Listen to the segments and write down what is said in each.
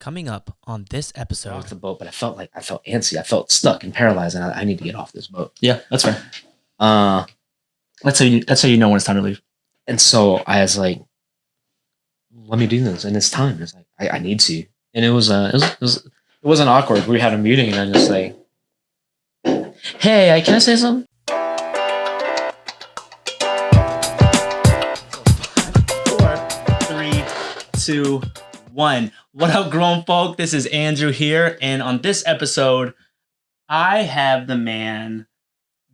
Coming up on this episode. Off the boat, but I felt antsy. I felt stuck and paralyzed, and I need to get off this boat. Yeah, that's fair. That's how you know when it's time to leave. And so I was like, "Let me do this," and it's time. It's like I need to, and it wasn't awkward. We had a meeting, and I'm just like, "Hey, can I say something?" 5, 4, 3, 2, 1. What up, grown folk? This is Andrew here, and on this episode, I have the man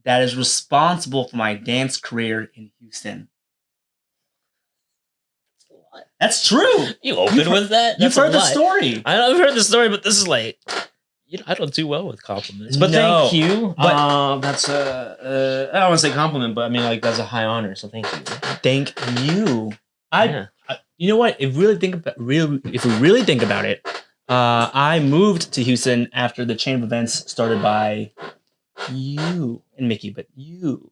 that is responsible for my dance career in Houston. That's true. You opened with that? You've heard the story. I've heard the story, but this is like, I don't do well with compliments. But thank you. But that's I don't want to say compliment, but I mean like that's a high honor. So thank you. Thank you. You know what? If we really think about it, I moved to Houston after the chain of events started by you and Mickey, but you.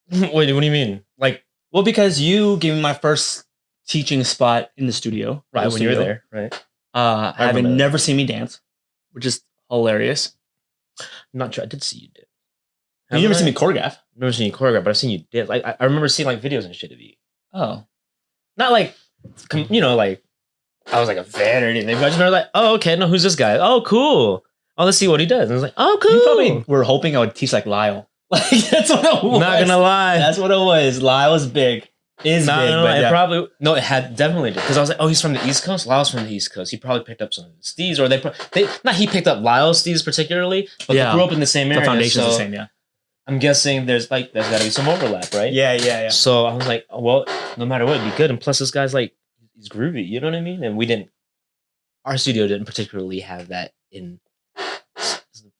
Wait, what do you mean? Like, well, because you gave me my first teaching spot in the studio, right when you were there, right? Having never seen me dance, which is hilarious. I'm not sure. I did see you dance. You never seen me choreograph. I've never seen you choreograph, but I've seen you dance. Like I remember seeing like videos and shit of you. Oh, not like, like I was like a fan or anything. But I just remember like, oh, okay, no, who's this guy? Oh, cool. Oh, let's see what he does. And I was like, oh, cool. You probably were hoping I would teach like Lyle. Like that's what it was. Not gonna lie, that's what it was. Lyle was big. It had definitely did, because I was like, oh, he's from the East Coast. Lyle's from the East Coast. He probably picked up some of his steez, or he picked up Lyle's steez particularly, but they grew up in the same area. The foundation's the same, yeah. I'm guessing there's got to be some overlap, right? Yeah. So I was like, oh, well, no matter what, it'd be good. And plus, this guy's like, he's groovy. You know what I mean? And our studio didn't particularly have that in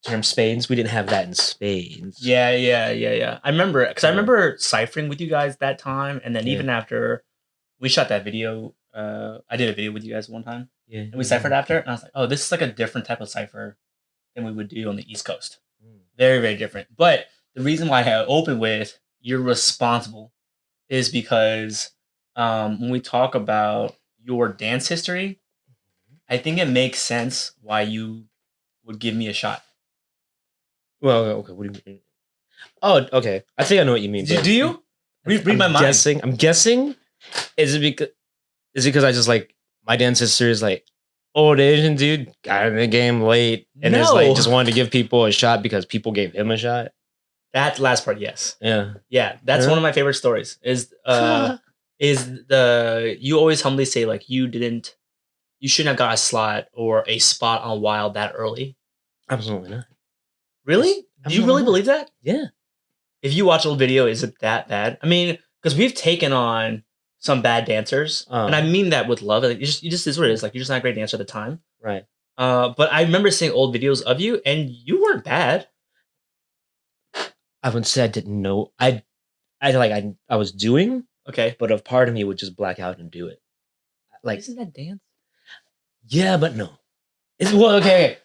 term spades. We didn't have that in spades. Yeah. I remember, because I remember ciphering with you guys that time, and then even after we shot that video, I did a video with you guys one time, and we ciphered after, and I was like, oh, this is like a different type of cipher than we would do on the East Coast. Very, very different. But the reason why I opened with "you're responsible" is because when we talk about your dance history, I think it makes sense why you would give me a shot. Well, okay. What do you mean? Oh, okay. I think I know what you mean. Do you? Read my mind. I'm guessing. Is it because I just like my dance history is like old Asian dude got in the game late and is like just wanted to give people a shot because people gave him a shot. That last part, yes. Yeah. That's one of my favorite stories. You always humbly say like you shouldn't have got a slot or a spot on Wild that early. Absolutely not. Really? Do you really believe that? Yeah. If you watch a video, is it that bad? I mean, because we've taken on some bad dancers, and I mean that with love. Like, you just is what it is. Like, you're just not a great dancer at the time, right? But I remember seeing old videos of you, and you weren't bad. I would say I didn't know. I was doing okay, but a part of me would just black out and do it. Like, isn't that dance? Yeah, but no. Okay.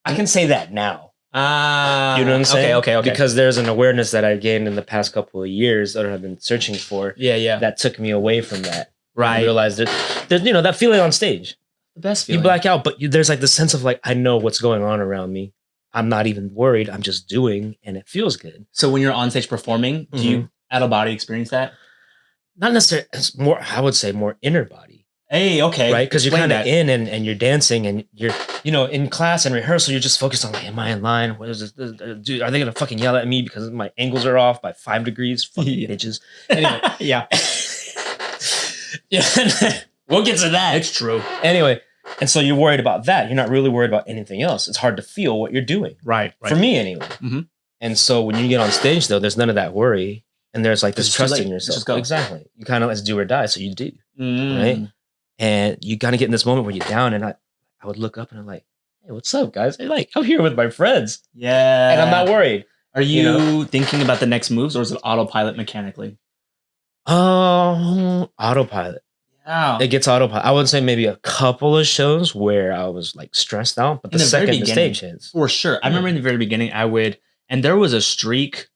I can say that now. You know what I'm saying? Okay. Because there's an awareness that I've gained in the past couple of years that I've been searching for. Yeah. That took me away from that. Right. I realized that that feeling on stage. The best feeling. You black out, but there's like the sense of like, I know what's going on around me. I'm not even worried. I'm just doing, and it feels good. So when you're on stage performing, do you out of body experience that? Not necessarily. It's more, I would say, more inner body. Hey, okay. Right? Because you're kind of in and you're dancing and you're, in class and rehearsal, you're just focused on like, am I in line? What is this? Dude, are they going to fucking yell at me because my angles are off by 5 degrees? Fucking bitches. Anyway. Yeah. We'll get to that. It's true. Anyway. And so you're worried about that. You're not really worried about anything else. It's hard to feel what you're doing. Right. For me anyway. Mm-hmm. And so when you get on stage though, there's none of that worry. And there's like this trust in yourself. Just go. Exactly. You kind of let's do or die. So you do. Mm. Right. And you kind of get in this moment where you're down, and I would look up and I'm like, hey, what's up, guys? I'm here with my friends. Yeah. And I'm not worried. Are you thinking about the next moves, or is it autopilot mechanically? Autopilot. Yeah. It gets autopilot. I would say maybe a couple of shows where I was like stressed out, but the second the stage hits. For sure. I remember in the very beginning, and there was a streak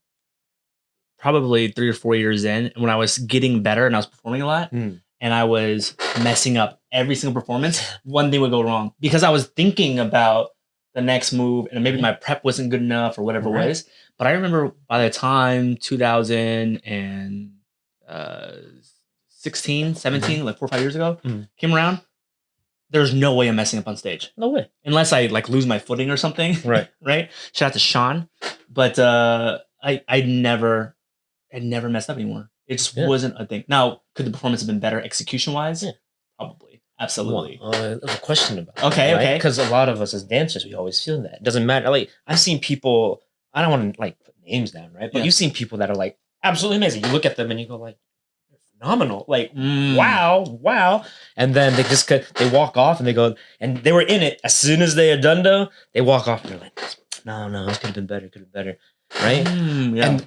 probably 3 or 4 years in when I was getting better and I was performing a lot. and I was messing up every single performance, one thing would go wrong because I was thinking about the next move and maybe my prep wasn't good enough or whatever it was. But I remember by the time 2016, 17, like 4 or 5 years ago, came around, there's no way I'm messing up on stage. No way. Unless I like lose my footing or something. Right. Right. Shout out to Sean. But I never messed up anymore. It just wasn't a thing. Now, could the performance have been better execution wise? Yeah. Probably. Absolutely. Well, I have a question about that. Okay, right? okay. Because a lot of us as dancers, we always feel that. It doesn't matter. Like, I've seen people, I don't want to like put names down, right? But you've seen people that are like absolutely amazing. You look at them and you go like, phenomenal. Like, wow. And then they walk off and they go, and they were in it. As soon as they are done though, they walk off and they're like, no, this could have been better. Right?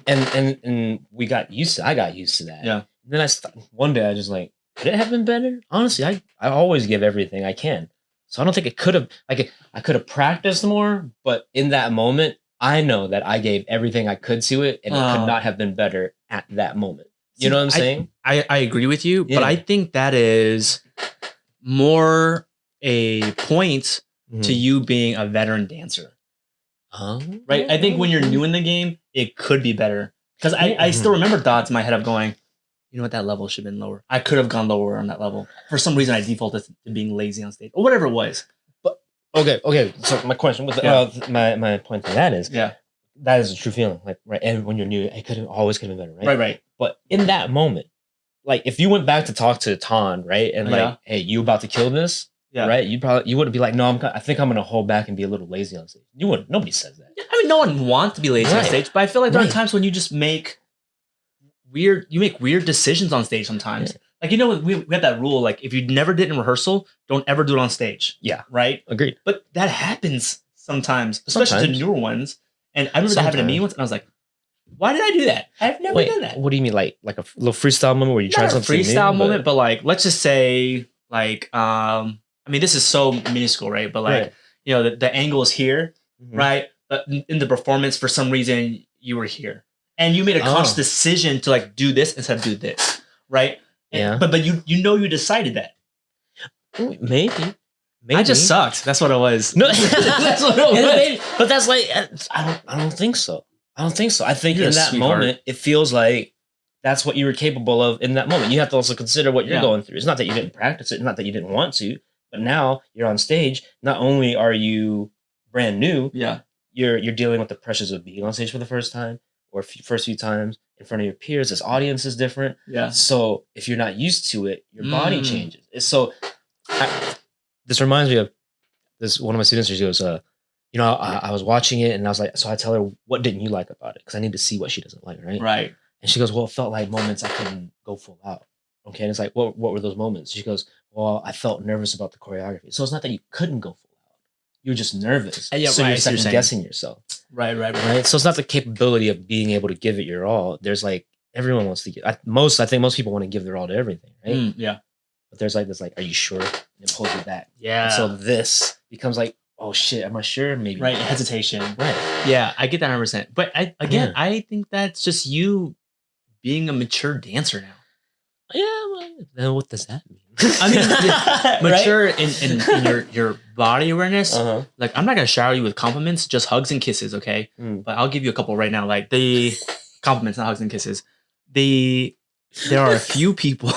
And we got used to, I got used to that. Yeah. And then one day I just like, could it have been better? Honestly, I always give everything I can. So I don't think it could have, like, I could have practiced more, but in that moment, I know that I gave everything I could to it and it could not have been better at that moment. You know what I'm saying? I agree with you, but I think that is more a point to you being a veteran dancer. Right? I think when you're new in the game, it could be better. Because I still remember thoughts in my head of going, you know what, that level should have been lower. I could have gone lower on that level. For some reason, I defaulted to being lazy on stage. Or whatever it was. But okay. So my question with my point to that is that is a true feeling. Like, right, and when you're new, it could have been better, right? Right. But in that moment, like if you went back to talk to Ton, right, and like, hey, you about to kill this, right? You wouldn't be like, no, I think I'm gonna hold back and be a little lazy on stage. You wouldn't. Nobody says that. I mean, no one wants to be lazy on stage, but I feel like there are times when you just make weird decisions on stage sometimes. Like, you know, we have that rule, like if you never did in rehearsal, don't ever do it on stage. Yeah. Right? Agreed. But that happens sometimes, especially to newer ones. And I remember that happened to me once, and I was like, why did I do that? I've never done that. What do you mean, like a little freestyle moment where you try something new? Freestyle moment, but like, let's just say, like, I mean, this is so minuscule, right? But like, you know, the angle is here, right? But in the performance, for some reason, you were here. And you made a conscious decision to like do this instead of do this, right? And, but you know you decided that. Maybe. I just sucked. That's what it was. No, that's what it was. But that's like, I don't think so. I think in that moment, it feels like that's what you were capable of in that moment. You have to also consider what you're going through. It's not that you didn't practice it, not that you didn't want to, but now you're on stage. Not only are you brand new, you're dealing with the pressures of being on stage for the first time or first few times in front of your peers. This audience is different. Yeah. So if you're not used to it, your body changes. So this reminds me of this. One of my students, she goes, you know, I was watching it and I was like, so I tell her, what didn't you like about it? Because I need to see what she doesn't like, right? Right. And she goes, well, it felt like moments I couldn't go full out. Okay. And it's like, what were those moments? She goes, well, I felt nervous about the choreography. So it's not that you couldn't go full out. You were just nervous. So you're second guessing yourself. Right. So it's not the capability of being able to give it your all. There's like, everyone wants to give. I think most people want to give their all to everything, right? Yeah. But there's like this, like, are you sure? And it pulls you back. Yeah. And so this becomes like, oh shit, am I sure? Maybe. Right. Hesitation. Right. Yeah, I get that 100%. But I think that's just you being a mature dancer now. Yeah, well, then what does that mean? I mean, mature in your body awareness. Like, I'm not gonna shower you with compliments, just hugs and kisses, okay? But I'll give you a couple right now. Like the compliments, not hugs and kisses. There are a few people.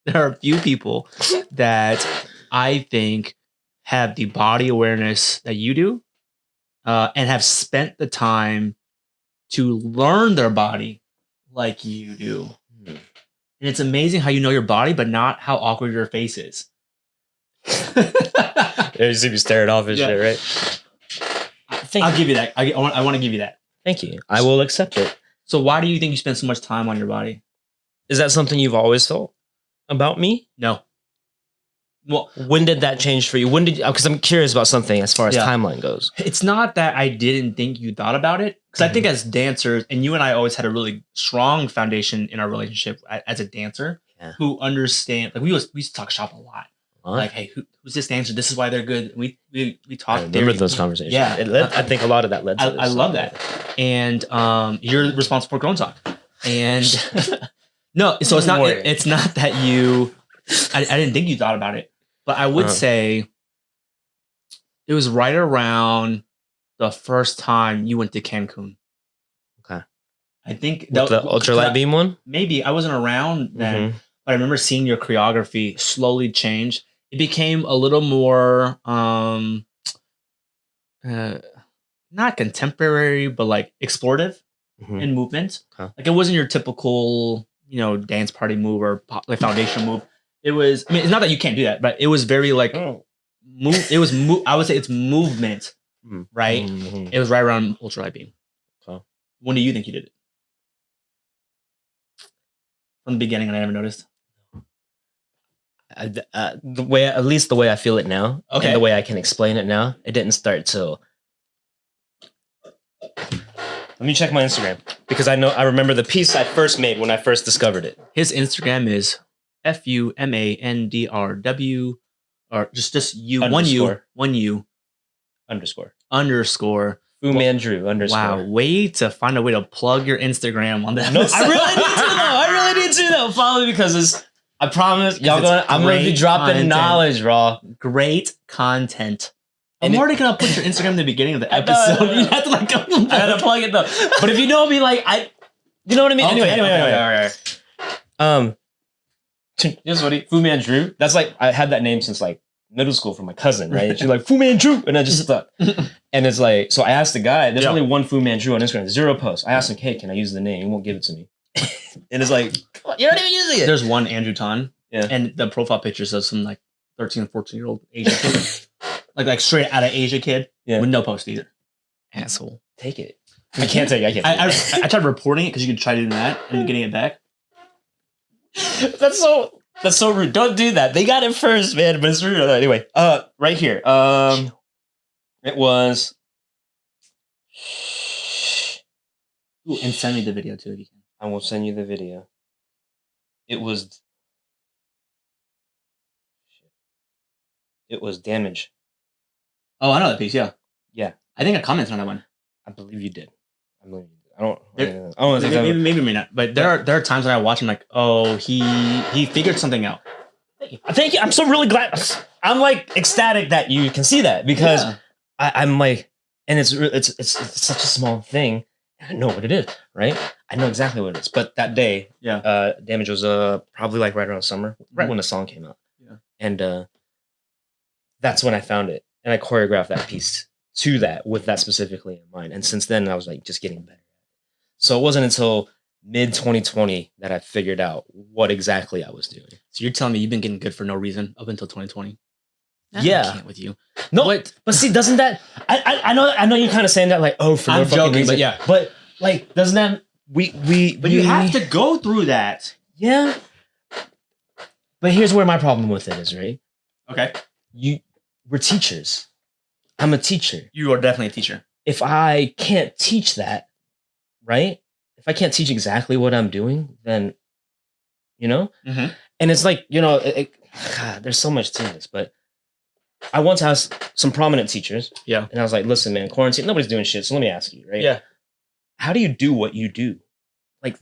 There are a few people that I think have the body awareness that you do, and have spent the time to learn their body like you do. And it's amazing how you know your body, but not how awkward your face is. You see me staring off and shit, right? I'll give you that. I want to give you that. Thank you. I will accept it. So why do you think you spend so much time on your body? Is that something you've always felt about me? No. Well, when did that change for you? When did? Because I'm curious about something as far as timeline goes. It's not that I didn't think you thought about it, because I think as dancers, and you and I always had a really strong foundation in our relationship as a dancer, who understand. Like we used to talk shop a lot. Like, hey, who's this dancer? This is why they're good. We talked. I remember those conversations. Yeah, I think a lot of that led to this. I love that. And you're responsible for Grwn Talk. And no, so it's not that you I didn't think you thought about it, but I would say it was right around the first time you went to Cancun. Okay. I think the ultralight beam one. Maybe I wasn't around then, but I remember seeing your choreography slowly change. It became a little more not contemporary, but like explorative in movement. Okay. Like it wasn't your typical, dance party move or like foundation move. It was. I mean, it's not that you can't do that, but it was very like move. It was. I would say it's movement, right? It was right around ultralight beam. Okay. When do you think you did it? From the beginning, and I never noticed. The way, at least the way I feel it now, and the way I can explain it now, it didn't start till. Let me check my Instagram because I remember the piece I first made when I first discovered it. His Instagram is FUMANDRW, or just U, one U underscore. Fu Man Drew underscore. Wow, way to find a way to plug your Instagram on that. No, I really need to though. Follow me because I promise I'm gonna be dropping knowledge, raw. Great content. I'm already gonna put your Instagram in the beginning of the episode. You have to I gotta plug it though. But if you know me, you know what I mean. Okay, anyway. Here's what Fu Man Drew. That's I had that name since middle school from my cousin, right? And she's like Fu Man Drew, and I just stuck. And it's so I asked the guy. There's only one Fu Man Drew on Instagram. 0 posts. I asked him, "Hey, can I use the name?" He won't give it to me. And it's you're not even using it. There's one Andrew Tan, and the profile picture says some 13, 14-year-old Asian kid. like straight out of Asia kid with no post either. Asshole. Take it. I can't take it. I tried reporting it because you could try doing that and getting it back. That's so rude. Don't do that. They got it first, man. But it's rude. Anyway, right here. It was. Ooh, and send me the video too if you can. I will send you the video. It was Damage. Oh, I know that piece. Yeah. Yeah. I think I commented on that one. I believe you did. I don't maybe not. But there are times when I watch him he figured something out. Thank you. I'm so really glad. I'm ecstatic that you can see that because I'm and it's such a small thing. I know what it is, right? I know exactly what it is. But that day, Damage was probably right around summer, right when the song came out. Yeah. And that's when I found it. And I choreographed that piece to that with that specifically in mind. And since then, I was just getting better. So it wasn't until mid 2020 that I figured out what exactly I was doing. So you're telling me you've been getting good for no reason up until 2020? Yeah. I can't with you. No, but see, doesn't that, I know you're kind of saying that for no fucking reason. But yeah. But doesn't that, but you have to go through that. Yeah. But here's where my problem with it is, right? Okay. We're teachers. I'm a teacher. You are definitely a teacher. If I can't teach that, right? If I can't teach exactly what I'm doing, then, and it's God, there's so much to this, but I once asked some prominent teachers. Yeah. And I was like, listen, man, quarantine, nobody's doing shit. So let me ask you, right? Yeah. How do you do what you do?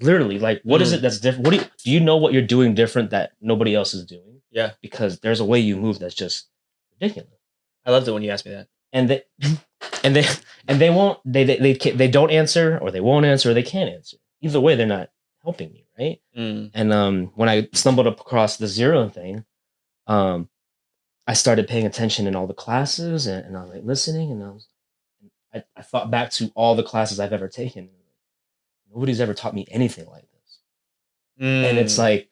Literally, what is it that's different? Do you know what you're doing different that nobody else is doing? Yeah. Because there's a way you move that's just ridiculous. I loved it when you asked me that. And they won't, they don't answer, or they won't answer, or they can't answer. Either way, they're not helping me, right? And when I stumbled across the 0 thing, I started paying attention in all the classes, and I was listening, and I thought back to all the classes I've ever taken. Nobody's ever taught me anything like this. And it's and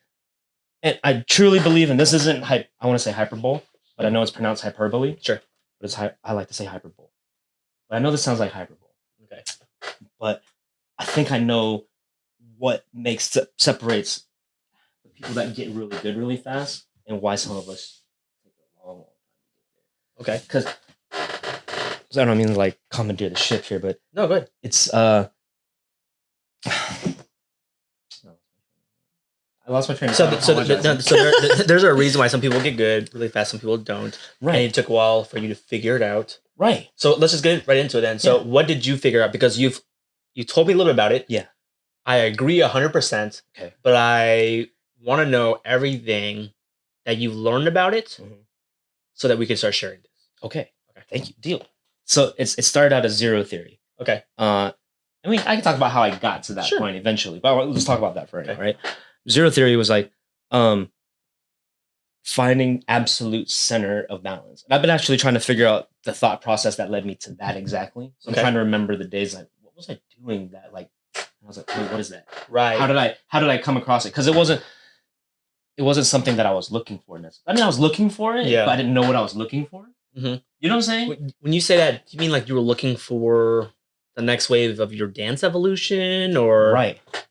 I truly believe, and this isn't I want to say hyperbole, but I know it's pronounced hyperbole. Sure. But I like to say hyperbole. But I know this sounds like hyperbole. Okay. But I think I know what separates the people that get really good really fast and why some of us take a long time to get there. Okay. Because I don't mean to commandeer the ship here, but no, good. It's I lost my train of thought. So there's a reason why some people get good really fast, some people don't. Right. And it took a while for you to figure it out. Right. So let's just get right into it then. So what did you figure out? Because you told me a little bit about it. Yeah. I agree 100%. Okay. But I want to know everything that you learned about it, so that we can start sharing this. Okay. Thank you. Deal. So it started out as zero theory. Okay. I mean, I can talk about how I got to that point eventually, but let's talk about that for now, right? Zero theory was like finding absolute center of balance. And I've been actually trying to figure out the thought process that led me to that exactly. So I'm trying to remember the days like, what was I doing that like? I was like, wait, what is that? Right. How did I come across it? Because it wasn't something that I was looking for necessarily. I mean, I was looking for it, but I didn't know what I was looking for. Mm-hmm. You know what I'm saying? When you say that, do you mean like you were looking for the next wave of your dance evolution, or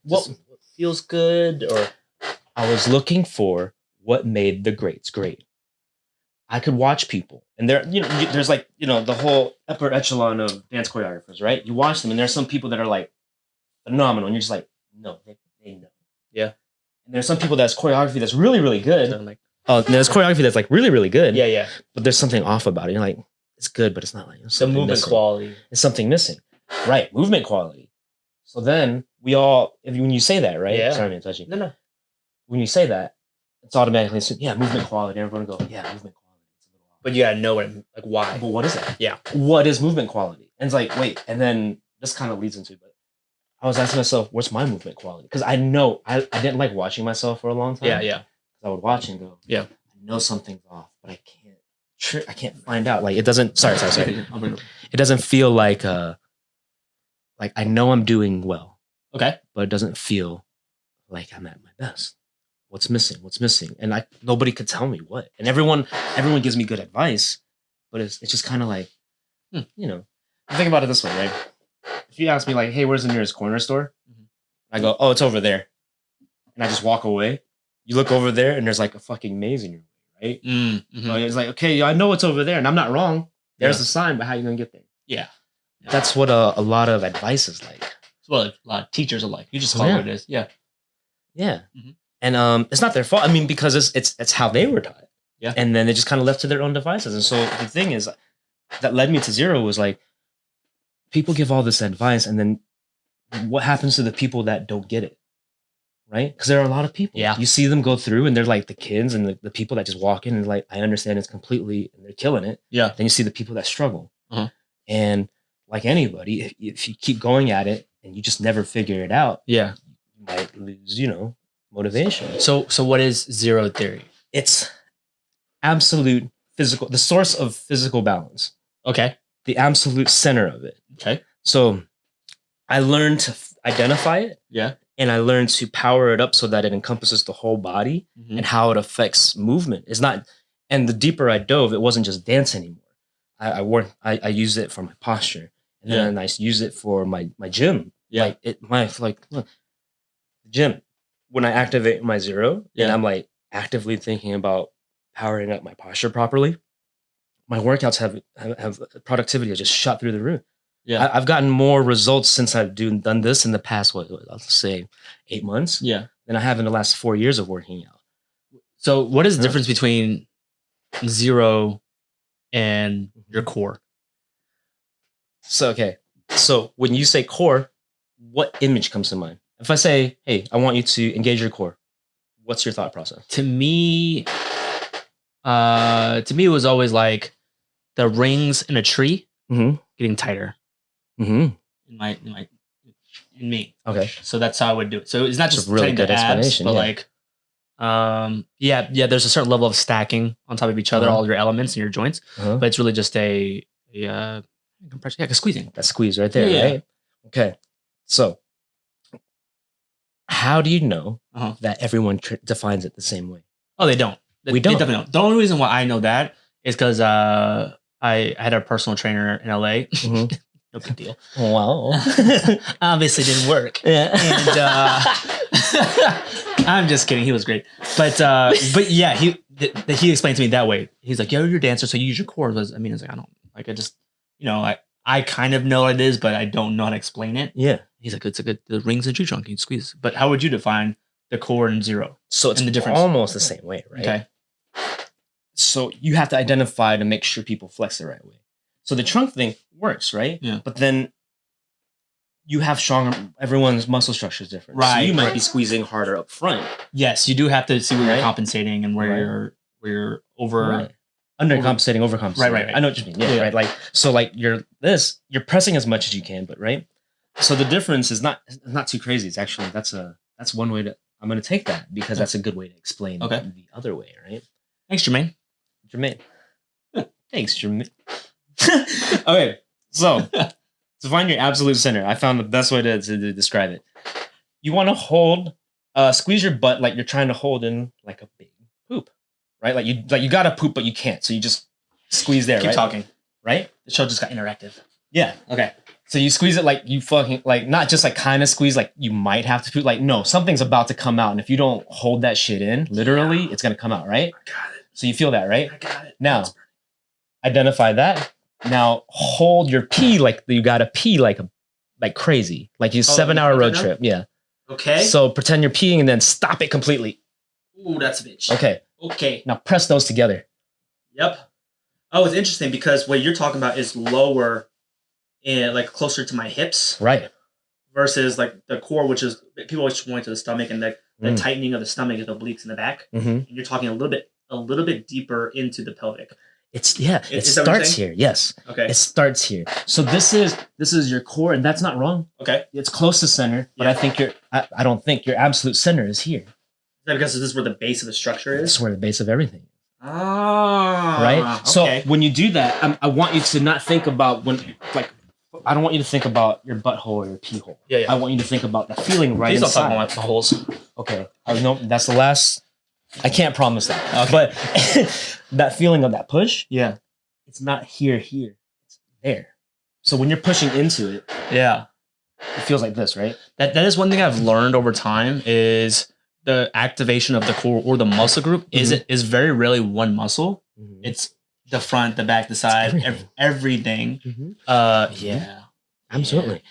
what feels good, or I was looking for what made the greats great. I could watch people, and there's like the whole upper echelon of dance choreographers, right? You watch them, and there's some people that are like phenomenal, and you're just like, no, they know. Yeah. And there's some people that's choreography that's really, really good. So there's choreography that's like really, really good. Yeah, yeah. But there's something off about it. You're like, it's good, but it's not like the movement quality. It's something missing, right? Movement quality. So then when you say that, right? Yeah. Sorry, man, touching. No. When you say that, it's automatically movement quality. Everyone go, movement quality. It's a little off. But you gotta know why. But what is that? Yeah. What is movement quality? And it's like, wait, and then this kind of leads into, but I was asking myself, what's my movement quality? Because I know I didn't like watching myself for a long time. Yeah. I would watch and go, yeah, I know something's off, but I can't find out. Like it doesn't. Sorry. It doesn't feel like I know I'm doing well. Okay. But it doesn't feel like I'm at my best. What's missing? And nobody could tell me what. And everyone gives me good advice, but it's just kind of like, think about it this way, right? If you ask me like, hey, where's the nearest corner store? I go, oh, it's over there. And I just walk away. You look over there and there's like a fucking maze in your way, right? Mm-hmm. So it's like, okay, I know it's over there and I'm not wrong. There's a sign, but how are you going to get there? Yeah. That's what a lot of advice is like. Well, a lot of teachers are like. You just call it what it is. Yeah. Yeah. Mm-hmm. And it's not their fault. I mean, because it's how they were taught. Yeah. And then they just kind of left to their own devices. And so the thing is that led me to zero was like, people give all this advice, and then what happens to the people that don't get it? Right? Because there are a lot of people. Yeah. You see them go through, and they're like the kids and the people that just walk in and like, I understand it's completely, and they're killing it. Yeah. Then you see the people that struggle. Uh-huh. And like anybody, if you keep going at it and you just never figure it out, you might lose, motivation. So what is zero theory? It's absolute physical, the source of physical balance. Okay. The absolute center of it. Okay. So I learned to identify it. Yeah. And I learned to power it up so that it encompasses the whole body and how it affects movement. It's not, and the deeper I dove, it wasn't just dance anymore. I use it for my posture, and then I use it for my gym. Yeah. Look, gym. When I activate my zero, and I'm like actively thinking about powering up my posture properly, my workouts have productivity has just shot through the roof. Yeah, I've gotten more results since I've done this in the past, I'll say 8 months. Yeah, than I have in the last 4 years of working out. So, what is the difference between zero and your core? So when you say core, what image comes to mind? If I say, hey, I want you to engage your core, what's your thought process? To me, it was always like the rings in a tree getting tighter. In me. Okay. So that's how I would do it. So it's not just really good explanation, but like, there's a certain level of stacking on top of each other, all your elements and your joints, but it's really just a compression, like a squeezing. That squeeze right there, right? Okay. So how do you know that everyone defines it the same way? Oh, they don't. We don't. They definitely don't. The only reason why I know that is because I had a personal trainer in LA. No big deal. Wow. Obviously didn't work. Yeah. And I'm just kidding. He was great. But yeah, he explained to me that way. He's like, you're a dancer, so you use your core. It's like, I don't, like, I just, I kind of know what it is, but I don't know how to explain it. Yeah. He's like, the rings and tree trunk, you squeeze. But how would you define the core and zero? So it's the difference? Almost the same way, right? Okay. So you have to identify to make sure people flex the right way. So the trunk thing works, right? Yeah. But then you have everyone's muscle structure is different. Right. So you might be squeezing harder up front. Yes, you do have to see where you're compensating and where you're where you're over right. Undercompensating, overcompensating. Right. I know what you mean. Yeah, right. Like so, like you're pressing as much as you can, but right. So the difference is not too crazy. It's actually that's one way to. I'm going to take that because that's a good way to explain the other way, right? Thanks, Jermaine. Thanks, Jermaine. Okay, so to find your absolute center, I found the best way to describe it. You want to hold, squeeze your butt like you're trying to hold in like a big poop, right? Like you got to poop, but you can't, so you just squeeze there. Keep talking, right? The show just got interactive. Yeah. Okay. So you squeeze it like you fucking like not just like kind of squeeze like you might have to poop. Like no, something's about to come out, and if you don't hold that shit in, literally, it's gonna come out, right? I got it. So you feel that, right? I got it. Now, identify that. Now hold your pee like you gotta pee like crazy, like you 7-hour road trip. Yeah. Okay. So pretend you're peeing and then stop it completely. Ooh, that's a bitch. Okay. Now press those together. Yep. Oh, it's interesting because what you're talking about is lower and like closer to my hips. Right. Versus like the core, which is people always point to the stomach and the tightening of the stomach is the obliques in the back. Mm-hmm. And you're talking a little bit deeper into the pelvic. It starts here. Yes. Okay. It starts here. So this is your core, and that's not wrong. Okay. It's close to center, but I don't think your absolute center is here. Is that because this is where the base of the structure is? This is where the base of everything is. Ah. Right? Okay. So when you do that, I want you to not think about I don't want you to think about your butthole or your pee hole. Yeah. I want you to think about the feeling right inside. Please don't talk inside. about my buttholes. Okay. No, that's the last. I can't promise that. Okay. But that feeling of that push, it's not here. It's there. So when you're pushing into it, it feels like this, right? That is one thing I've learned over time is the activation of the core or the muscle group is very rarely one muscle. Mm-hmm. It's the front, the back, the side, everything. Mm-hmm. Absolutely.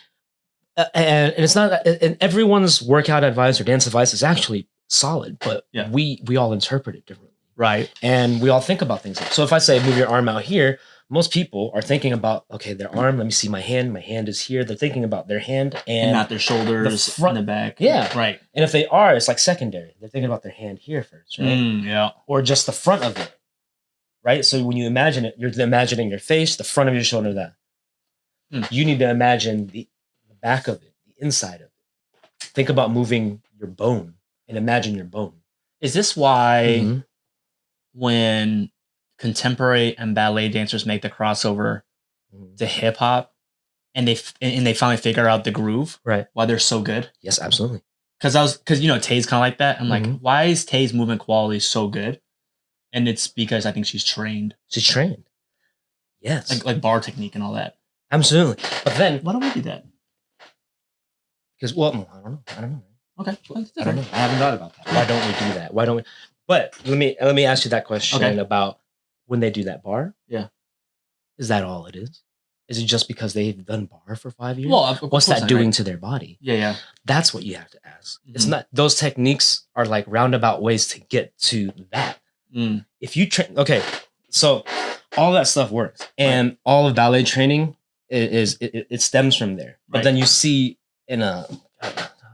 And it's not. And everyone's workout advice or dance advice is actually solid, but we all interpret it differently, right? And we all think about things. So if I say move your arm out here, most people are thinking about their arm. Let me see my hand. My hand is here. They're thinking about their hand and not their shoulders, the front, and the back. Yeah, right. And if they are, it's like secondary. They're thinking about their hand here first, right? Or just the front of it. Right? So when you imagine it, you're imagining your face, the front of your shoulder, that. You need to imagine the back of it, the inside of it. Think about moving your bone and imagine your bone. Is this why when contemporary and ballet dancers make the crossover to hip hop and they finally figure out the groove, right? Why they're so good? Yes, absolutely. Because Tay's kind of like that. I'm like, why is Tay's movement quality so good? And it's because I think she's trained. She's trained. Yes. Like bar technique and all that. Absolutely. But then why don't we do that? Because I don't know. Okay. I don't know. I haven't thought about that. Why don't we do that? Why don't we? But let me ask you that question about when they do that bar. Yeah. Is that all it is? Is it just because they've done bar for 5 years? Well, what's that doing to their body? Yeah. That's what you have to ask. Mm-hmm. It's not. Those techniques are like roundabout ways to get to that. If you train, so all that stuff works, and all of ballet training it stems from there. But then you see I don't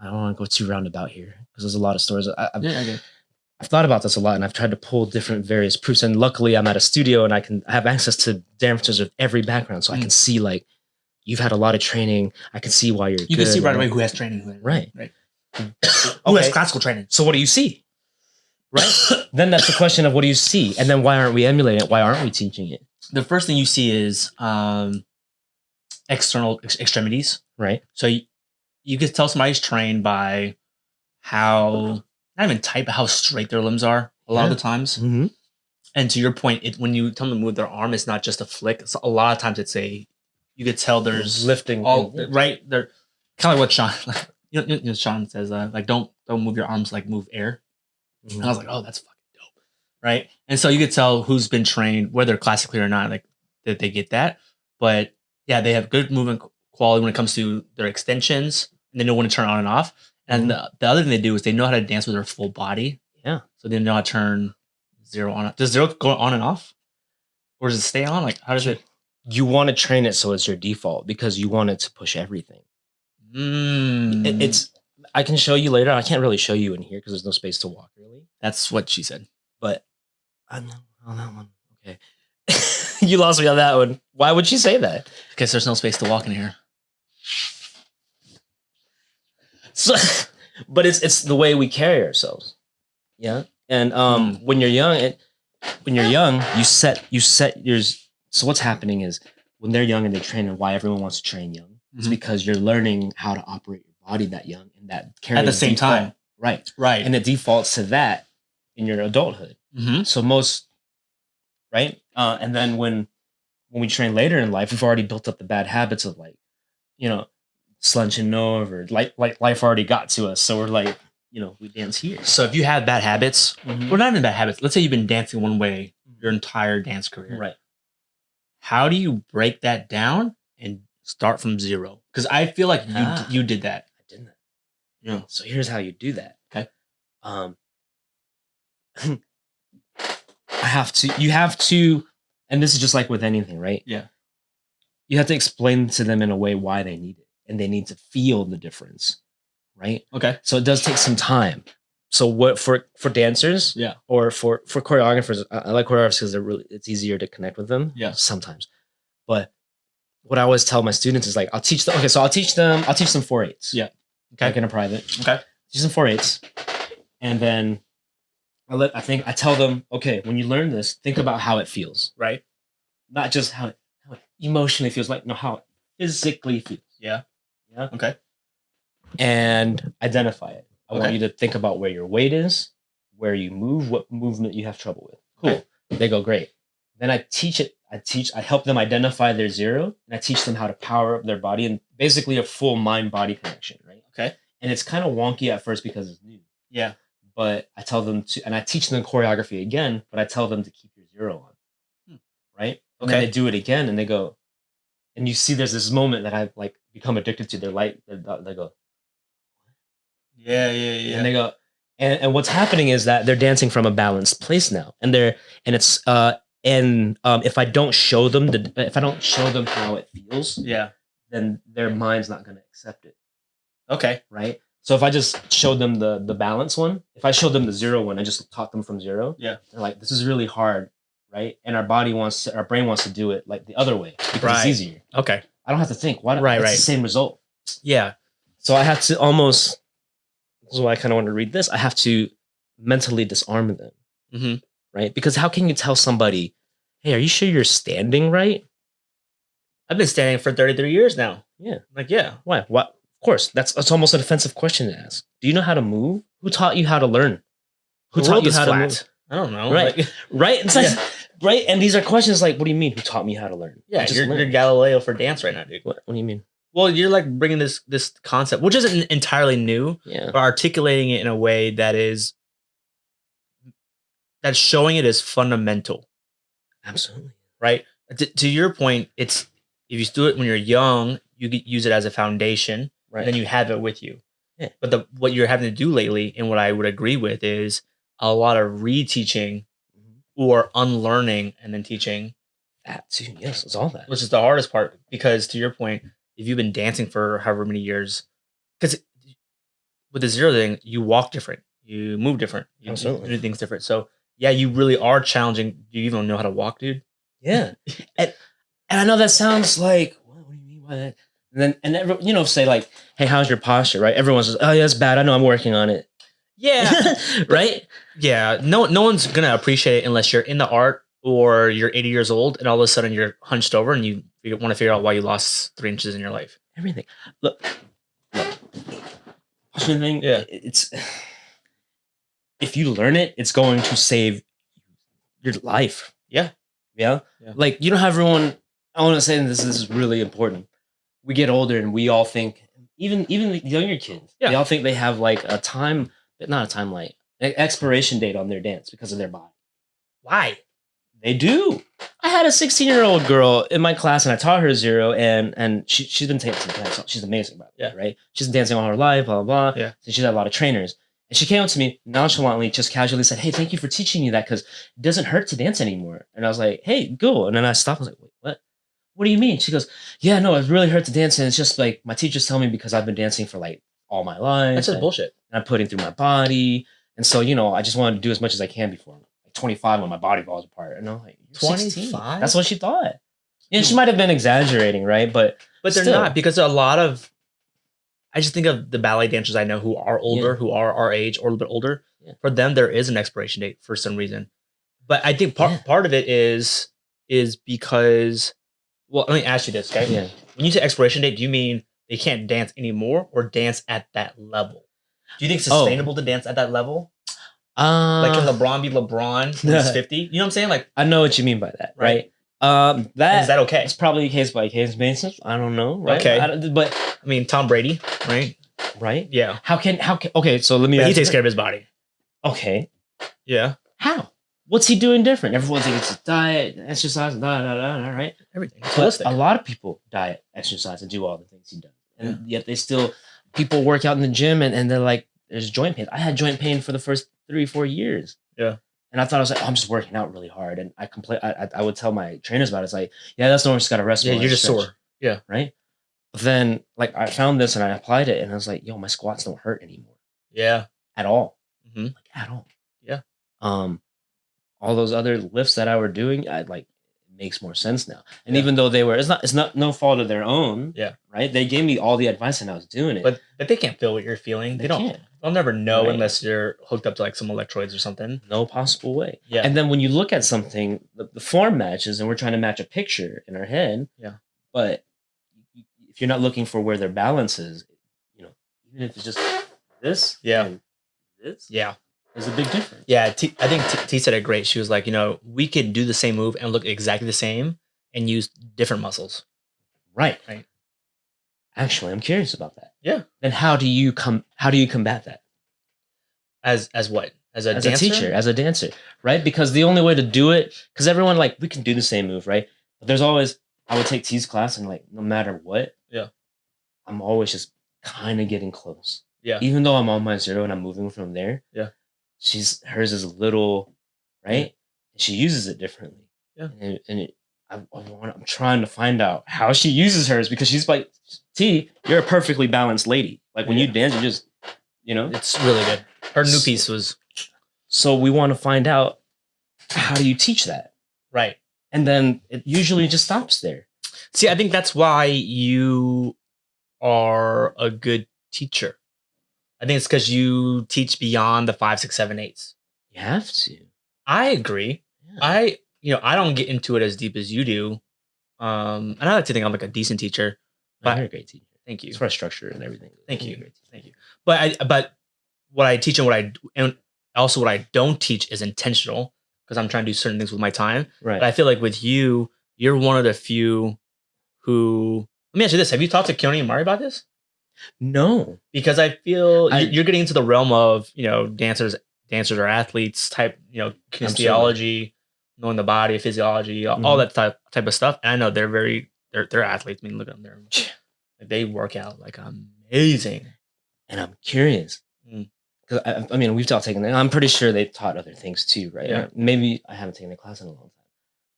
want to go too roundabout here because there's a lot of stories. I've thought about this a lot, and I've tried to pull different various proofs. And luckily, I'm at a studio, and I have access to dancers of every background, so I can see like you've had a lot of training. I can see why you can see right away who has training, right? Who has classical training. So what do you see? Right? Then that's the question of what do you see? And then why aren't we emulating it? Why aren't we teaching it? The first thing you see is external extremities. Right. So you can tell somebody's trained by how, not even tight, but how straight their limbs are a lot of the times. Mm-hmm. And to your point, when you tell them to move their arm, it's not just a flick. It's a lot of times you could tell there's lifting. Right. They're kind of like what Sean, Sean says, like, don't move your arms like move air. And I was like, oh, that's fucking dope. Right. And so you could tell who's been trained, whether classically or not, like that they get that. But yeah, they have good movement quality when it comes to their extensions, and they know when to turn on and off. And the other thing they do is they know how to dance with their full body. Yeah. So they know how to turn zero on. Does zero go on and off? Or does it stay on? Like, how does it? You want to train it so it's your default because you want it to push everything. It's. I can show you later. I can't really show you in here because there's no space to walk, really. That's what she said. But On that one. Okay. You lost me on that one. Why would she say that? Because there's no space to walk in here. So, but it's the way we carry ourselves. Yeah. And when you're young, you set yours. So what's happening is when they're young and they train, and why everyone wants to train young, it's because you're learning how to operate your body that young and that carry at the same time. Right. Right. And it defaults to that in your adulthood. So most, right? And then when we train later in life, we've already built up the bad habits of like, slouching over, like life already got to us. So we're like, we dance here. So if you have bad habits, well, not even bad habits. Let's say you've been dancing one way your entire dance career. Right. How do you break that down and start from zero? Because I feel like you did that. I did that. Yeah. So here's how you do that. Okay. You have to, and this is just like with anything, right? Yeah. You have to explain to them in a way why they need it, and they need to feel the difference, right? Okay. So it does take some time. So what for dancers, yeah, or for choreographers, I like choreographers because it's easier to connect with them. Yeah. Sometimes, but what I always tell my students is like, I'll teach them 4/8. Yeah. Okay. Like in a private. Okay. Teach them 4/8, and then I tell them, okay, when you learn this, think about how it feels, right? Not just how it emotionally feels, like how it physically feels. Yeah. Yeah. Okay. And identify it. I Okay. want you to think about where your weight is, where you move, what movement you have trouble with. Cool. Okay. They go, great. Then I help them identify their zero, and I teach them how to power up their body, and basically a full mind-body connection, right? Okay. And it's kind of wonky at first because it's new. Yeah. But I tell them and I teach them choreography again, but I tell them to keep your zero on. Right? And then they do it again, and they go, and you see there's this moment that I've like become addicted to. They go, yeah. And they go, and what's happening is that they're dancing from a balanced place now, and if I don't show them how it feels, yeah, then their mind's not going to accept it. Okay. Right. So if I just showed them the balance one, if I showed them the zero one, I just taught them from zero. Yeah. They're like, this is really hard, right? And our brain wants to do it like the other way because it's easier. Okay. I don't have to think. Why? Right. It's the same result. Yeah. So I have to almost. This is why I kind of want to read this. I have to mentally disarm them, right? Because how can you tell somebody, "Hey, are you sure you're standing right?" I've been standing for 33 years now. Yeah. Like, yeah. Why? What? Of course, that's almost an offensive question to ask. Do you know how to move? Who taught you how to learn? Who taught you how to move? I don't know. Right. Like, right. It's like, right. And these are questions like, what do you mean? Who taught me how to learn? Yeah, you're Galileo for dance right now, dude. What do you mean? Well, you're like bringing this concept, which isn't entirely new, but articulating it in a way that's showing it as fundamental. Absolutely. Right. To your point, it's if you do it when you're young, you use it as a foundation, and then you have it with you. Yeah. But what you're having to do lately, and what I would agree with, is a lot of reteaching or unlearning and then teaching. That too. Yes, it's all that. Which is the hardest part, because to your point, if you've been dancing for however many years, because with the zero thing, you walk different, you move different, you do things different. So yeah, you really are challenging. Do you even know how to walk, dude? Yeah. and I know that sounds like, what do you mean by that? And say like, hey, how's your posture, right? Everyone says, oh yeah, it's bad. I know, I'm working on it. Yeah. Right? Yeah. No one's going to appreciate it unless you're in the art or you're 80 years old and all of a sudden you're hunched over and you want to figure out why you lost 3 inches in your life. Everything. Look. Posture thing, it's, if you learn it, it's going to save your life. Yeah. Yeah. Like, you know how everyone, I want to say this is really important. We get older and we all think, even the younger kids, they all think they have like an expiration date on their dance because of their body. Why? They do. I had a 16-year-old girl in my class and I taught her zero, and she's been dancing. She's amazing, by the way, right? She's been dancing all her life, blah, blah, blah. Yeah. So she's had a lot of trainers. And she came up to me nonchalantly, just casually said, hey, thank you for teaching me that because it doesn't hurt to dance anymore. And I was like, hey, cool. And then I stopped. I was like, wait, what? What do you mean? She goes, yeah, no, it really hurt to dance. And it's just like my teachers tell me because I've been dancing for like all my life. That's just bullshit. And I'm putting through my body. And so, I just want to do as much as I can before I'm like 25 when my body falls apart. And I'm like, you're 16. 25? That's what she thought. Yeah, she might have been exaggerating, right? But they're still. not, because a lot of, I just think of the ballet dancers I know who are older, who are our age or a little bit older. Yeah. For them, there is an expiration date for some reason. But I think part of it is because, well, let me ask you this, okay? Yeah. When you say expiration date, do you mean they can't dance anymore or dance at that level? Do you think it's sustainable to dance at that level? Like, can LeBron be LeBron when he's 50? You know what I'm saying? Like, I know what you mean by that, right? Is that okay? It's probably case by case basis. I don't know, right? Okay, but I mean, Tom Brady, right? Right? Yeah. How can? Okay, so let me. But he takes care of his body. Okay. Yeah. How? What's he doing different? Everyone thinks it's diet, exercise, right? Everything. But a lot of people diet, exercise, and do all the things he does, and yet people work out in the gym, and they're like, there's joint pain. I had joint pain for the first 3-4 years. Yeah. And I thought I was like, I'm just working out really hard. And I would tell my trainers about it. It's like, yeah, that's normal. Just got to rest. Yeah, you're just sore. Yeah. Right. But then, like, I found this and I applied it, and I was like, yo, my squats don't hurt anymore. Yeah. At all. Mm-hmm. Like, at all. Yeah. All those other lifts that I were doing, it makes more sense now. And even though it's not no fault of their own. Yeah. Right. They gave me all the advice and I was doing it. But they can't feel what you're feeling. They don't. They'll never know unless you're hooked up to like some electrodes or something. No possible way. Yeah. And then when you look at something, the form matches, and we're trying to match a picture in our head. Yeah. But if you're not looking for where their balance is, even if it's just this. Yeah. And this. Yeah. There's a big difference. Yeah. I think T said it great. She was like, we could do the same move and look exactly the same and use different muscles. Right. Right. Actually, I'm curious about that. Yeah. Then how do you combat that? As what? As a dancer? Teacher, as a dancer, right? Because the only way to do it, because everyone we can do the same move, right? But there's always, I would take T's class and no matter what, I'm always just kind of getting close. Yeah. Even though I'm on my zero and I'm moving from there. Yeah. Hers is a little, right? And she uses it differently. Yeah. I'm trying to find out how she uses hers, because she's like, T, you're a perfectly balanced lady. Like when you dance, you just, It's really good. Her new piece was. So we want to find out, how do you teach that? Right. And then it usually just stops there. See, I think that's why you are a good teacher. I think it's because you teach beyond the 5, 6, 7, 8s. You have to. I agree. Yeah. I don't get into it as deep as you do. And I like to think I'm like a decent teacher. But you're a great teacher. Thank you. As far as structure and everything. Thank you. But what I teach and also what I don't teach is intentional, because I'm trying to do certain things with my time. Right. But I feel like with you, you're one of the few who. Let me ask you this: have you talked to Keone and Mari about this? No, because I feel you're getting into the realm of dancers or athletes type kinesiology, knowing the body, physiology, all that type of stuff. And I know they're athletes. I mean, look at them; they work out like amazing. And I'm curious because I mean we've all taken. I'm pretty sure they've taught other things too, right? Yeah. Maybe I haven't taken a class in a long time,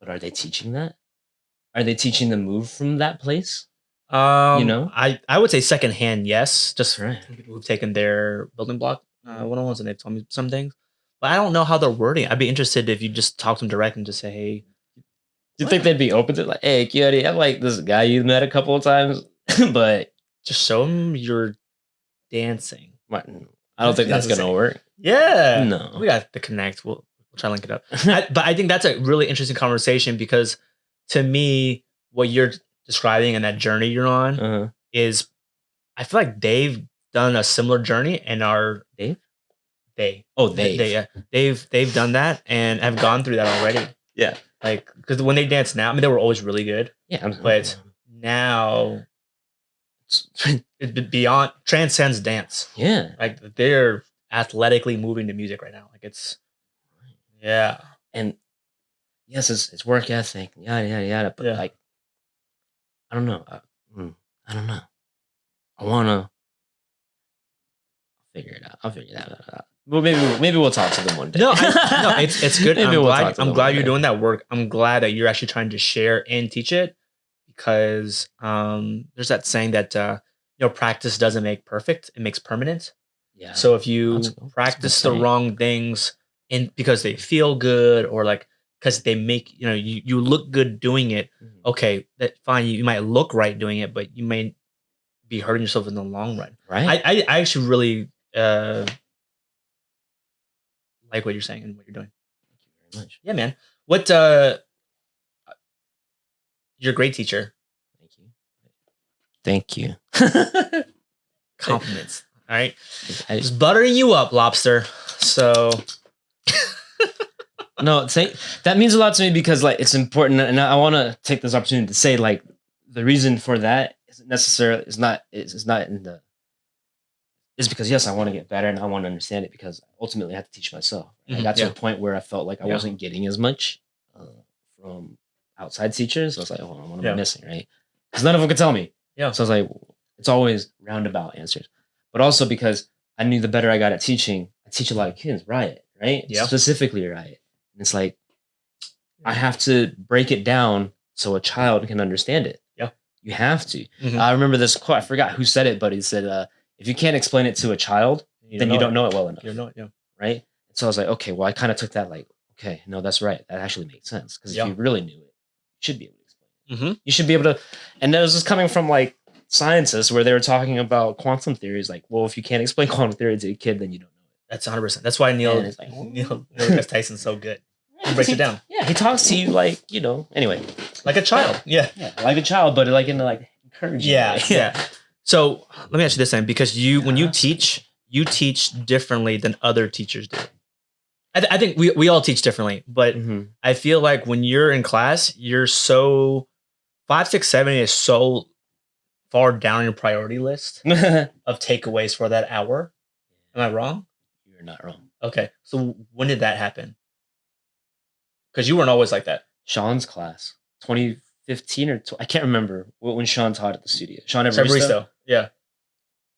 but are they teaching that? Are they teaching the move from that place? I would say secondhand, yes. Just right. People who've taken their building block 101s and they've told me some things, but I don't know how they're wording it. I'd be interested if you just talk to them direct and just say, "Hey." Do you think they'd be open to like, "Hey, Keone, I'm like this guy you met a couple of times, but just show them you're dancing." I don't think that's gonna work. Yeah, no, we got to connect. We'll try to link it up. But I think that's a really interesting conversation, because to me, what you're describing and that journey you're on is, I feel like they've done a similar journey and are they've done that and have gone through that already. Yeah, like because when they dance now, I mean they were always really good. Yeah, but now it beyond transcends dance. Yeah, like they're athletically moving to music right now. Like it's and yes, it's work ethic, yada yada yada. But like, I don't know. I don't know. I wanna figure it out. I'll figure that out. Well, maybe we'll talk to them one day. No, it's good. I'm glad you're day. doing that work. I'm glad that you're actually trying to share and teach it, because there's that saying that practice doesn't make perfect; it makes permanent. Yeah. So if you practice the wrong things and because they feel good or like because they make you look good doing it. Okay, that fine. You might look right doing it, but you may be hurting yourself in the long run. Right. I actually really like what you're saying and what you're doing. Thank you very much. Yeah, man. What you're a great teacher. Thank you. Compliments. All right. Just buttering you up, Lobster. So no, that means a lot to me because like it's important, and I want to take this opportunity to say like the reason for that isn't necessarily is not in the is because yes, I want to get better and I want to understand it because ultimately I have to teach myself. I got to a point where I felt like I wasn't getting as much from outside teachers. I was like, oh, what am I missing, right? Because none of them could tell me. Yeah. So I was like, it's always roundabout answers, but also because I knew the better I got at teaching, I teach a lot of kids riot, right? Yeah. Specifically riot. And it's like, I have to break it down so a child can understand it. Yeah. You have to. I remember this quote. I forgot who said it, but he said, if you can't explain it to a child, then you don't know it well enough. You don't know it, yeah. Right? And so I was like, okay, well, I kind of took that like, okay, no, that's right. That actually makes sense. Because if you really knew it, you should be able to explain it. You should be able to, and that was just coming from like scientists where they were talking about quantum theories. Like, well, if you can't explain quantum theory to a kid, then you don't know it. That's 100%. That's why Neil deGrasse Tyson's so good. He breaks it down. Yeah, he talks to you like, anyway. Like a child. Yeah. Like a child, but like in like encouraging. Yeah. So let me ask you this then, because when you teach differently than other teachers do. I think we all teach differently, but I feel like when you're in class, you're so 5, 6, 7 is so far down your priority list of takeaways for that hour. Am I wrong? You're not wrong. Okay. So when did that happen? Because you weren't always like that. Sean's class, 2015 or I can't remember when Sean taught at the studio. Sean Evaristo. Yeah.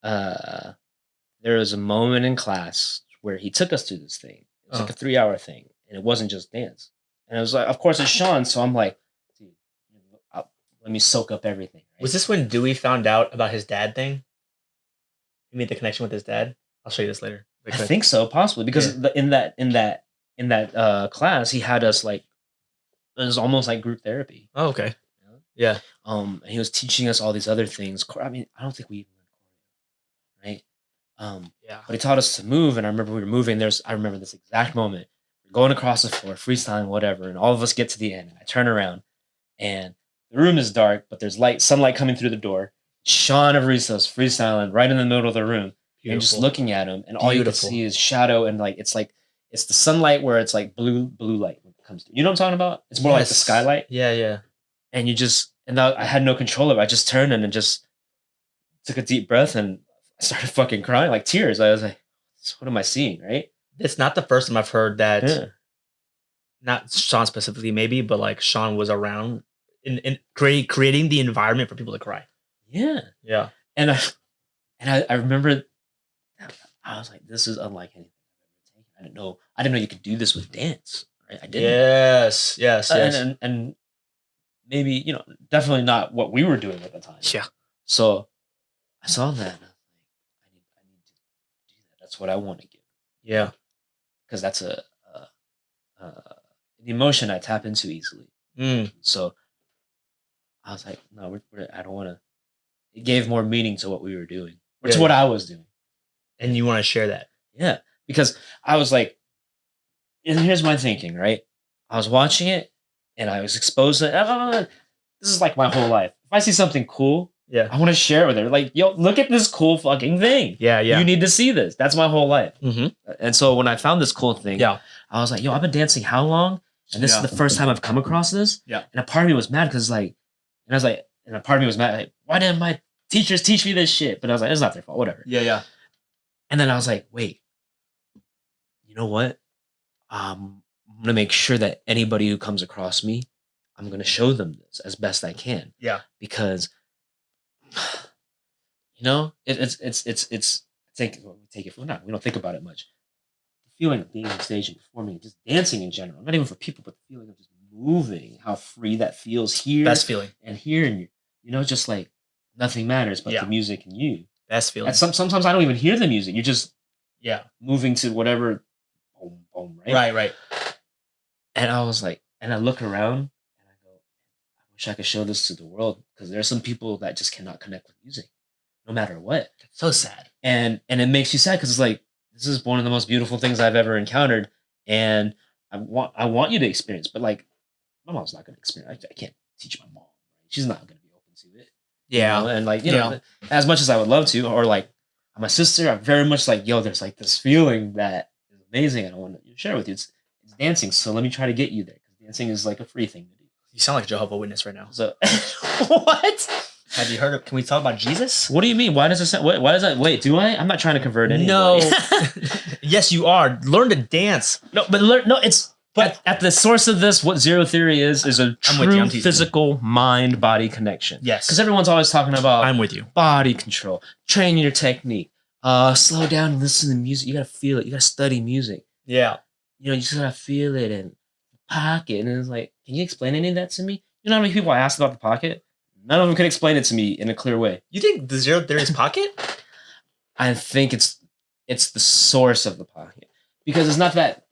There was a moment in class where he took us to this thing. It was like a 3-hour thing, and it wasn't just dance. And it was like, of course, it's Sean, so I'm like, dude, let me soak up everything. Right? Was this when Dewey found out about his dad thing? He made the connection with his dad. I'll show you this later. I think so, possibly, because in that class, he had us like it was almost like group therapy. Oh, okay. Yeah. And he was teaching us all these other things. I mean, I don't think we even learned choreo, right? Yeah. But he taught us to move, and I remember we were moving. I remember this exact moment. We're going across the floor, freestyling, whatever, and all of us get to the end. And I turn around, and the room is dark, but there's sunlight coming through the door. Sean Evaristo's freestyling right in the middle of the room. Beautiful. And just looking at him, and all you can see is shadow, and it's the sunlight where it's like blue light when it comes to. You know what I'm talking about? It's more like the skylight. Yeah. And I had no control of it. I just turned and just took a deep breath, and I started fucking crying, like tears. I was like, "What am I seeing?" Right? It's not the first time I've heard that. Yeah. Not Sean specifically, maybe, but like Sean was around in creating the environment for people to cry. Yeah. And I remember. I was like, this is unlike anything I've ever taken. I didn't know you could do this with dance. Right? I didn't. Yes. And maybe, definitely not what we were doing at the time. Yeah. So I saw that, and I was like, I need to do that. That's what I want to give. Yeah. Because that's the emotion I tap into easily. So I was like, no, I don't want to. It gave more meaning to what we were doing, which is what I was doing. And you want to share that. Yeah. Because I was like, and here's my thinking, right? I was watching it and I was exposed to this is like my whole life. If I see something cool, I want to share it with her. Like, yo, look at this cool fucking thing. Yeah. You need to see this. That's my whole life. And so when I found this cool thing, I was like, yo, I've been dancing how long? And this is the first time I've come across this. Yeah. And a part of me was mad because and a part of me was mad, like, why didn't my teachers teach me this shit? But I was like, it's not their fault, whatever. Yeah. And then I was like, wait, you know what? I'm going to make sure that anybody who comes across me, I'm going to show them this as best I can. Yeah. Because, it's take it for not. We don't think about it much. The feeling of being on stage and performing, just dancing in general, not even for people, but the feeling of just moving, how free that feels here. Best feeling. And here, and just like nothing matters but the music and you. Best feeling. And sometimes I don't even hear the music. You're just moving to whatever boom, boom, right? Right. And I was like, and I look around and I go, I wish I could show this to the world because there are some people that just cannot connect with music, no matter what. So sad. And it makes you sad because it's like this is one of the most beautiful things I've ever encountered, and I want you to experience, but like my mom's not going to experience. I can't teach my mom. She's not going to be open to it. Yeah. You know? And like you know, as much as I would love to, or like my sister, I'm very much like, yo, there's like this feeling that is amazing, and I want to share with you. It's dancing, so let me try to get you there because dancing is like a free thing to do. You sound like Jehovah's Witness right now. So what? Have you heard of? Can we talk about Jesus? What do you mean? Why does it sound? Why does that? Wait, do I? I'm not trying to convert anybody. No. Yes, you are. Learn to dance. No, but it's. But at the source of this, what zero theory is a true physical mind-body connection. Yes, because everyone's always talking about. I'm with you. Body control, train your technique, slow down and listen to music. You gotta feel it. You gotta study music. Yeah, you know, you just gotta feel it and pocket. And it's like, can you explain any of that to me? You know how many people I asked about the pocket? None of them can explain it to me in a clear way. You think the zero theory is pocket? I think it's the source of the pocket because it's not that.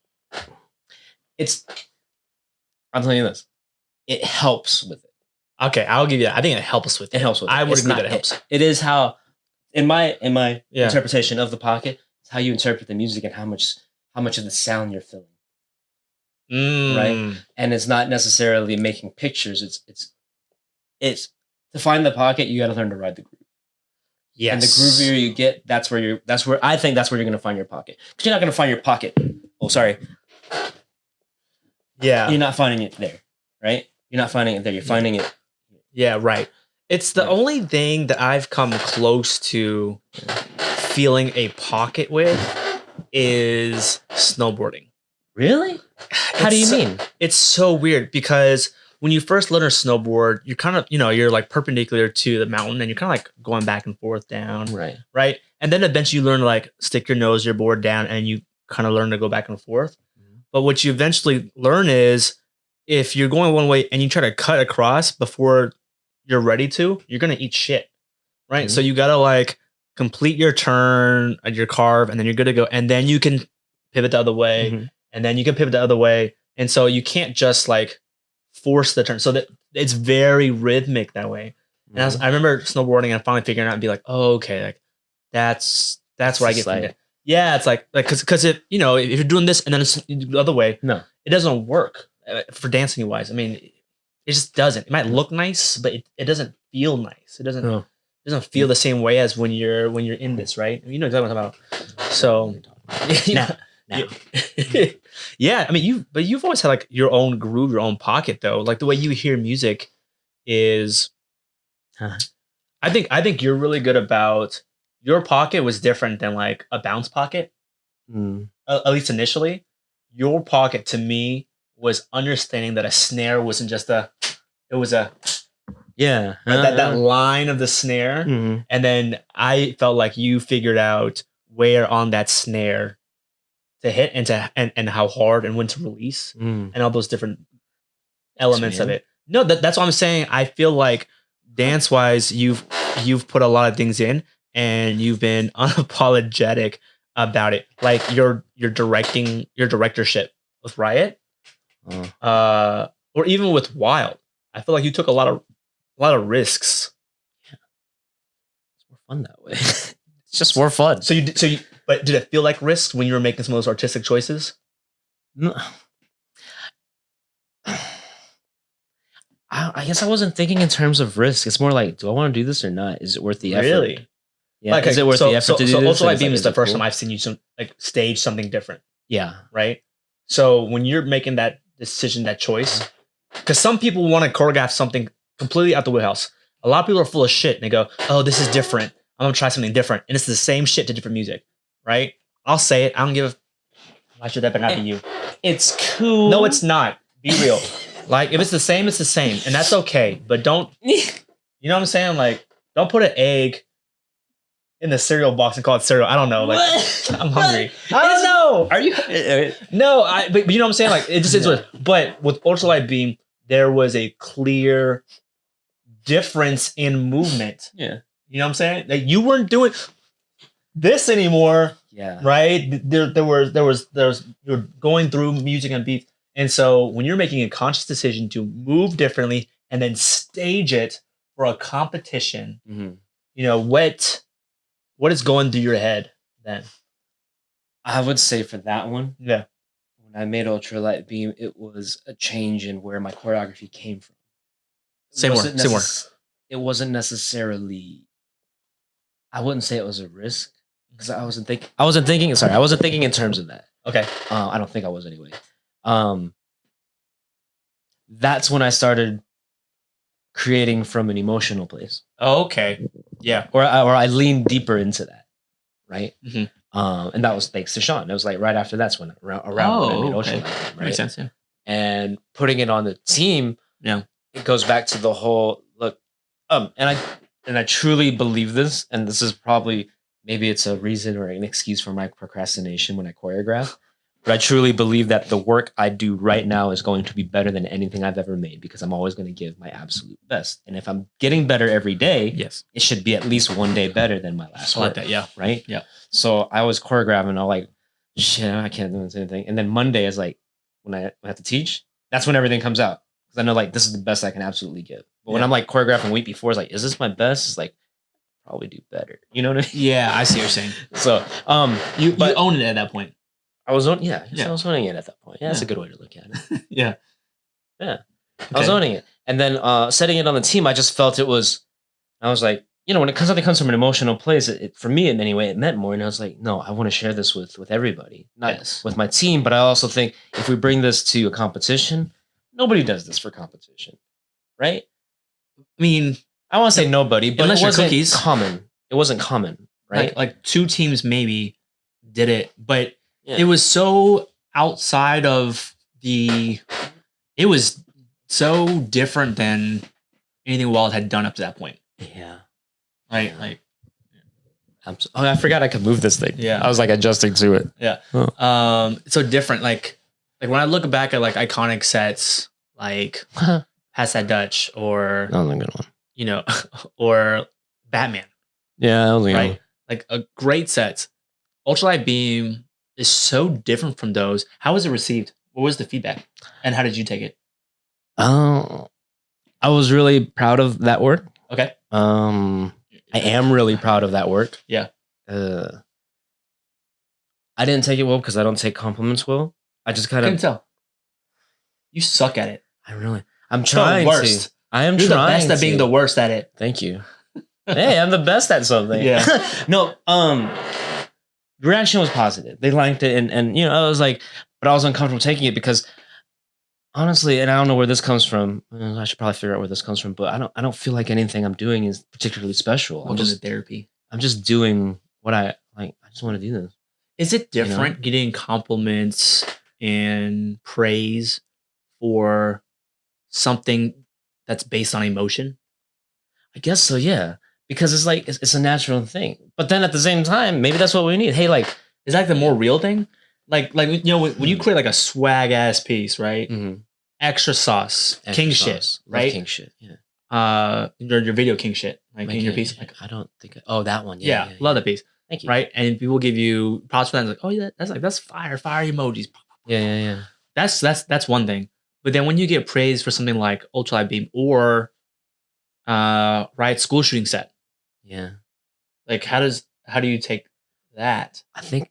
I'm telling you this. It helps with it. Okay, I'll give you that. I think it helps with it. It helps with it. I would agree that it helps. It is how, in my interpretation of the pocket, it's how you interpret the music and how much of the sound you're feeling. Right? And it's not necessarily making pictures. It's to find the pocket, you got to learn to ride the groove. Yes. And the groovier you get, that's where you're going to find your pocket. Because you're not going to find your pocket. Oh, sorry. Yeah. You're not finding it there, right? You're not finding it there. You're finding it. Yeah, right. It's the only thing that I've come close to feeling a pocket with is snowboarding. Really? How do you mean? It's so weird because when you first learn to snowboard, you're kind of, you're like perpendicular to the mountain and you're kind of like going back and forth down. Right. Right. And then eventually you learn to like stick your nose, your board down, and you kind of learn to go back and forth. But what you eventually learn is if you're going one way and you try to cut across before you're ready to, you're going to eat shit. Right. Mm-hmm. So you got to like complete your turn at your carve and then you're good to go. And then you can pivot the other way and then you can pivot the other way. And so you can't just like force the turn. So that it's very rhythmic that way. And I remember snowboarding and finally figuring out and be like, oh, okay, like that's what I get from it. Yeah, it's like because if if you're doing this and then it's the other way, no, it doesn't work for dancing wise. I mean, it just doesn't. It might look nice, but it doesn't feel nice. It doesn't feel the same way as when you're in this, right? You know exactly what I'm talking about. So now. Yeah, I mean you've always had like your own groove, your own pocket though. Like the way you hear music is, I think you're really good about. Your pocket was different than like a bounce pocket, at least initially. Your pocket to me was understanding that a snare wasn't just it was a that line of the snare, and then I felt like you figured out where on that snare to hit and how hard and when to release and all those different elements of it. No, that's what I'm saying. I feel like dance wise, you've put a lot of things in. And you've been unapologetic about it, like your directorship with Riot, or even with Wild. I feel like you took a lot of risks. Yeah, it's more fun that way. It's just more fun. But did it feel like risks when you were making some of those artistic choices? No. I guess I wasn't thinking in terms of risk. It's more like, do I want to do this or not? Is it worth the effort? Really? Yeah, like, is it worth the effort to do this? Also, Beam is the first time I've seen you stage something different. Yeah. Right? So when you're making that decision, that choice, because some people want to choreograph something completely out the wheelhouse. A lot of people are full of shit and they go, oh, this is different. I'm going to try something different. And it's the same shit to different music. Right? I'll say it. I don't give a... Why should that not be you? It's cool. No, it's not. Be real. Like, if it's the same, it's the same. And that's okay. But don't... You know what I'm saying? Like, don't put an egg... in the cereal box and call it cereal. I don't know. Like I'm hungry. I don't know. Are you? No, but you know what I'm saying? Like it just is what. But with Ultralight Beam, there was a clear difference in movement. Yeah. You know what I'm saying? Like you weren't doing this anymore. Yeah. Right. There was you're going through music and beats, and so when you're making a conscious decision to move differently and then stage it for a competition, you know what is going through your head then? I would say for that one, Yeah. when I made Ultralight Beam, it was a change in where my choreography came from. Same more. It wasn't necessarily. I wouldn't say it was a risk because I wasn't thinking. Sorry, I wasn't thinking in terms of that. Okay. I don't think I was anyway. That's when I started creating from an emotional place. Oh, okay. Yeah. Or I leaned deeper into that, right? And that was thanks to Sean. It was like right after that's when around when I made Ultralight, right? Makes sense. Yeah. And putting it on the team, yeah, it goes back to the whole look. And I truly believe this, and this is probably maybe it's a reason or an excuse for my procrastination when I choreograph. But I truly believe that the work I do right now is going to be better than anything I've ever made because I'm always going to give my absolute best. And if I'm getting better every day, yes, it should be at least one day better than my last work. Like that, yeah. Right? Yeah. So I was choreographing, I'm like, shit, I can't do anything. And then Monday is like, when I have to teach, that's when everything comes out. Because I know like this is the best I can absolutely give. But when I'm like choreographing week before, it's like, is this my best? It's like, probably do better. You know what I mean? Yeah, I see what you're saying. So you own it at that point. I was owning it at that point. Yeah, that's a good way to look at it. Yeah. Okay. I was owning it. And then setting it on the team, I just felt I was like, you know, when something comes from an emotional place, for me in any way, it meant more. And I was like, no, I want to share this with everybody, not with my team. But I also think if we bring this to a competition, nobody does this for competition, right? I mean, I want to say nobody, but it wasn't cookies. common. It wasn't common, right? Like 2 teams maybe did it, but it was so outside of it was so different than anything Wild had done up to that point. Yeah. Right. Like, I forgot I could move this thing. Yeah. I was like adjusting to it. Yeah. It's so different. Like when I look back at like iconic sets, like Pass That Dutch or that was a good one. You know, or Batman. Yeah, that was a good one. Like a great set. Ultralight Beam is so different from those. How was it received? What was the feedback? And how did you take it? I was really proud of that work. Okay. I am really proud of that work. Yeah. I didn't take it well because I don't take compliments well. I just kind of couldn't tell. You suck at it. I'm trying to. I am You're trying the best at being the worst at it. Thank you. Hey, I'm the best at something. Yeah. No, the reaction was positive. They liked it, and you know, I was like, but I was uncomfortable taking it because honestly, and I don't know where this comes from. I should probably figure out where this comes from, but I don't feel like anything I'm doing is particularly special. I'm just therapy. I'm just doing what I like. I just want to do this. Is it different getting compliments and praise for something that's based on emotion? I guess so, yeah. Because it's like it's a natural thing. But then at the same time, maybe that's what we need. Hey, like, is that the more real thing? Like you know, when you create like a swag ass piece, right? Mm-hmm. Extra sauce, king shit, right? King shit, yeah. Your video king shit, like in your piece. Like, I don't think. Oh, that one. Yeah, love that piece. Thank you. Right, and people give you props for that. Like, oh yeah, that's fire emojis. Yeah. That's one thing. But then when you get praise for something like Ultralight Beam or Riot school shooting set, yeah, like how do you take that? I think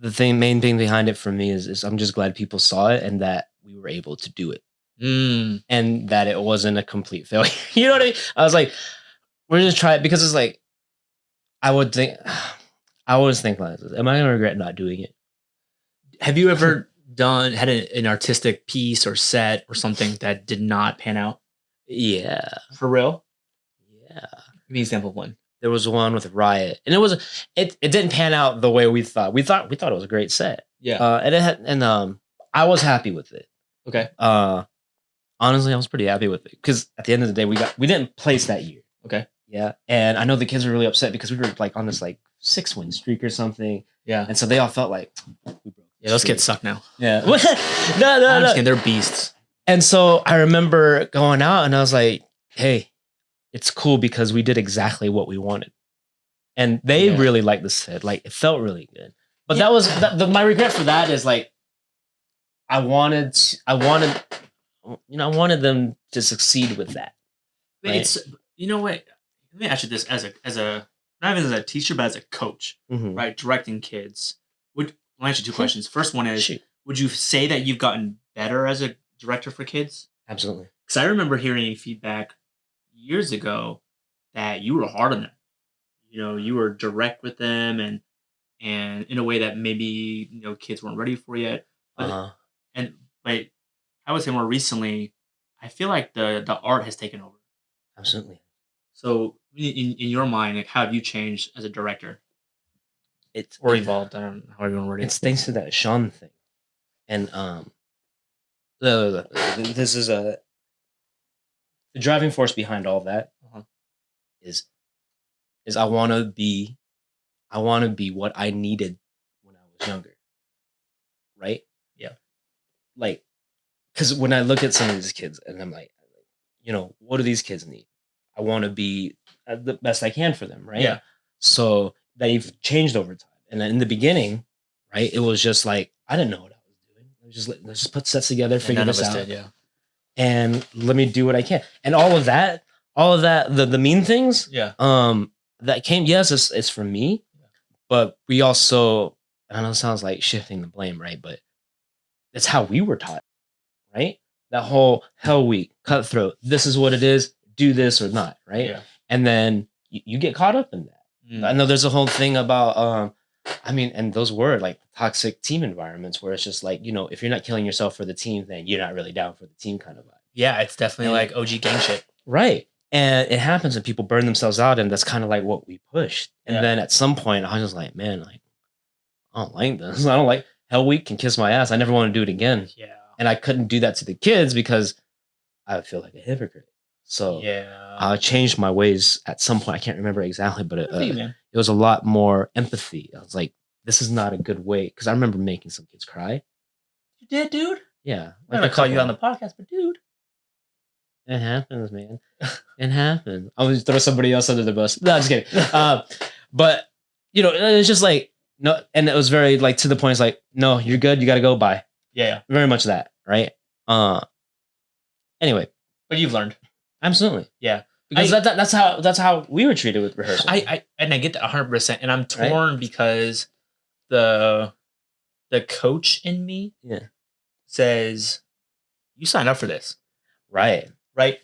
the main thing behind it for me is I'm just glad people saw it and that we were able to do it, and that it wasn't a complete failure. You know what I mean? I was like, we're just trying because it's like I always think like this. Am I gonna regret not doing it? Have you ever had an artistic piece or set or something that did not pan out? Yeah. For real? Yeah. Give me an example of one. There was one with Riot, and it didn't pan out the way we thought. We thought it was a great set. Yeah. And I was happy with it. Okay. Honestly, I was pretty happy with it because at the end of the day, we didn't place that year. Okay. Yeah. And I know the kids were really upset because we were like on this like 6-win streak or something. Yeah. And so they all felt like we broke. Yeah, those kids suck now. Yeah. No. They're beasts. And so I remember going out and I was like, hey, it's cool because we did exactly what we wanted. And they really liked the set. Like, it felt really good. But that was my regret for that is like, I wanted them to succeed with that. Right? It's, you know what? Let me ask you this as a not even as a teacher, but as a coach, right? Directing kids. I'll answer two questions. First one is, would you say that you've gotten better as a director for kids? Absolutely. Because I remember hearing feedback years ago that you were hard on them. You know, you were direct with them and in a way that maybe, you know, kids weren't ready for yet. But I would say more recently, I feel like the art has taken over. Absolutely. So in your mind, like, how have you changed as a director? Or evolved, I don't know how you want to word it. It's thanks to that Sean thing. And this is the driving force behind all that is I want to be what I needed when I was younger. Right? Yeah. Like, because when I look at some of these kids and I'm like, you know, what do these kids need? I want to be the best I can for them, right? Yeah. So they've changed over time. And in the beginning, right, it was just like, I didn't know what I was doing. Let's just put sets together, figure this out. And let me do what I can. And all of that, the mean things, that came, yes, it's for me, but we also, I know it sounds like shifting the blame, right? But it's how we were taught, right? That whole Hell Week, cutthroat, this is what it is, do this or not, right? Yeah. And then you get caught up in that. I know there's a whole thing about, and those were like toxic team environments where it's just like, you know, if you're not killing yourself for the team, then you're not really down for the team kind of vibe. Yeah, it's definitely like OG gang shit. Right. And it happens and people burn themselves out, and that's kind of like what we pushed. And then at some point, I was just like, man, like, I don't like this. I don't like Hell Week can kiss my ass. I never want to do it again. Yeah. And I couldn't do that to the kids because I feel like a hypocrite. So I changed my ways at some point. I can't remember exactly, but it was a lot more empathy. I was like, this is not a good way. Because I remember making some kids cry. You did, dude? Yeah. I'm going to call you on the podcast, but dude. It happens, man. It happens. I'm going to throw somebody else under the bus. No, I'm just kidding. But, you know, it was just like, no. And it was very like to the point. It's like, no, you're good. You got to go. Bye. Yeah. Very much that. Right. Anyway. But you've learned. Absolutely. Yeah. Because that's how we were treated with rehearsal. I get that 100%, and I'm torn because the coach in me says you signed up for this, right?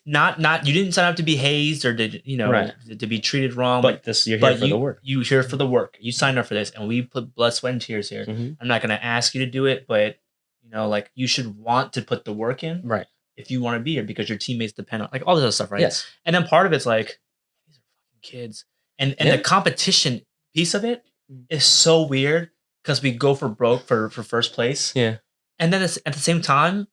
Not you didn't sign up to be hazed or to be treated wrong, but you're here for the work. You here for the work. You signed up for this, and we put blood, sweat, and tears here. I'm not going to ask you to do it, but you know, like you should want to put the work in, right? If you want to be here, because your teammates depend on like all this other stuff, right? Yes. And then part of it's like these are fucking kids, and the competition piece of it is so weird because we go for broke for first place. Yeah. And then at the same time,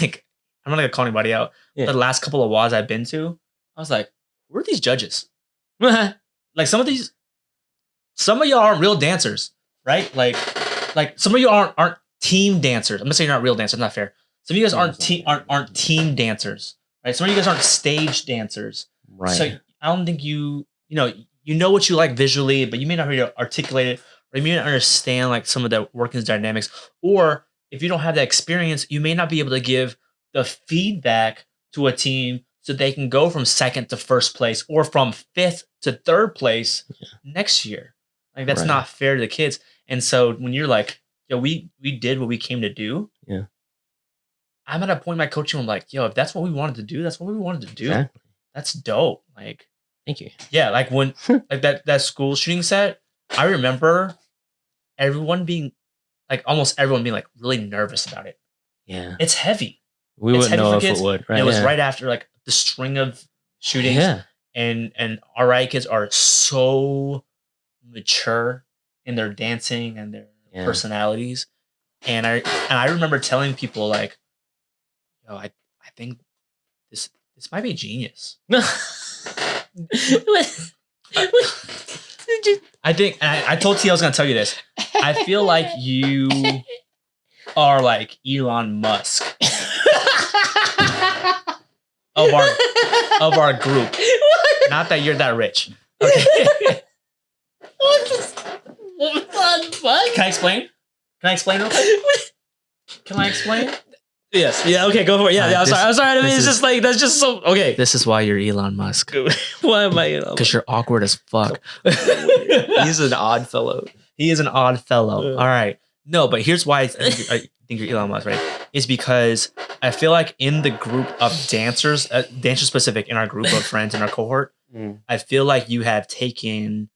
like I'm not gonna call anybody out. Yeah. The last couple of WAs I've been to, I was like, where are these judges? Like some of y'all aren't real dancers, right? Like some of you aren't team dancers. I'm gonna say you're not real dancers. Not fair. Some of you guys aren't team dancers, right? Some of you guys aren't stage dancers, right? So I don't think you know what you like visually, but you may not be able to articulate it, or you may not understand like some of the workings dynamics, or if you don't have that experience, you may not be able to give the feedback to a team so they can go from second to first place or from fifth to third place next year. Like that's not fair to the kids. And so when you're like, yo, we did what we came to do. Yeah. I'm at a point in my coaching, I'm like, yo, if that's what we wanted to do, that's what we wanted to do. Exactly. That's dope. Like, thank you. Yeah, like when like that school shooting set, I remember almost everyone being like really nervous about it. Yeah. It's heavy. We wouldn't know if it would. Right. And it was right after like the string of shootings. Yeah. And RI kids are so mature in their dancing and their personalities. And I remember telling people like, yo, I think this might be genius. I told T I was gonna tell you this. I feel like you are like Elon Musk of our group. Not that you're that rich. Okay. What? Can I explain? Can I explain real quick? Can I explain? Yes. Yeah. Okay. Go for it. Yeah. Yeah. I'm sorry. I mean, it's just like that's just so okay. This is why you're Elon Musk. Why am I? Because you're awkward as fuck. He's an odd fellow. He is an odd fellow. All right. No, but here's why I think you're Elon Musk, right? Is because I feel like in the group of dancers, dancer specific, in our group of friends in our cohort, I feel like you have taken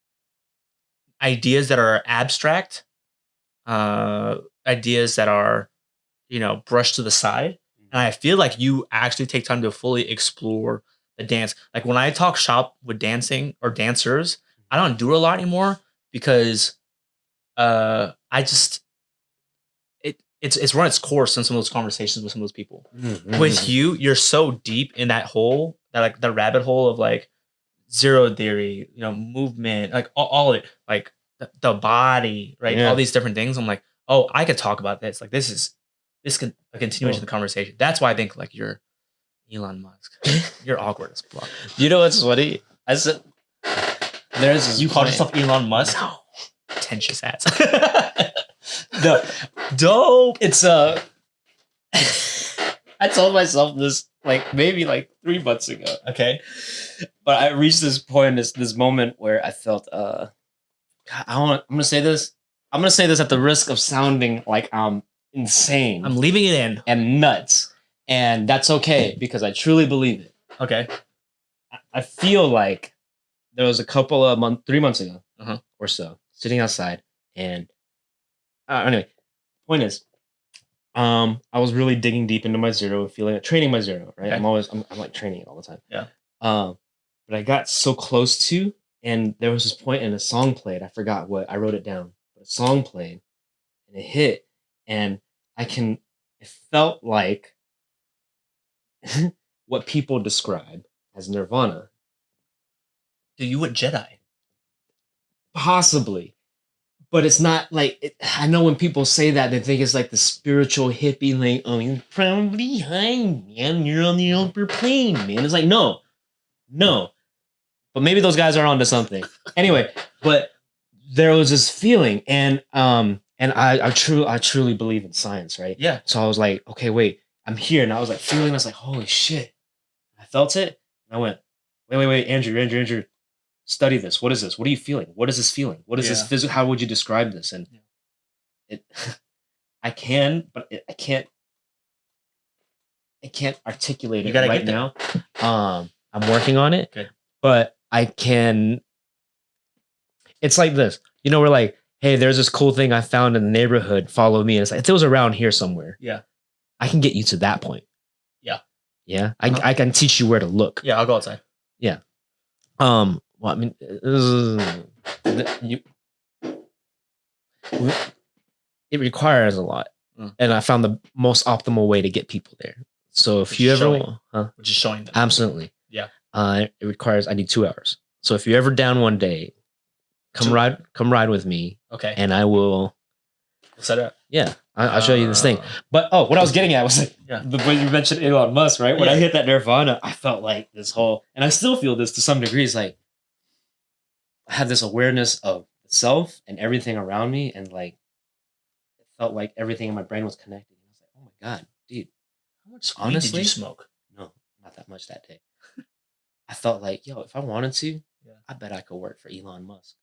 ideas that are abstract, ideas that are, brushed to the side. And I feel like you actually take time to fully explore the dance. Like when I talk shop with dancing or dancers, I don't do it a lot anymore because I just it's run its course in some of those conversations with some of those people. With you, you're so deep in that hole, that like the rabbit hole of like zero theory, movement, like all of it, like the body, right? Yeah. All these different things. I'm like, oh, I could talk about this. Like this can a continuation of the conversation. That's why I think like you're Elon Musk. You're awkward as fuck. You know what's funny? I said there's this You call point. yourself Elon Musk? No. Pretentious ass. No. Dope. It's I told myself this like maybe like 3 months ago. Okay. But I reached this point, this moment where I felt God, I'm gonna say this. I'm gonna say this at the risk of sounding like I'm insane. I'm leaving it in. And nuts. And that's okay because I truly believe it. Okay. I feel like there was a couple of 3 months ago Uh-huh. or so, sitting outside, and anyway, point is, I was really digging deep into my zero, training my zero, right? Okay. I'm like training it all the time. Yeah. But I got so close to, and there was this point and a song played. I forgot what I wrote it down, but a song played, and it hit, and it felt like what people describe as Nirvana. Dude, you went Jedi. Possibly. But it's not like, I know when people say that, they think it's like the spiritual hippie, like, oh, you're from behind, man. You're on the upper plane, man. It's like, no. But maybe those guys are onto something. Anyway, but there was this feeling, and I truly believe in science, right? Yeah. So I was like, okay, wait, I'm here. And I was like feeling, I was like, holy shit. I felt it. And I went, wait, Andrew. Study this. What is this? What are you feeling? What is this feeling? What is this physical? How would you describe this? And I can, but I can't articulate it right now. I'm working on it. Good. But I can. It's like this. We're like, hey, there's this cool thing I found in the neighborhood. Follow me. And it's like, if it was around here somewhere, Yeah. I can get you to that point. Yeah. Yeah. I can teach you where to look. Yeah, I'll go outside. Yeah. Well, I mean, it requires a lot, and I found the most optimal way to get people there. So if you ever want, which is showing them. Absolutely, yeah. It requires. I need 2 hours. So if you're ever down one day, come ride with me. Okay, and I will set it up. Yeah, I'll show you this thing. But what I was getting at was like, when you mentioned Elon Musk, right? When I hit that Nirvana, I felt like this whole, and I still feel this to some degree. It's like I had this awareness of self and everything around me, and like it felt like everything in my brain was connected. And I was like, oh my god, dude! How much weed did you smoke? No, not that much that day. I felt like, yo, if I wanted to, I bet I could work for Elon Musk.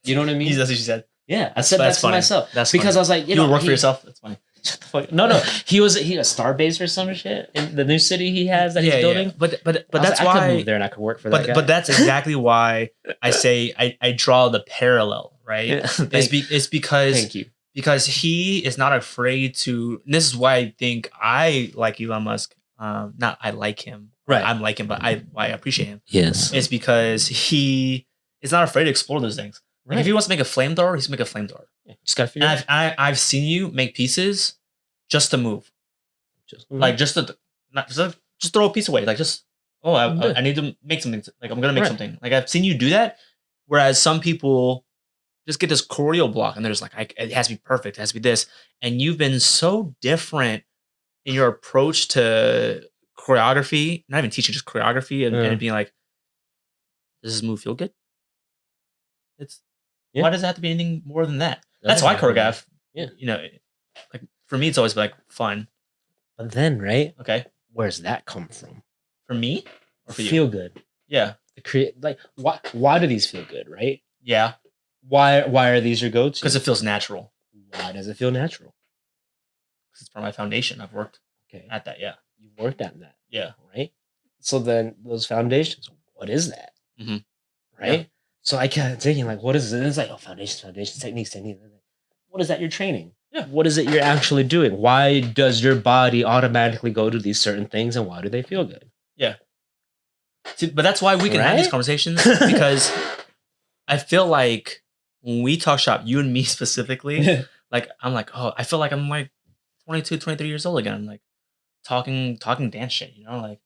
You know what I mean? That's what you said. Yeah, I said that to myself. That's because funny. I was like, you would work for yourself. That's funny. Shut the fuck. No. He was a Starbase or some shit in the new city he has that he's building. But that's why I could move there and I could work for that guy. But that's exactly why I say I draw the parallel, right? Yeah, it's because thank you. Because he is not afraid to. And this is why I think I like Elon Musk. Not I like him. Right. I'm like him, but why I appreciate him. Yes. It's because he is not afraid to explore those things. Like if he wants to make a flamethrower, he's make a flamethrower. Yeah, just gotta figure it out. I've seen you make pieces just to move. Just throw a piece away. Like I need to make something. Like I'm gonna make something. Like I've seen you do that. Whereas some people just get this choreo block and they're just like, it has to be perfect. It has to be this. And you've been so different in your approach to choreography, not even teaching, just choreography and being like, does this move feel good? Why does it have to be anything more than that? That's why I choreograph. Yeah. You know, like for me, it's always like fun. But then, right? Okay. Where's that come from? For me? Or for you? Feel good. Yeah. The create like why do these feel good, right? Yeah. Why are these your go-to? Because it feels natural. Why does it feel natural? Because it's part of my foundation. I've worked at that, yeah. You worked at that. Yeah. Right? So then those foundations, what is that? Mm-hmm. Right? Yeah. So I kept thinking, like, what is it? And it's like, foundations, techniques. What is that you're training? Yeah. What is it you're actually doing? Why does your body automatically go to these certain things and why do they feel good? Yeah. See, but that's why we can have these conversations because I feel like when we talk shop, you and me specifically, like, I'm like, oh, I feel like I'm like 22, 23 years old again. I'm like talking dance shit, you know,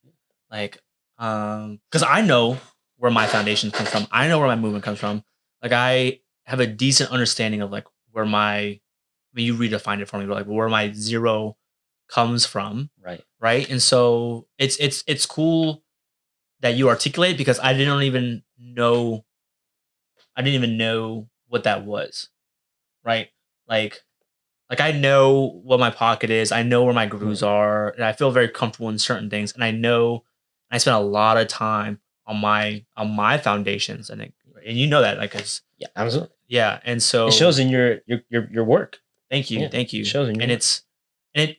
because I know where my foundation comes from. I know where my movement comes from. Like I have a decent understanding of like where you redefined it for me, but like where my zero comes from. Right. Right. And so it's cool that you articulate because I didn't even know what that was. Right. Like I know what my pocket is. I know where my grooves are. And I feel very comfortable in certain things. And I know I spent a lot of time on my foundations. And you know that, like, yeah, absolutely. Yeah. And so it shows in your work. Thank you. Yeah, thank you. It shows in your work.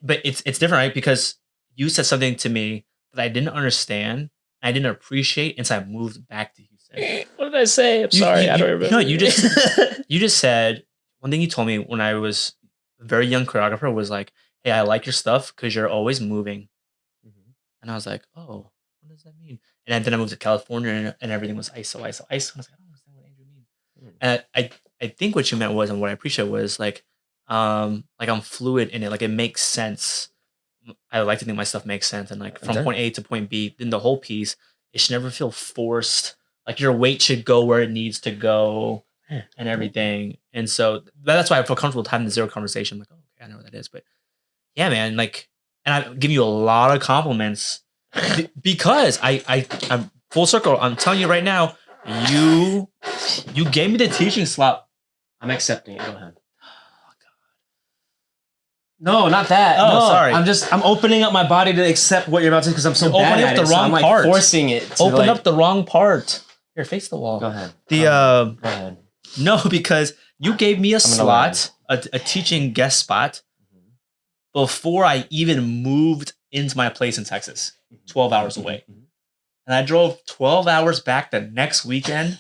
But it's different, right? Because you said something to me that I didn't understand. I didn't appreciate. And so I moved back to Houston. What did I say? I'm sorry. I don't remember. No, you just said one thing you told me when I was a very young choreographer was like, hey, I like your stuff because you're always moving. Mm-hmm. And I was like, oh, what does that mean? And then I moved to California and everything was ISO. And I was like, I don't understand what Andrew means. Mm. And I think what you meant was, and what I appreciate was like I'm fluid in it. Like it makes sense. I like to think my stuff makes sense. And like from point A to point B, then the whole piece, it should never feel forced. Like your weight should go where it needs to go and everything. And so that's why I feel comfortable having the zero conversation. I'm like, oh, okay, I know what that is. But yeah, man, like, and I give you a lot of compliments because I'm full circle. I'm telling you right now, you gave me the teaching slot. I'm accepting it. Go ahead. No, not that. Oh, no, sorry. I'm opening up my body to accept what you're about to because I'm so bad at it. Opening up the wrong part. Forcing it. Open up the wrong part. Here, face the wall. Go ahead. Go ahead. No, because you gave me a slot, a teaching guest spot, before I even moved into my place in Texas, 12 hours away. And I drove 12 hours back the next weekend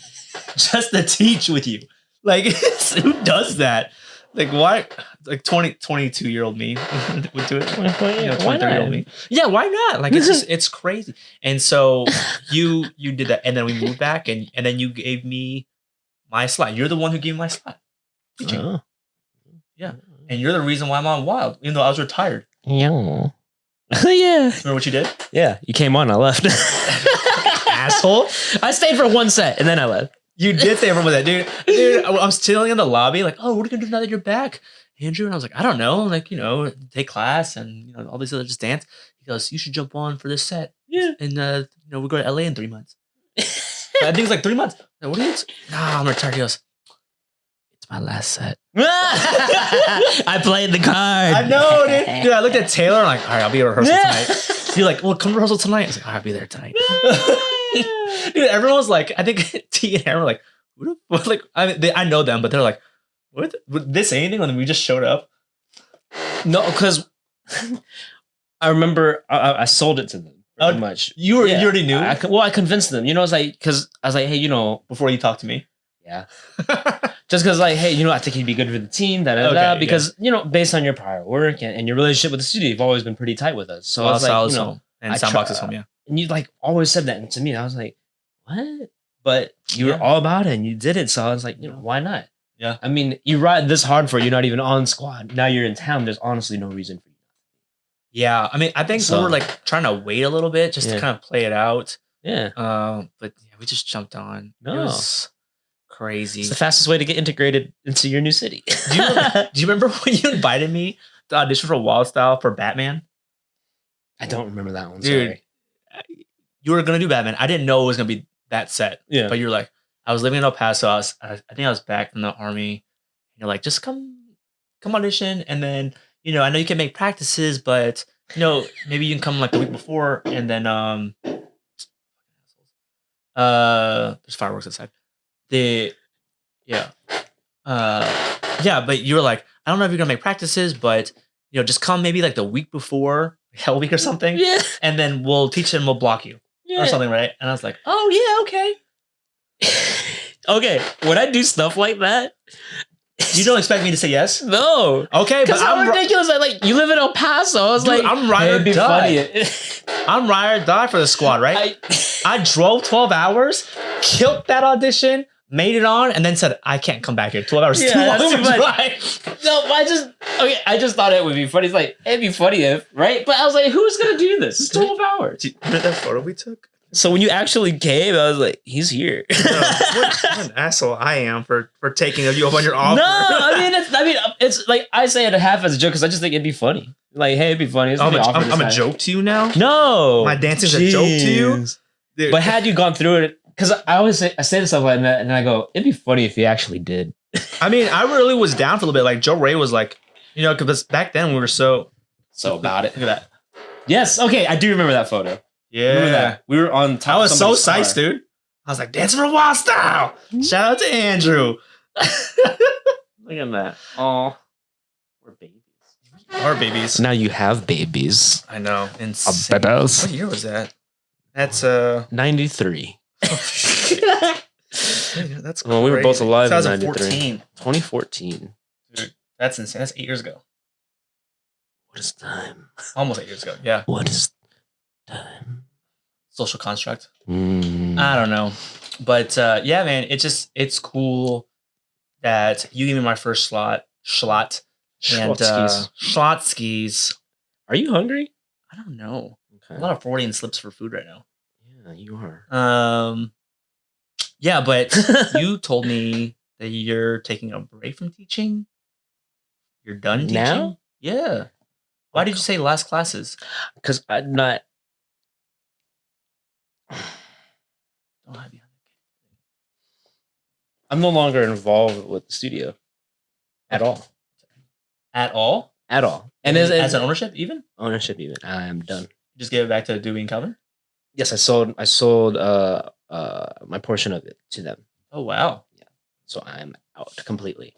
just to teach with you. Like, who does that? Like, why? Like 22-year-old me would do it. 23-year-old me. Yeah, why not? Like, it's crazy. And so you did that, and then we moved back, and then you gave me my slot. You're the one who gave me my slot. Teaching. Oh. Yeah, and you're the reason why I'm on Wild, even though I was retired. Yeah. Yeah. Remember what you did? Yeah, you came on. I left. Asshole. I stayed for one set, and then I left. You did stay for one set, dude. I was chilling in the lobby, like, oh, what are you gonna do now that you're back, Andrew? And I was like, I don't know, like, take class and all these other just dance. He goes, you should jump on for this set. Yeah. And we go to LA in 3 months. I think it's like 3 months. Like, what are you? Nah, I'm retired. He goes, it's my last set. I played the card. I know, dude. I looked at Taylor and I'm like, all right, I'll be at rehearsal tonight. You're like, well, come to rehearsal tonight. I was like, I'll be there tonight. Dude, everyone was like, I think T and Aaron were like, what? Like, I know them, but they're like, what? Would this say anything when we just showed up? No, because I remember I sold it to them pretty much. You already knew? I convinced them. I was like, hey, before you talked to me. Yeah. Just because, like, hey, I think he'd be good for the team, because, based on your prior work and your relationship with the studio, you've always been pretty tight with us. So I was like, home. And Soundbox is home, yeah. And you, like, always said that. And to me, I was like, what? But you were all about it and you did it. So I was like, why not? Yeah. I mean, you ride this hard for it. You're not even on squad. Now you're in town. There's honestly no reason for you. Yeah. I mean, I think we were, like, trying to wait a little bit just to kind of play it out. Yeah. But yeah, we just jumped on. No. It was crazy. It's the fastest way to get integrated into your new city. Do you remember when you invited me to audition for Wild Style for Batman? I don't remember that one. Dude, sorry. You were going to do Batman. I didn't know it was going to be that set. Yeah. But you're like, I was living in El Paso. I think I was back from the army. And you're like, just come audition, and then I know you can make practices, but maybe you can come like the week before, and then there's fireworks outside. Yeah. But you were like, I don't know if you're gonna make practices, but just come maybe like the week before Hell Week or something. Yeah. And then we'll teach and we'll block you or something, right? And I was like, oh yeah, okay. Okay, when I do stuff like that, you don't expect me to say yes? No. Okay, but I'm ridiculous. You live in El Paso. I was like, I'm ride or die. I'm ride or die for the squad, right? I drove 12 hours, killed that audition, made it on, and then said, I can't come back here. 12 hours too long to drive. No, I just thought it would be funny. It's like, it'd be funny if, right? But I was like, who's going to do this? It's 12 hours. Did you remember that photo we took? So when you actually came, I was like, he's here. What an asshole I am for taking you up on your offer. No, I mean, it's like, I say it half as a joke because I just think it'd be funny. Like, hey, it'd be funny. I'm a joke to you now? No. My dancing's a joke to you? Dude. But had you gone through it, because I say stuff like that, and I go, it'd be funny if you actually did. I mean, I really was down for a little bit. Like Joe Ray was like, because back then we were so about it. Look at that. Yes. Okay, I do remember that photo. Yeah. Remember that? We were on top. I was so psyched, dude. I was like, Dance for a Wild Style. Shout out to Andrew. Look at that. Oh, we're babies. Our babies. Now you have babies. I know. Insane. What year was that? That's 93. That's well, we were both alive in 2014. 2014. Dude, that's insane. That's 8 years ago. What is time? Almost 8 years ago. Yeah. What is time? Social construct. I don't know. But yeah, man, it's cool that you gave me my first schlot. And Schlotzkis. Are you hungry? I don't know. Okay. A lot of Freudian slips for food right now. Yeah, you are. Yeah, but you told me that you're taking a break from teaching. You're done teaching? Now? Yeah. Why did you say last classes? Because I'm not. Don't hide behind the camera. I'm no longer involved with the studio at all. At all? At all. And as an ownership, even? Ownership, even. I am done. You just gave it back to Dewey and Calvin? Yes, I sold my portion of it to them. Oh wow. Yeah. So I'm out completely.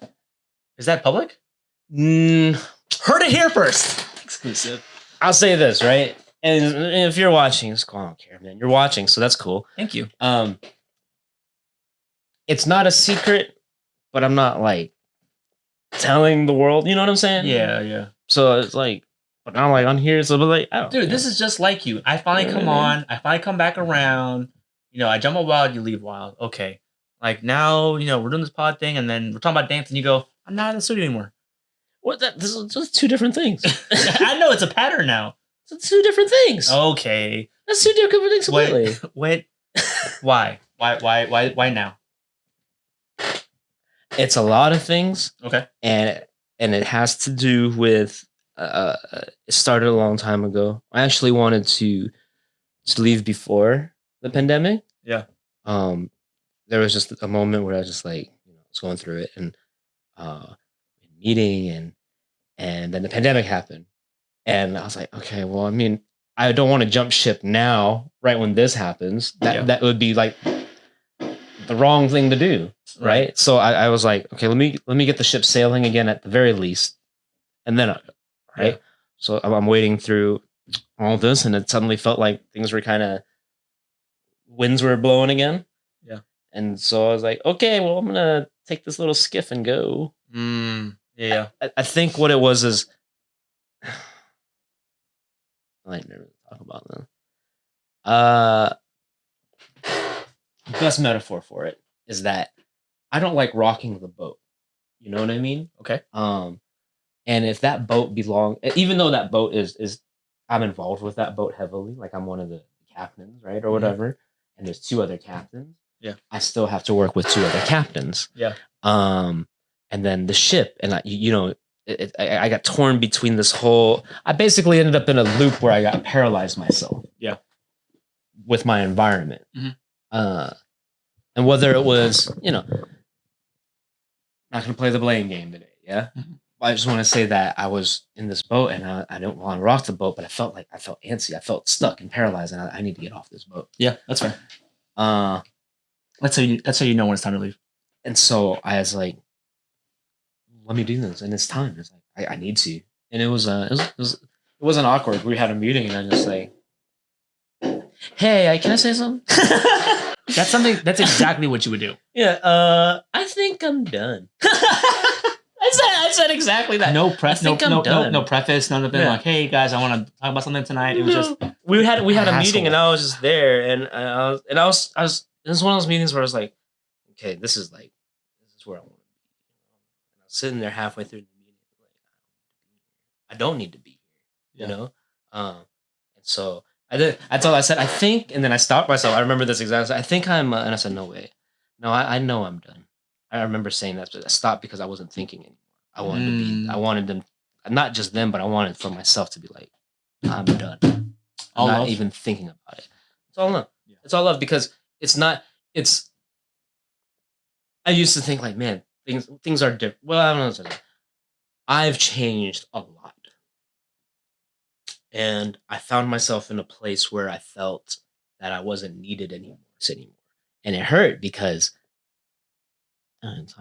Is that public? Heard it here first. Exclusive. I'll say this, right? And if you're watching, it's cool. I don't care, man. You're watching, so that's cool. Thank you. It's not a secret, but I'm not like telling the world. You know what I'm saying? Yeah, yeah. So it's like, but I'm like on here, so but like, I don't. Dude, this is just like you. I finally come on. I finally come back around. I jump a wild, you leave wild. Okay. Like now, we're doing this pod thing, and then we're talking about dance, and you go, I'm not in the studio anymore. What? This is just two different things. I know it's a pattern now. It's two different things. Okay. That's two different things completely. Wait. Why? Why now? It's a lot of things. Okay. And it has to do with it started a long time ago. I actually wanted to leave before the pandemic. Yeah. There was just a moment where I was just like, I was going through it and meeting and then the pandemic happened. And I was like, okay, well, I mean, I don't want to jump ship now, right when this happens. That would be like the wrong thing to do, right? So I was like, okay, let me get the ship sailing again at the very least, and then I'll go, right? Yeah. So I'm wading through all this, and it suddenly felt like things were kind of winds were blowing again. Yeah, and so I was like, okay, well, I'm gonna take this little skiff and go. Yeah, I think what it was is. I never talk about them. Best metaphor for it is that I don't like rocking the boat. You know what I mean? Okay. And if that boat even though that boat is I'm involved with that boat heavily, like I'm one of the captains, right, or whatever, and there's two other captains. Yeah. I still have to work with two other captains. Yeah. And then the ship, and I got torn between this whole. I basically ended up in a loop where I got paralyzed myself. Yeah, with my environment. Mm-hmm. And whether it was, not going to play the blame game today, yeah? I just want to say that I was in this boat and I don't want to rock the boat, but I felt antsy. I felt stuck and paralyzed, and I need to get off this boat. Yeah, that's fair. That's how you know when it's time to leave. And so I was like, let me do this, and it's time. It's like I need to, and it wasn't awkward. We had a meeting, and I'm just like, hey, can I say something? That's exactly what you would do. Yeah. I think I'm done. I said exactly that. No preface, no nothing like, hey guys, I want to talk about something tonight. It was just we had a meeting, and I was just there, and I was it was one of those meetings where I was like, okay, this is where I want to be. And I was sitting there halfway through the meeting, like, I don't need to be here, and so I said, I think, and then I stopped myself. I remember this exactly. I think and I said, no way, no, I know I'm done. I remember saying that, but I stopped because I wasn't thinking anymore. I wanted them, not just them, but I wanted for myself to be like, I'm done. I'm not even thinking about it. It's all love. Yeah. It's all love, because I used to think like, man, things are different. Well, I don't know. I've changed a lot. And I found myself in a place where I felt that I wasn't needed anymore. And it hurt because it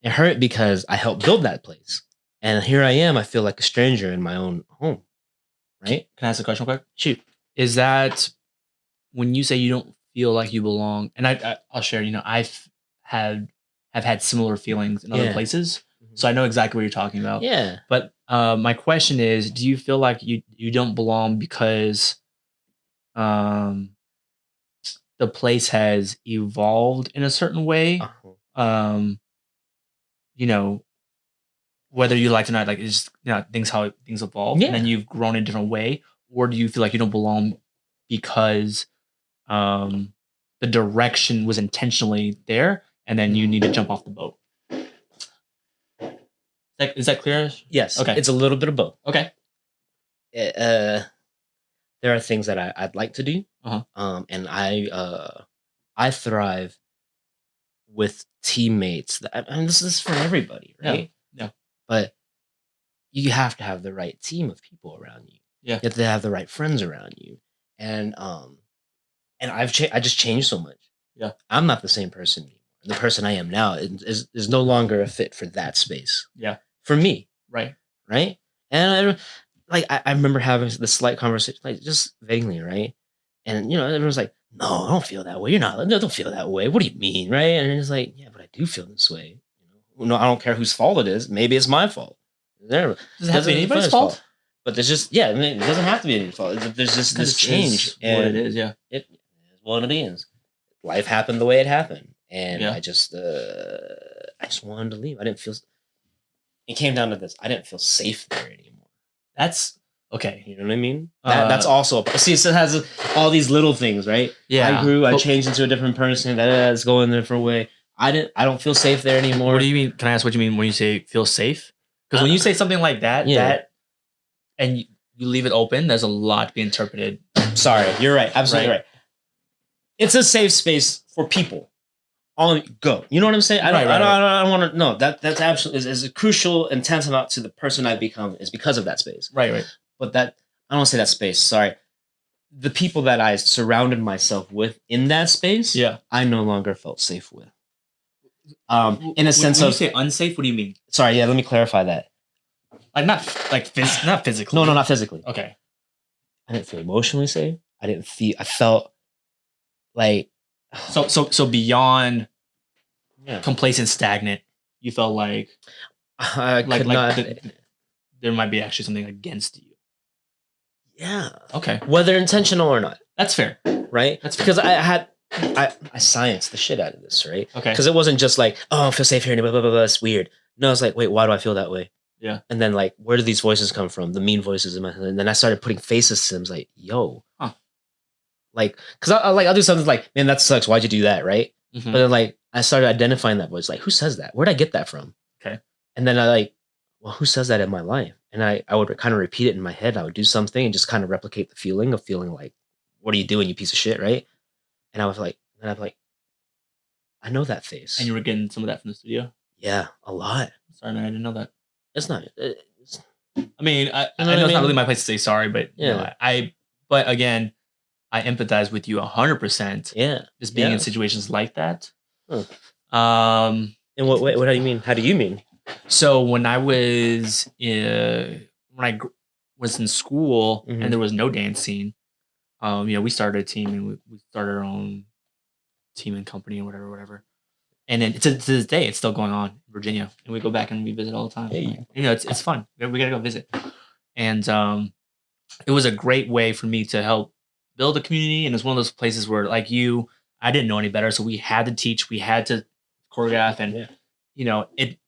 hurt because I helped build that place. And here I am. I feel like a stranger in my own home. Right? Can I ask a question real quick? Shoot. Is that when you say you don't feel like you belong? And I'll share, I've have had similar feelings in other places. Mm-hmm. So I know exactly what you're talking about. Yeah. But my question is, do you feel like you don't belong because the place has evolved in a certain way? Uh-huh. Whether you like it or not, like it's things evolve, and then you've grown in a different way, or do you feel like you don't belong because the direction was intentionally there, and then you need to jump off the boat? Is that clear? Yes. Okay. It's a little bit of both. Okay. There are things that I'd like to do, and I thrive with teammates. This is for everybody, right? Yeah. But you have to have the right team of people around you. Yeah. You have to have the right friends around you, and I just changed so much. Yeah. I'm not the same person anymore. The person I am now is no longer a fit for that space. Yeah. For me. Right. And I remember having this slight conversation, like just vaguely, right? And everyone's like, no, I don't feel that way. You're not. No, don't feel that way. What do you mean, right? And it's like, yeah, but I do feel this way. No, I don't care whose fault it is. Maybe it's my fault. Does it have to be anybody's fault? But there's just it doesn't have to be anybody's fault. There's just this change. What it is, yeah. It is what it is. Life happened the way it happened, and I just wanted to leave. I didn't feel. It came down to this. I didn't feel safe there anymore. That's okay. You know what I mean? That's also see. So it has all these little things, right? Yeah. I grew. I changed into a different person. That's going a different way. I don't feel safe there anymore. What do you mean? Can I ask what you mean when you say feel safe? Because when you say something like that, and you leave it open, there's a lot to be interpreted. Sorry, you're right. Absolutely right. It's a safe space for people. Go. You know what I'm saying? I don't want to. No, that's absolutely is a crucial and tantamount to the person I've become is because of that space. Right. But I don't want to say that space. Sorry. The people that I surrounded myself with in that space, I no longer felt safe with. In a sense when of you say unsafe, what do you mean? Sorry, let me clarify that. Like not physically. No, not physically. Okay. I didn't feel emotionally safe. I felt like so beyond complacent, stagnant. You felt like there might be actually something against you. Yeah. Okay. Whether intentional or not. That's fair. Right? That's fair. Because I scienced the shit out of this, right? Okay. Because it wasn't just like, oh, I feel safe here and blah, blah, blah, blah, it's weird. No, it's like, wait, why do I feel that way? Yeah. And then like, where do these voices come from? The mean voices in my head. And then I started putting faces to them. Like, yo. Huh. Like, because I'll do something like, man, that sucks. Why'd you do that? Right? Mm-hmm. But then like, I started identifying that voice. Like, who says that? Where'd I get that from? Okay. And then well, who says that in my life? And I would kind of repeat it in my head. I would do something and just kind of replicate the feeling of feeling like, what are you doing, you piece of shit, right? And I'd be like, I know that face. And you were getting some of that from the studio? Yeah, a lot. Sorry, man, I didn't know that. It's not. I mean, I know it's not really my place to say sorry, but but again, I empathize with you 100%. Yeah, just being in situations like that. Huh. And what do you mean? How do you mean? So when I was was in school and there was no dance scene, we started a team and we started our own team and company and whatever. And then to this day, it's still going on in Virginia, and we go back and we visit all the time. Hey. It's fun. We gotta go visit, and it was a great way for me to help build a community. And it's one of those places where, like you, I didn't know any better, so we had to teach, we had to choreograph, and it.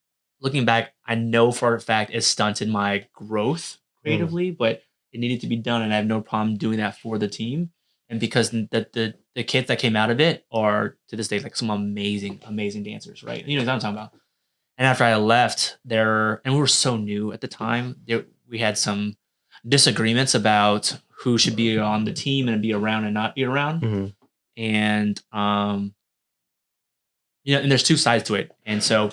Looking back, I know for a fact it stunted my growth creatively, but it needed to be done, and I have no problem doing that for the team. And because the kids that came out of it are to this day like some amazing dancers, right? You know what I'm talking about. And after I left there, and we were so new at the time, we had some disagreements about who should be on the team and be around and not be around. And and there's two sides to it. And so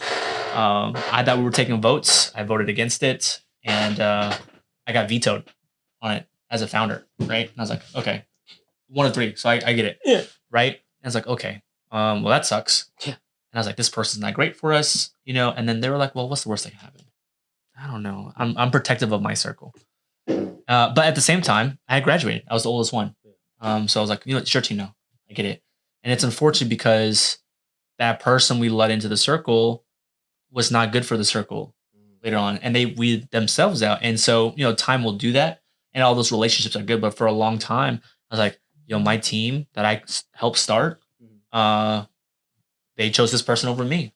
I thought we were taking votes. I voted against it, and I got vetoed on it as a founder, right? And I was like, okay, 1 of 3, so I get it. Yeah. Right? And I was like, okay, well, that sucks. Yeah. And I was like, this person's not great for us, and then they were like, well, what's the worst that can happen? I don't know. I'm protective of my circle. But at the same time, I had graduated. I was the oldest one. So I was like, it's your team now. I get it. And it's unfortunate because that person we let into the circle was not good for the circle later on. And they weeded themselves out. And so, time will do that. And all those relationships are good. But for a long time, I was like, my team that I helped start, they chose this person over me,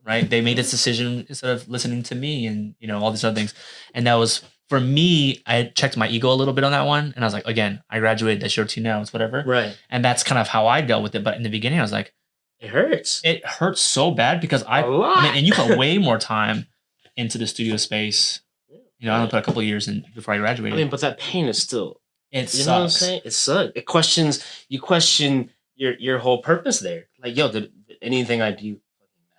right? They made this decision instead of listening to me and, all these other things. And that was, for me, I checked my ego a little bit on that one. And I was like, again, I graduated, that's your team now, it's whatever. Right. And that's kind of how I dealt with it. But in the beginning, I was like, it hurts. It hurts so bad because and you put way more time into the studio space. I only put a couple of years in before I graduated. But that pain is still... It sucks. You know what I'm saying? It sucks. You question your whole purpose there. Like, did anything I do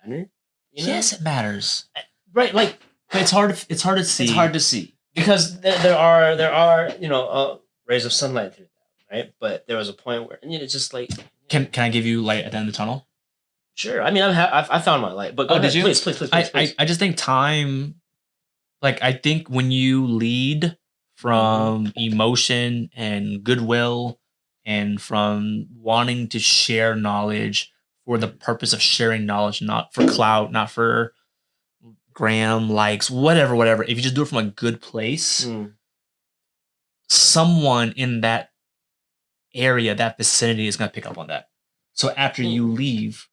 matter? Yes, it matters. Right, like, but it's hard to see. It's hard to see. Because there are rays of sunlight through that, right? But there was a point where it's just like... Can I give you light at the end of the tunnel? Sure. I mean, I found my light. But go ahead. Did you? Please. I just think time... Like, I think when you lead from emotion and goodwill and from wanting to share knowledge for the purpose of sharing knowledge, not for clout, not for gram, likes, whatever. If you just do it from a good place, someone in that area, that vicinity is going to pick up on that. So after you leave,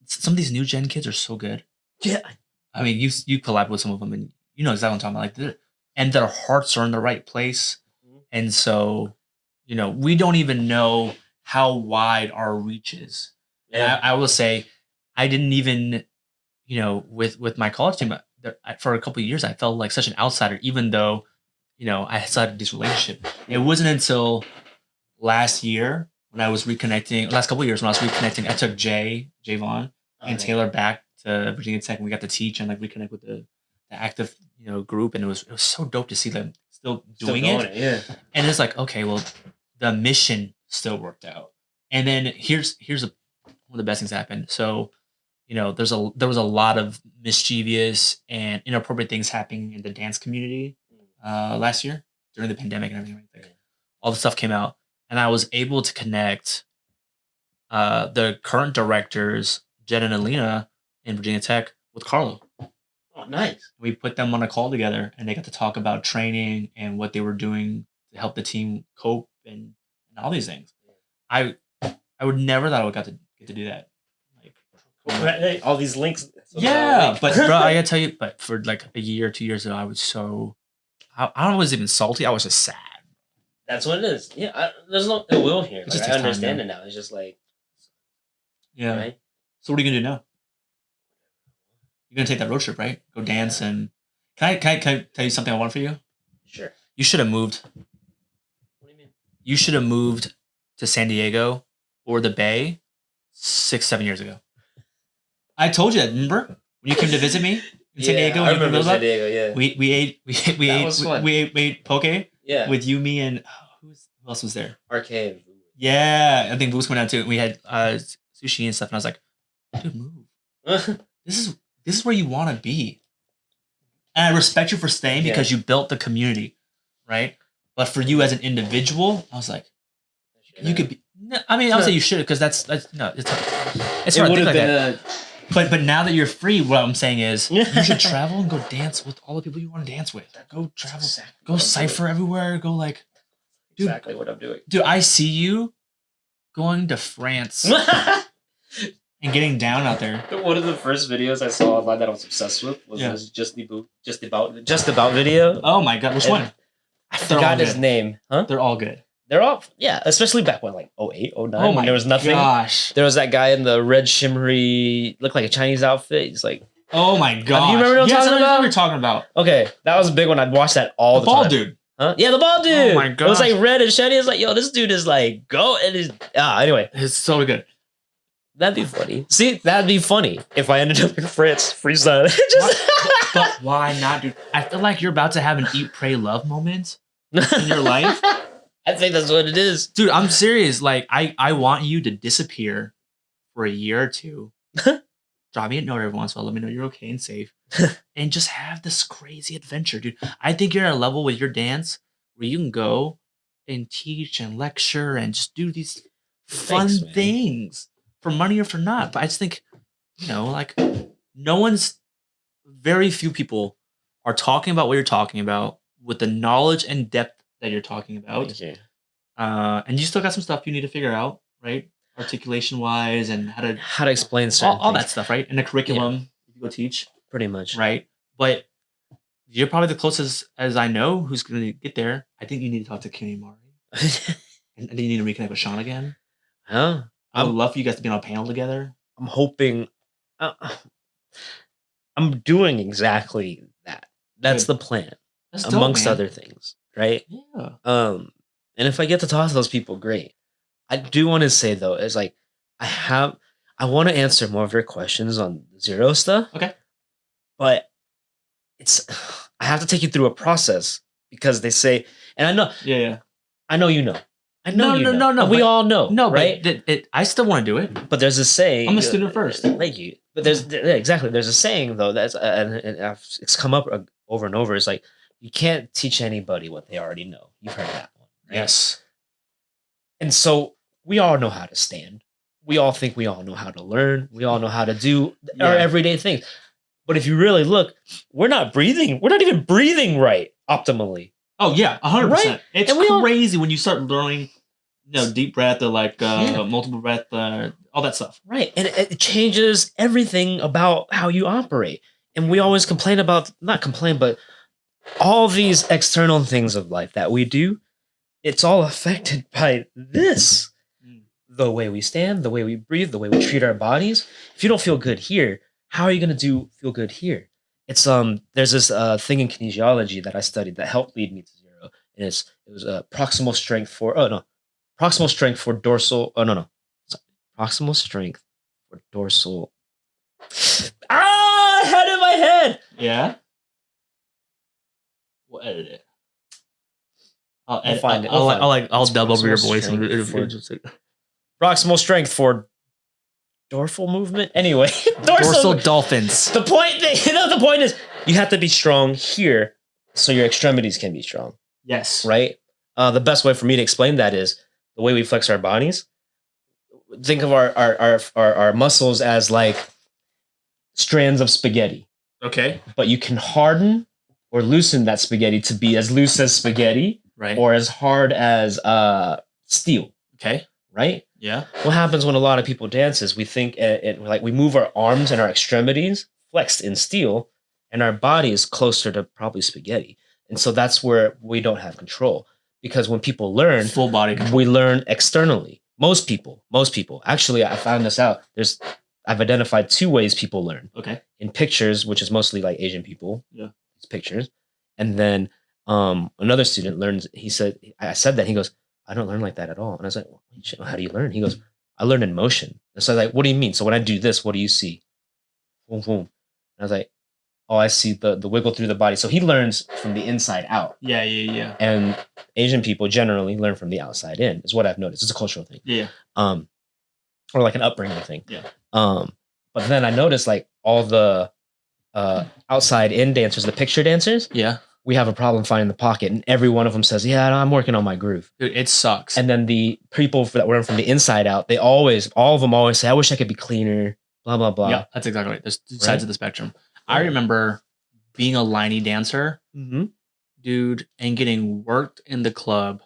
some of these new gen kids are so good. Yeah. I mean, you collab with some of them and you know exactly what I'm talking about. Like, and their hearts are in the right place. And so, we don't even know how wide our reach is. Yeah. And I will say, I didn't even, with my college team, for a couple of years, I felt like such an outsider, even though, I started this relationship. It wasn't until last year when I was reconnecting, last couple of years when I was reconnecting, I took Javon and Taylor back to Virginia Tech, and we got to teach and like reconnect with the active, group, and it was so dope to see them still doing it. Yeah. And it's like, okay, well, the mission still worked out. And then here's one of the best things that happened. So, there was a lot of mischievous and inappropriate things happening in the dance community last year during the pandemic and everything like that. All the stuff came out, and I was able to connect the current directors, Jen and Alina in Virginia Tech, with Carlo. Oh, nice. We put them on a call together, and they got to talk about training and what they were doing to help the team cope and all these things. I would never thought I would get to do that. Like all these links. Yeah, but bro, I gotta tell you, but for like a year, 2 years ago, I was so I was even salty. I was just sad. That's what it is. Yeah, there's no ill will here. Like, I understand it now. It's just like, yeah. Right? So what are you gonna do now? You're gonna take that road trip, right? Go dance and can I tell you something I want for you? Sure. You should have moved. What do you mean? You should have moved to San Diego or the Bay 6-7 years ago. I told you that. Remember when you came to visit me in San Diego? I remember San Diego. Yeah, we ate poke. Yeah, with you, me, and who else was there? Arcade. Yeah, I think Boost went out too. We had sushi and stuff, and I was like, dude, move. This is where you want to be. And I respect you for staying because you built the community, right? But for you as an individual, I was like, you could be. No, I mean, I would say you should because that's no. It's hard to think like that. But now that you're free, what I'm saying is you should travel and go dance with all the people you want to dance with. Go travel, exactly go cipher everywhere. Go like, dude, exactly what I'm doing. Dude, I see you going to France and getting down out there. One of the first videos I saw online that I was obsessed with was this just about video. Oh my god, which one? I forgot his name. Huh? They're all good. They're all, especially back when, like, 08, 09, when there was nothing. Gosh. There was that guy in the red shimmery, looked like a Chinese outfit. He's like, oh my god. Do you remember what I'm talking about? What you're talking about. Okay, that was a big one. I'd watch that all the time. The bald dude. Huh? Yeah, the bald dude. Oh my god. It was like red and shiny. It's like, yo, this dude is like, go. And anyway. It's so good. That'd be funny. See, that'd be funny if I ended up in France freestyle. But why not, dude? I feel like you're about to have an eat, pray, love moment in your life. I think that's what it is. Dude, I'm serious. Like, I want you to disappear for a year or two. Drop me a note every once in a while. Let me know you're okay and safe. And just have this crazy adventure, dude. I think you're at a level with your dance where you can go and teach and lecture and just do these fun things for money or for not. But I just think, like, very few people are talking about what you're talking about with the knowledge and depth that you're talking about. Thank you. And you still got some stuff you need to figure out, right? Articulation wise and how to explain certain all that stuff, right? And the curriculum if you go teach. Pretty much. Right. But you're probably the closest as I know who's gonna get there. I think you need to talk to Kenny Mari. And then you need to reconnect with Sean again. Huh? I would love for you guys to be on a panel together. I'm hoping I'm doing exactly that. That's the plan. That's amongst other things. Right? Yeah. And if I get to talk to those people, great. I do want to say though, is like I want to answer more of your questions on zero stuff. Okay. But I have to take you through a process because they say, and I know, I know you know. I know no. We all know. No, right? But I still want to do it. But there's a saying. I'm a student first. Thank you. But exactly. There's a saying though that's and it's come up over and over. It's like you can't teach anybody what they already know. You've heard that one. Right? Yes. And so we all know how to stand. We all think we all know how to learn. We all know how to do our everyday things. But if you really look, we're not breathing. We're not even breathing right optimally. Oh yeah, 100%. Right? It's crazy when you start learning, deep breath or like multiple breath, all that stuff. Right, and it changes everything about how you operate. And we always complain about, not complain, but all these external things of life that we do. It's all affected by this. The way we stand, the way we breathe, the way we treat our bodies. If you don't feel good here, how are you going to feel good here? It's there's this thing in kinesiology that I studied that helped lead me to zero. And it was proximal strength for proximal strength for dorsal. Proximal strength for dorsal. I had it in my head. Yeah. We'll edit it. I'll find it. I'll dub over your voice. Proximal strength for dorsal movement. Anyway, dorsal dolphins. The point is you have to be strong here so your extremities can be strong. Yes. Right? The best way for me to explain that is the way we flex our bodies. Think of our muscles as like strands of spaghetti. Okay. But you can harden or loosen that spaghetti to be as loose as spaghetti, right, or as hard as steel. Okay. Right? Yeah. What happens when a lot of people dance is we think like we move our arms and our extremities flexed in steel, and our body is closer to probably spaghetti. And so that's where we don't have control. Because when people learn full body control, we learn externally. Most people. Actually, I found this out. I've identified 2 ways people learn. Okay. In pictures, which is mostly like Asian people. Yeah. These pictures. And then another student learns, I said that, he goes, I don't learn like that at all. And I was like, well, how do you learn? He goes, I learn in motion. And so I was like, what do you mean? So when I do this, what do you see? boom, boom. And I was like, oh, I see the wiggle through the body. So he learns from the inside out. Yeah. And Asian people generally learn from the outside in, is what I've noticed. It's a cultural thing. Yeah. Or like an upbringing thing. Yeah. But then I noticed like all the outside in dancers, the picture dancers. Yeah. We have a problem finding the pocket, and every one of them says, "Yeah, I'm working on my groove." Dude, it sucks. And then the people that learn from the inside out, all of them always say, "I wish I could be cleaner." Blah blah blah. Yeah, that's exactly right. There's two sides of the spectrum. Yeah. I remember being a liney dancer, dude, and getting worked in the club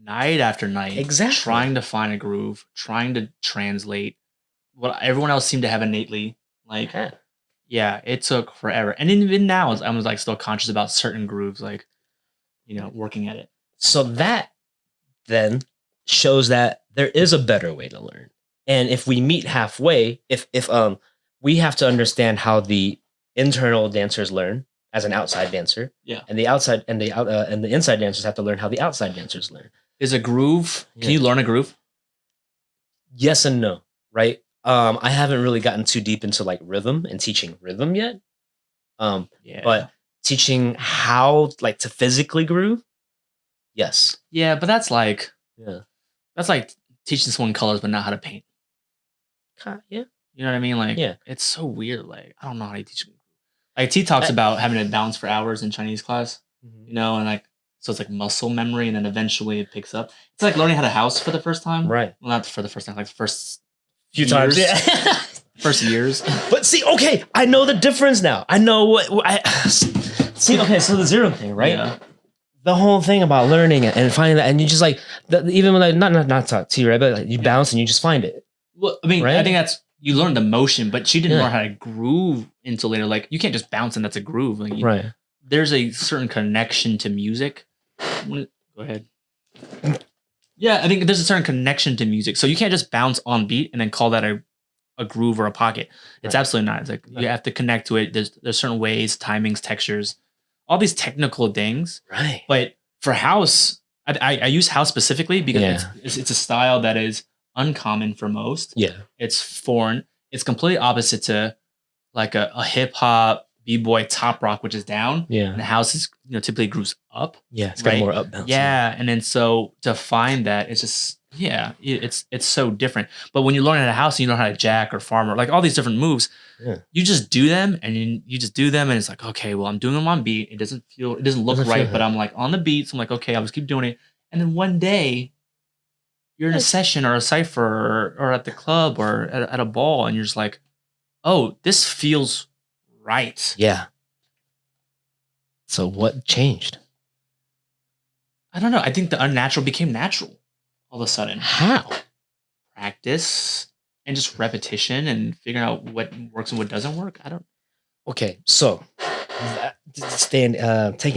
night after night, exactly, trying to find a groove, trying to translate what everyone else seemed to have innately. Like, yeah, it took forever. And even now, I was like still conscious about certain grooves, like, working at it. So that then shows that there is a better way to learn. And if we meet halfway, if we have to understand how the internal dancers learn as an outside dancer, and the outside and the inside dancers have to learn how the outside dancers learn. Is a groove? Can you learn a groove? Yes and no, right? I haven't really gotten too deep into like rhythm and teaching rhythm yet. But teaching how like to physically groove, yes. Yeah, but that's like teaching someone colors but not how to paint. Yeah. You know what I mean? Like, it's so weird. Like, I don't know how to teach. Like, T talks about having to bounce for hours in Chinese class, and like, so it's like muscle memory, and then eventually it picks up. It's like learning how to house for the first time. Right. Well, not for the first time, like the first few times. Yeah. First years. But see, okay, I know the difference now. I know what I see. Okay, so the zero thing, right? Yeah. The whole thing about learning it and finding that, and you just like even when not talk to you, right? But like, you bounce and you just find it. Well, I mean, right? I think that's you learn the motion, but she didn't learn how to groove until later. Like, you can't just bounce and that's a groove. Like, right. There's a certain connection to music. Go ahead. Yeah, I think there's a certain connection to music, so you can't just bounce on beat and then call that a groove or a pocket. It's absolutely not. It's like you have to connect to it. There's certain ways, timings, textures, all these technical things. Right. But for house, I use house specifically because it's a style that is uncommon for most. Yeah. It's foreign. It's completely opposite to like a hip hop, b-boy, top rock, which is down. Yeah. And the house is typically grooves up. Yeah. It's got more up bounce. Yeah. And then so to find that, it's just it's so different. But when you learn how to house and you know how to jack or farm or like all these different moves, you just do them and you just do them and it's like, okay, well, I'm doing them on beat. It doesn't look right, but I'm like on the beat. So I'm like, okay, I'll just keep doing it. And then one day you're in a session or a cypher or at the club or at a ball and you're just like, oh, this feels right. Yeah. So what changed? I don't know. I think the unnatural became natural all of a sudden. How? Practice and just repetition and figuring out what works and what doesn't work. I don't. Okay, so taking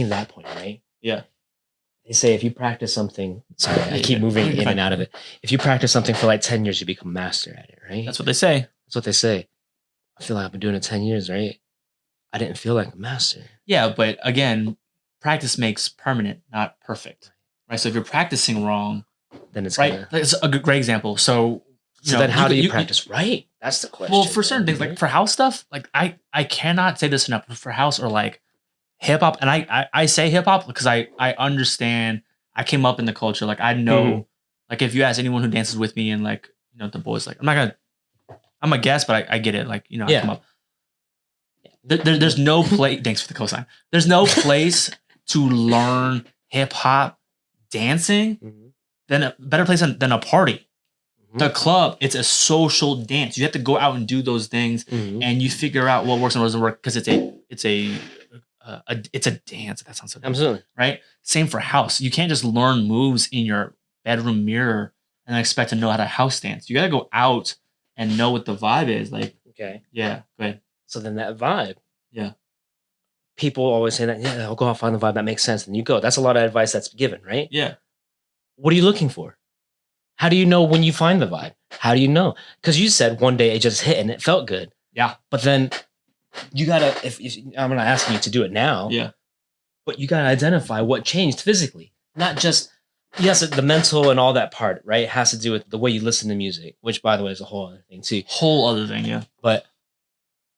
that point, right? Yeah. They say if you practice something, sorry, I keep moving in and out of it. If you practice something for like 10 years, you become master at it, right? That's what they say. That's what they say. I feel like I've been doing it 10 years, right? I didn't feel like a master. Yeah, but again, practice makes permanent, not perfect, right? So if you're practicing wrong, then it's right. It's a great example. So then how do you practice right? That's the question. Well, for certain things, like for house stuff, like I cannot say this enough. For house or like hip hop, and I say hip hop because I understand. I came up in the culture. Like I know, like if you ask anyone who dances with me and like the boys, like I'm a guest, but I get it. Like I come up. There's no place. Thanks for the cosign. There's no place to learn hip hop dancing than a better place than a party. The club, it's a social dance. You have to go out and do those things, and you figure out what works and what doesn't work because it's a dance. That sounds so good. Absolutely right. Same for house. You can't just learn moves in your bedroom mirror and expect to know how to house dance. You got to go out and know what the vibe is. Like, okay, yeah, go ahead. So then that vibe, people always say that. Yeah, I'll go out find the vibe that makes sense. And you go. That's a lot of advice that's given, right? Yeah. What are you looking for? How do you know when you find the vibe? How do you know? Because you said one day it just hit and it felt good. Yeah. But then you gotta, if I'm not asking you to do it now. Yeah. But you gotta identify what changed physically, not just the mental and all that part, right? It has to do with the way you listen to music, which by the way is a whole other thing too. Whole other thing, yeah. But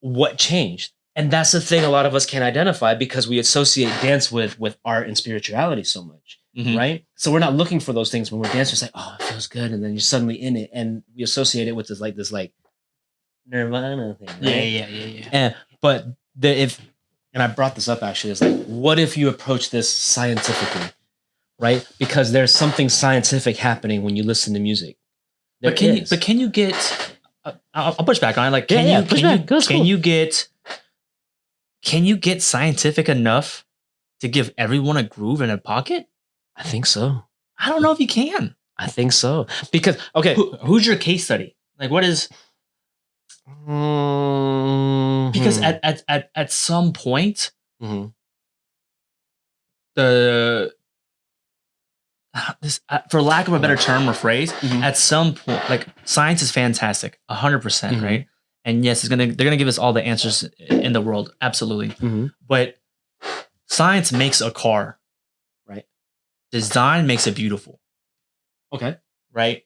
what changed? And that's the thing a lot of us can't identify because we associate dance with art and spirituality so much, right? So we're not looking for those things when we're dancing. It's like, oh, it feels good, and then you're suddenly in it, and we associate it with this nirvana thing, right? Yeah. But and I brought this up actually, it's like, what if you approach this scientifically, right? Because there's something scientific happening when you listen to music. But can you get? I'll push back on it. Like, can you get scientific enough to give everyone a groove and a pocket? I think so. I don't know if you can. I think so. Because, okay. Who's your case study? Like, what is... Because at some point, for lack of a better term or phrase, at some point, like, science is fantastic, 100%, right? And yes, they're gonna give us all the answers in the world, absolutely. But science makes a car, right? Design makes it beautiful. Okay, right?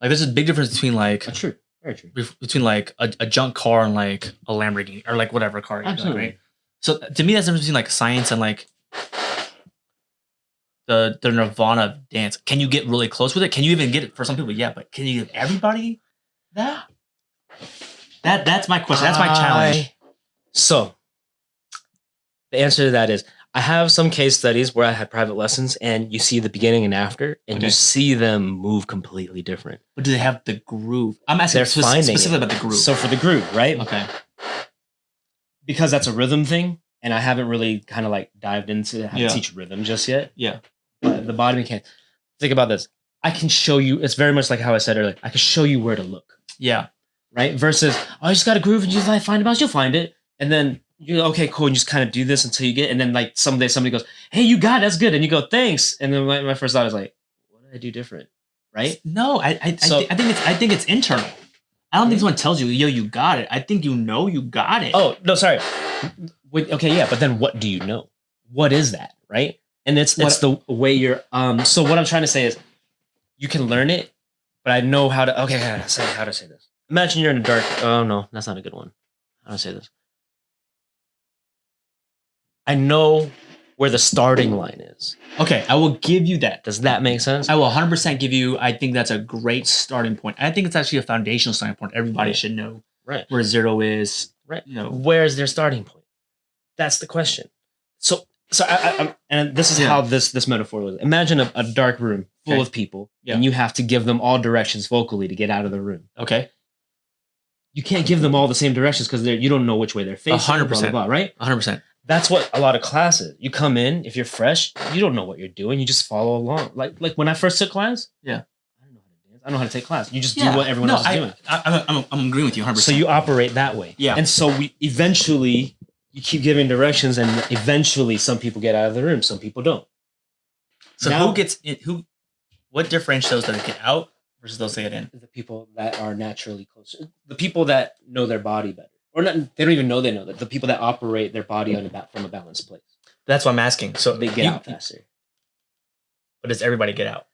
Like, there's a big difference between like true, very true, between like a junk car and like a Lamborghini or like whatever car. Absolutely, right? So to me, that's the difference between like science and like the nirvana of dance. Can you get really close with it? Can you even get it for some people? Yeah, but can you give everybody that? That's my question. That's my challenge. So the answer to that is, I have some case studies where I had private lessons, and you see the beginning and after, and you see them move completely different. But do they have the groove? I'm asking specifically about the groove. So for the groove, right? Okay. Because that's a rhythm thing, and I haven't really kind of like dived into how to teach rhythm just yet. Yeah. But the body mechanics. Think about this. I can show you. It's very much like how I said earlier. I can show you where to look. Yeah. Right? Versus, oh, you just got a groove and you just find a bounce, you'll find it. And then you're okay, cool, and you just kind of do this until you get, and then like someday somebody goes, hey, you got it, that's good. And you go, thanks. And then my first thought is like, what did I do different? Right? No, I think it's internal. I don't think someone tells you, yo, you got it. I think you know you got it. Oh, no, sorry. Okay, yeah, but then what do you know? What is that, right? And it's the way you're, so what I'm trying to say is, you can learn it, but I know how to, okay, how to say this. Imagine you're in a dark, oh no, that's not a good one. How to say this? I know where the starting line is. Okay, I will give you that. Does that make sense? I will 100% give you, I think that's a great starting point. I think it's actually a foundational starting point. Everybody should know where zero is. Right. You know, where's their starting point? That's the question. So I'm, and this is how this metaphor was. Imagine a dark room full of people, and you have to give them all directions vocally to get out of the room. Okay. You can't give them all the same directions because you don't know which way they're facing. 100%. Blah, blah, blah, right? 100%. That's what a lot of classes. You come in, if you're fresh, you don't know what you're doing. You just follow along. Like when I first took class, I don't know how to dance. I don't know how to take class. You just do what everyone else is doing. I'm agreeing with you 100%. So you operate that way. Yeah. And so eventually you keep giving directions, and eventually some people get out of the room, some people don't. So what differentiates those that get out versus those that get in? The people that are naturally closer. The people that know their body better. Or not, they don't even know they know that. The people that operate their body from a balanced place. That's what I'm asking. So they get out faster. But does everybody get out?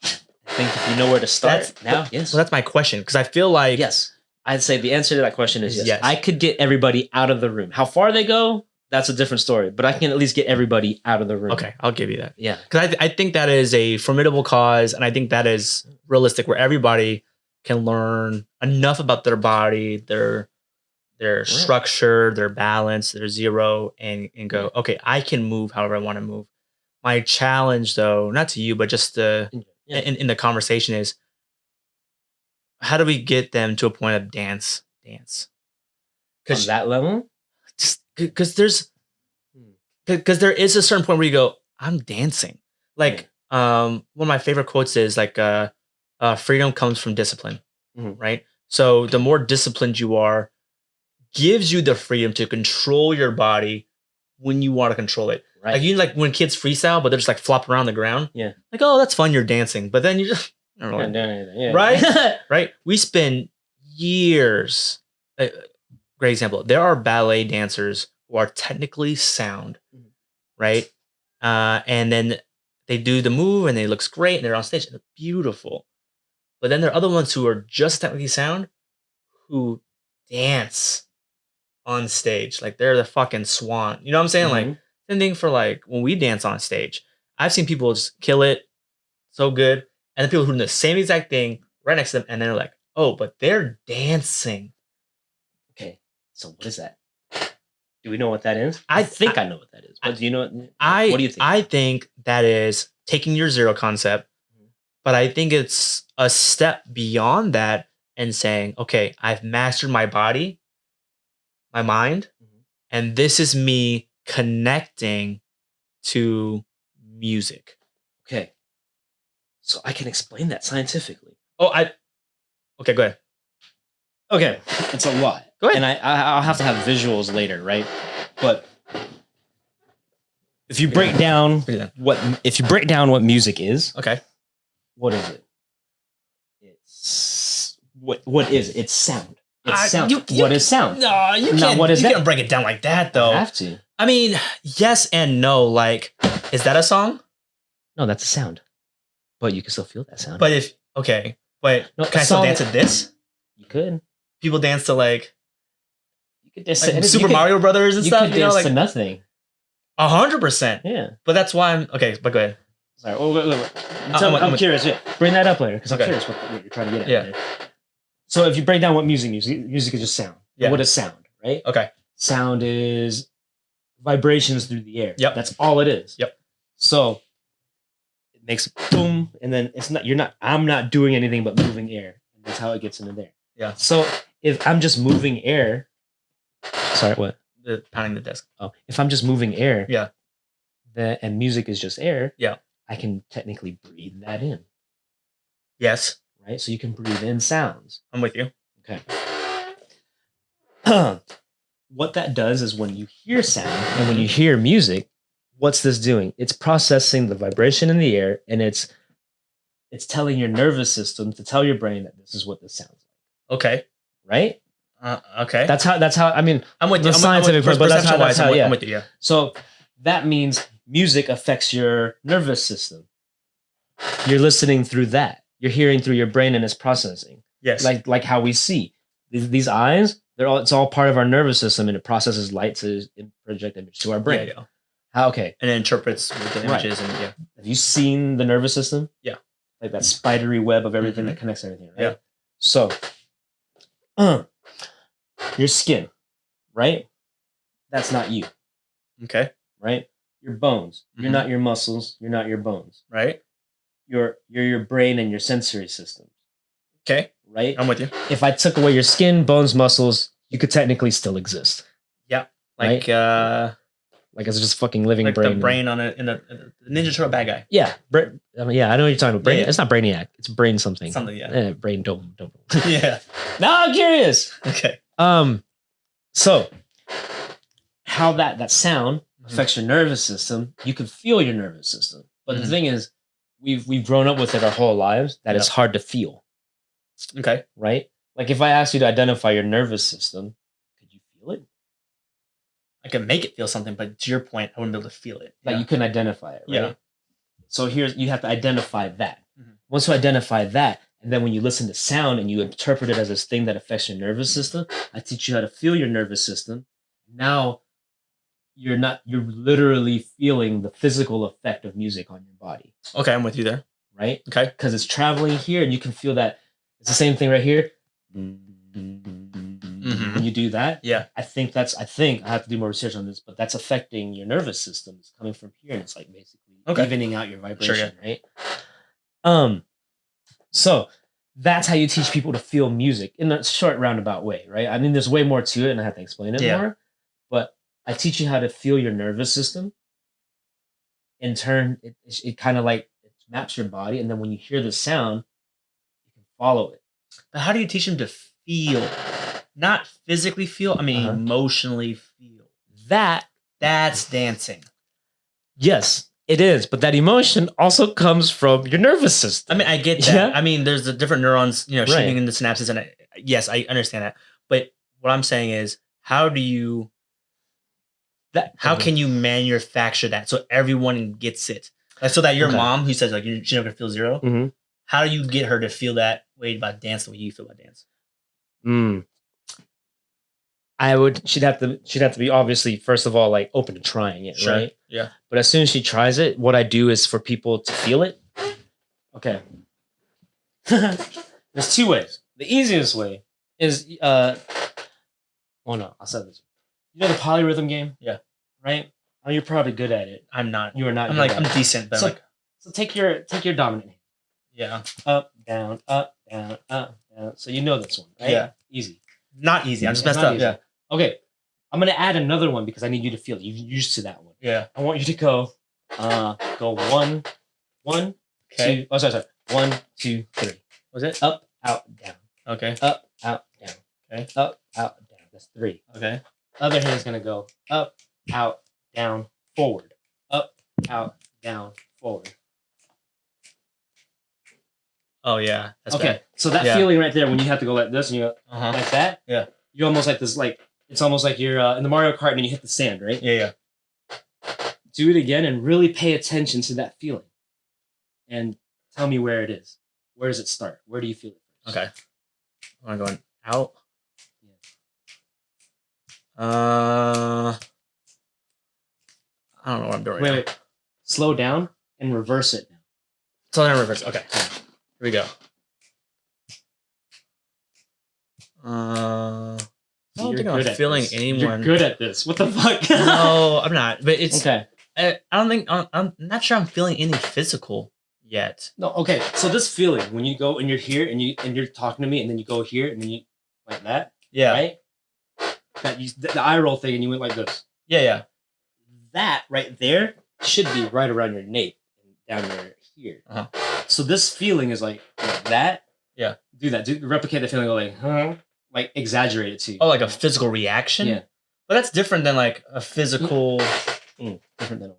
I think if you know where to start yes. Well, that's my question, because I feel like... Yes. I'd say the answer to that question is yes. I could get everybody out of the room. How far they go, that's a different story. But I can at least get everybody out of the room. Okay, I'll give you that. Yeah. Because I think that is a formidable cause, and I think that is realistic, where everybody can learn enough about their body, their structure, their balance, their zero, and go, okay, I can move however I want to move. My challenge, though, not to you, but just in the conversation is, how do we get them to a point of dance? On that level? Because there is a certain point where you go, I'm dancing. Like, one of my favorite quotes is like, freedom comes from discipline, right? So the more disciplined you are, gives you the freedom to control your body when you want to control it. Right. Like when kids freestyle, but they're just like flopping around the ground. Yeah. Like, oh, that's fun, you're dancing. But then you just don't know, right? Right? We spend years. Great example. There are ballet dancers who are technically sound, right? And then they do the move and it looks great and they're on stage and they're beautiful. But then there are other ones who are just technically sound who dance on stage. Like they're the fucking swan. You know what I'm saying? Like same thing for like when we dance on stage. I've seen people just kill it so good. And then people who do the same exact thing right next to them, and they're like, oh, but they're dancing. Okay. So what is that? Do we know what that is? I think I know what that is. But do you know what do you think? I think that is taking your zero concept, but I think it's a step beyond that and saying, okay, I've mastered my body, my mind, and this is me connecting to music. Okay. So I can explain that scientifically. Okay, go ahead. Okay, it's a lot. Go ahead. And I'll have to have visuals later, right? But if you break down what music is, okay, what is it? It's what is it? It's sound. It's sound. What is sound? No, you can't. What is you can't break it down like that, though. I have to. I mean, yes and no. Like, is that a song? No, that's a sound. But you can still feel that sound. But can I still dance to this? You could. People dance to like you could dance to Super Mario Brothers and stuff. You could dance to nothing. 100%. Yeah. But that's why I'm okay. But go ahead. Sorry. Oh, wait. I'm curious. Yeah. Bring that up later because I'm curious what you're trying to get at. Yeah. There. So if you break down what music is just sound. Yeah. What is sound? Right. Okay. Sound is vibrations through the air. Yep. That's all it is. Yep. So it makes boom, and then I'm not doing anything but moving air. And that's how it gets into there. Yeah. So if I'm just moving air, sorry, what? Pounding the desk. Oh, if I'm just moving air, yeah, and music is just air, yeah, I can technically breathe that in. Yes. Right. So you can breathe in sounds. I'm with you. Okay. What that does is when you hear sound and when you hear music, what's this doing? It's processing the vibration in the air, and it's telling your nervous system to tell your brain that this is what this sounds like. Okay. Right? Okay. That's how. I mean, I'm with you. Scientific, but that's how. Yeah. I'm with you. Yeah. So that means music affects your nervous system. You're listening through that. You're hearing through your brain, and it's processing. Yes. Like how we see these eyes. It's all part of our nervous system, and it processes light to project image to our brain. Yeah. How? Okay. And it interprets with the images and yeah. Have you seen the nervous system? Yeah. Like that spidery web of everything that connects everything, right? Yeah. So, your skin, right? That's not you. Okay. Right? Your bones. You're not your muscles. You're not your bones. Right. You're your brain and your sensory system. Okay. Right? I'm with you. If I took away your skin, bones, muscles, you could technically still exist. Yeah. Like like it's just fucking living like brain. The brain in the Ninja Turtle bad guy. Yeah. I know what you're talking about. Brain. Yeah. It's not Brainiac. It's brain something. Something, yeah. Brain dome. Yeah. Now I'm curious. Okay. So how that sound affects your nervous system, you can feel your nervous system. But the thing is, we've grown up with it our whole lives that it's hard to feel. Okay. Right? Like if I asked you to identify your nervous system, could you feel it? I can make it feel something, but to your point, I wouldn't be able to feel it. Like you couldn't identify it, right? Yeah. So you have to identify that. Once you identify that, and then when you listen to sound and you interpret it as this thing that affects your nervous system, I teach you how to feel your nervous system. Now you're literally feeling the physical effect of music on your body. Okay, I'm with you there. Right? Okay. Because it's traveling here and you can feel that. It's the same thing right here. When you do that, I think I have to do more research on this, but that's affecting your nervous system. It's coming from here, and it's like basically evening out your vibration, right? So that's how you teach people to feel music in a short roundabout way, right? I mean, there's way more to it, and I have to explain it more. But I teach you how to feel your nervous system. In turn, it kind of like it maps your body, and then when you hear the sound, you can follow it. But how do you teach them to feel? Not physically feel, I mean emotionally feel. That's dancing. Yes, it is. But that emotion also comes from your nervous system. I mean, I get that. Yeah? I mean, there's the different neurons, shooting in the synapses. And yes, I understand that. But what I'm saying is, how can you manufacture that so everyone gets it? Like, so that your mom, who says like she's never gonna feel zero, how do you get her to feel that way about dance the way you feel about dance? She'd have to be obviously first of all like open to trying it, Sure. right? Yeah. But as soon as she tries it, what I do is for people to feel it. Okay. There's two ways. The easiest way is oh no, I'll say this. You know the polyrhythm game? Yeah. Right? Oh, you're probably good at it. I'm not. You are not. I'm good like at I'm it. decent, but So take your dominant hand. Yeah. Up, down, up, down, up, down. So you know this one, right? Yeah. Easy. Not easy. I'm just It's messed not up. easy. Yeah. Okay. I'm gonna add another one because I need you to feel it. You're used to that one. Yeah. I want you to go one, Okay. two. Oh, sorry. 1, 2, 3. Was it? Up, out, down. Okay. Up, out, down. Okay. Up, out, down. That's 3. Okay. Other hand's gonna go up, out, down, forward. Up, out, down, forward. Oh yeah. That's okay. bad. So that Yeah. feeling right there when you have to go like this and you go Uh-huh. like that. Yeah. You're almost like this. Like it's almost like you're in the Mario Kart and you hit the sand, right? Yeah. Yeah. Do it again and really pay attention to that feeling, and tell me where it is. Where does it start? Where do you feel it first? Okay. I'm going out. Yeah. I don't know what I'm doing. Wait. Slow down and reverse it now. So then reverse. Okay. Here we go. I don't think I'm feeling anyone. You're good at this. What the fuck? No, I'm not. But it's okay. I don't think I'm not sure I'm feeling any physical yet. No. Okay. So this feeling when you go and you're here and you're talking to me and then you go here and then you like that. Yeah. Right. That the eye roll thing and you went like this. Yeah. Yeah. That right there should be right around your nape and down your here. Uh-huh. So this feeling is like that. Yeah. Do that. Replicate the feeling. Go like exaggerate it too. Oh, like a physical reaction. Yeah. But that's different than like a physical. Different than.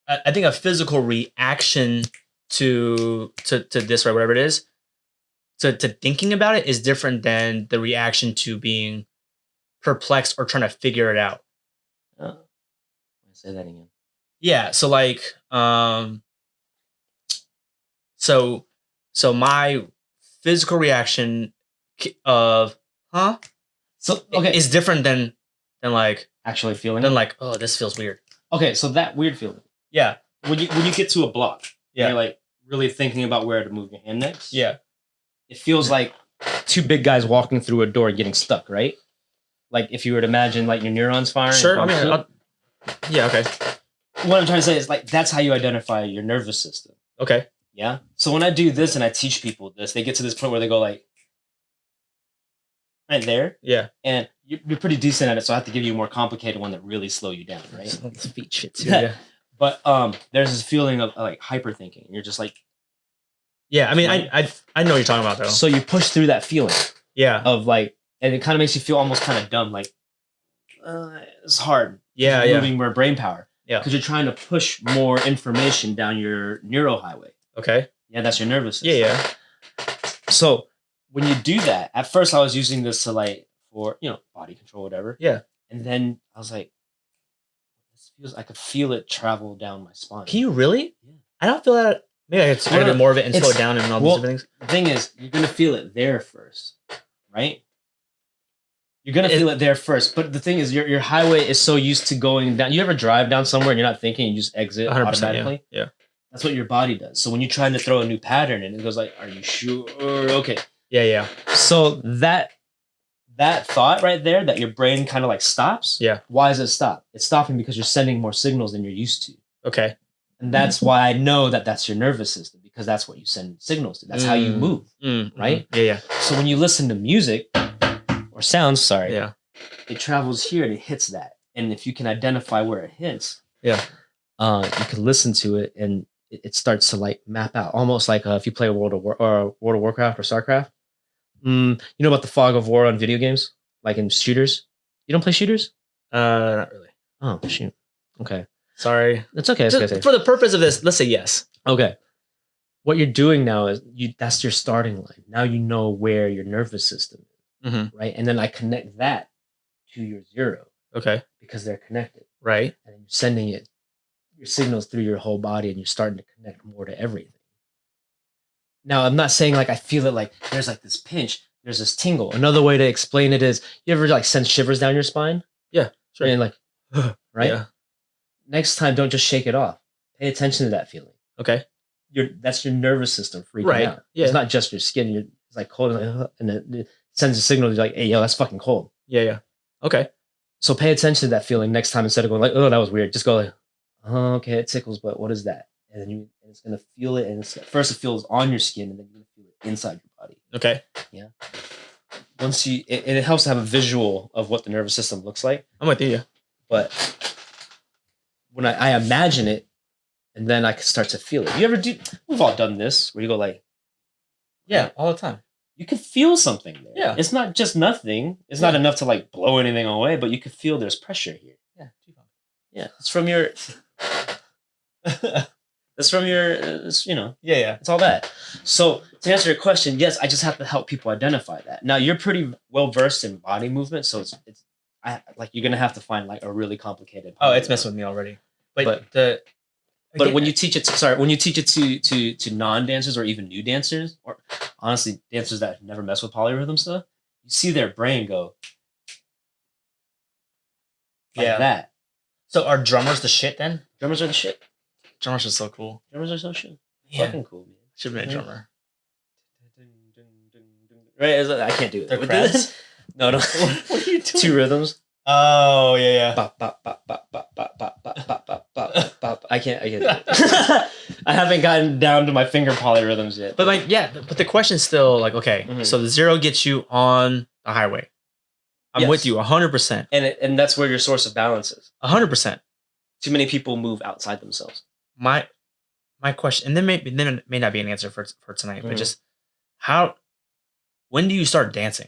I think a physical reaction to this, right, whatever it is, to thinking about it is different than the reaction to being perplexed or trying to figure it out. Say that again. Yeah. So like, so my physical reaction of so okay is different than like actually feeling than like, oh, this feels weird. Okay, so that weird feeling. Yeah. When you get to a block, yeah, you're like really thinking about where to move your hand next. Yeah. It feels like two big guys walking through a door and getting stuck, right? Like if you were to imagine like your neurons firing. Sure. I mean, yeah. Okay. What I'm trying to say is like that's how you identify your nervous system. Okay. Yeah. So when I do this and I teach people this, they get to this point where they go like right there. Yeah. And you're pretty decent at it, so I have to give you a more complicated one that really slow you down, right? Feet shit too. Yeah. But there's this feeling of like hyper thinking. You're just like. Yeah. I mean, I know what you're talking about though. So you push through that feeling. Yeah. Of like, and it kind of makes you feel almost kind of dumb. Like it's hard. Yeah. Moving more brain power. Yeah. Because you're trying to push more information down your neural highway. Okay. Yeah, that's your nervous system. Yeah. So when you do that, at first I was using this to like for body control, whatever. Yeah. And then I was like, this feels. I could feel it travel down my spine. Can you really? Yeah. I don't feel that. Maybe I could try to do more of it and slow it down and all these different things. The thing is, you're gonna feel it there first, right? You're gonna feel it there first, but the thing is, your highway is so used to going down. You ever drive down somewhere and you're not thinking, you just exit automatically? Yeah. That's what your body does. So when you're trying to throw a new pattern in, it goes like, "Are you sure?" Okay. Yeah. So that thought right there, that your brain kind of like stops. Yeah. Why does it stop? It's stopping because you're sending more signals than you're used to. Okay. And that's why I know that that's your nervous system, because that's what you send signals to. That's how you move, right? Yeah. So when you listen to music or sounds, yeah, it travels here and it hits that. And if you can identify where it hits, yeah, you can listen to it and it starts to like map out, almost like if you play World of Warcraft or StarCraft. You know about the fog of war on video games, like in shooters. You don't play shooters? Not really. Oh shoot. Okay. Sorry. That's okay. Just for the purpose of this, let's say yes. Okay. What you're doing now is that's your starting line. Now you know where your nervous system is, right? And then I connect that to your zero. Okay. Because they're connected. Right. And you're sending your signals through your whole body and you're starting to connect more to everything. Now, I'm not saying like I feel it like there's like this pinch. there's this tingle. Another way to explain it is, you ever like send shivers down your spine? Yeah, sure. And like, right? Yeah. Next time, don't just shake it off. Pay attention to that feeling. Okay. That's your nervous system freaking out. Yeah. It's not just your skin. It's like cold, and it sends a signal to like, hey, yo, that's fucking cold. Yeah. Okay. So pay attention to that feeling next time, instead of going like, oh, that was weird. Just go like, oh, okay, it tickles, but what is that? And then it's gonna feel it, and first it feels on your skin, and then you're gonna feel it inside your body. Okay. Yeah. Once it helps to have a visual of what the nervous system looks like. I'm with you. Yeah. But when I imagine it, and then I can start to feel it. You ever do? We've all done this, where you go like, yeah, all the time. You can feel something there. Yeah. It's not just nothing. It's not enough to like blow anything away, but you can feel there's pressure here. Yeah. Yeah. It's from your. It's from your. Yeah. It's all that. So to answer your question, yes, I just have to help people identify that. Now you're pretty well versed in body movement, so it's you're gonna have to find like a really complicated. Oh, it's messing with me already. But when you teach it, to non-dancers or even new dancers, or honestly dancers that never mess with polyrhythm stuff, you see their brain go like that. So are drummers the shit then? Drummers are the shit. Drummers are so cool. Drummers are so shit. Yeah. Fucking cool, man. Should have been a drummer. Right? I can't do it. They're crabs? No. What are you doing? 2 rhythms. Oh, yeah. Bop, bop, bop, bop, bop, bop, bop, bop, bop, bop, bop, bop. I can't do it. I haven't gotten down to my finger polyrhythms yet. But like, yeah, but the question's still like, okay, so the 0 gets you on the highway. I'm with you 100%. And that's where your source of balance is. 100%. Too many people move outside themselves. My question, and then may not be an answer for tonight, but just when do you start dancing?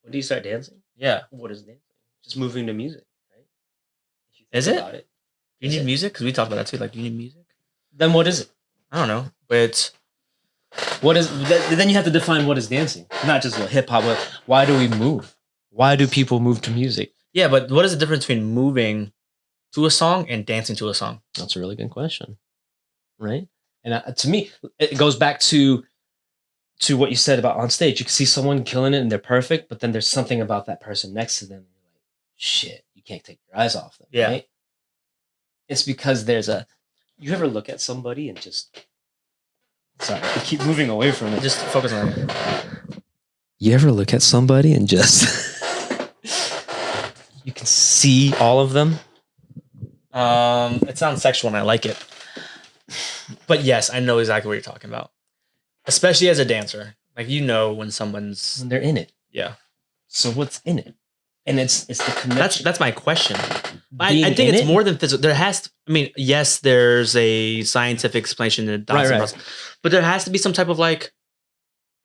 When do you start dancing? Yeah. What is dancing? Just moving to music, right? Is it? Do you need music? Because we talked about that too. Like, do you need music? Then what is it? I don't know. But what is? Then you have to define what is dancing. Not just hip hop, but why do we move? Why do people move to music? Yeah, but what is the difference between moving to a song and dancing to a song? That's a really good question, right? And to me, it goes back to what you said about on stage. You can see someone killing it and they're perfect, but then there's something about that person next to them. You're like, shit, you can't take your eyes off them. Yeah. Right? It's because you ever look at somebody and just, sorry, I keep moving away from it. Just focus on it. You ever look at somebody and just, you can see all of them? It sounds sexual and I like it. But yes, I know exactly what you're talking about. Especially as a dancer. Like, when When they're in it. Yeah. So what's in it? And it's the connection. That's my question. I think it's more than physical. There has to, yes, there's a scientific explanation to the dancing process, but there has to be some type of like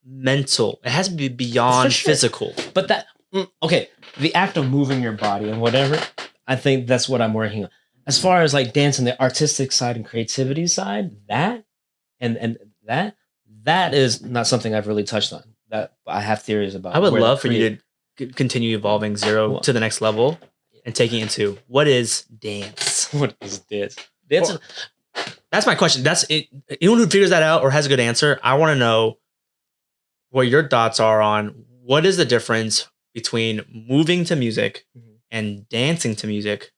mental. It has to be beyond physical. But the act of moving your body and whatever, I think that's what I'm working on. As far as like dancing, the artistic side and creativity side, that is not something I've really touched on. That I have theories about. I would love for you to continue evolving 0 to the next level and taking it to what is dance? What is dance? That's my question. That's it. Anyone who figures that out or has a good answer, I want to know what your thoughts are on what is the difference between moving to music and dancing to music,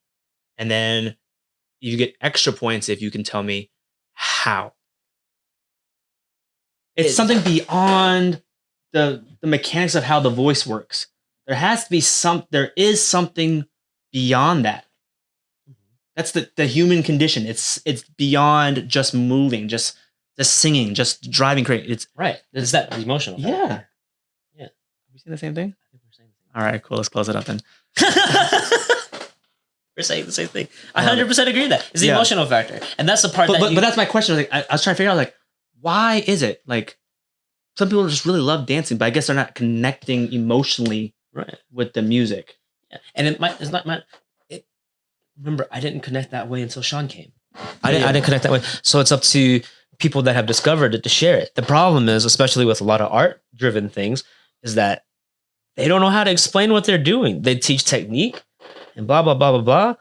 and then you get extra points if you can tell me how. It's something beyond the mechanics of how the voice works. There has to be there is something beyond that. That's the human condition. It's beyond just moving, just singing, just driving crazy. It's right. It's that emotional. Yeah. Yeah. We saying the same thing? I think we're saying the same thing. All right, cool. Let's close it up then. We're saying the same thing. I 100% agree with that. It's the emotional factor. And that's the part but that's my question. I was trying to figure out, like, why is it? Like, some people just really love dancing, but I guess they're not connecting emotionally with the music. Yeah. And remember, I didn't connect that way until Sean came. I didn't connect that way. So it's up to people that have discovered it to share it. The problem is, especially with a lot of art-driven things, is that they don't know how to explain what they're doing. They teach technique and blah, blah, blah, blah, blah.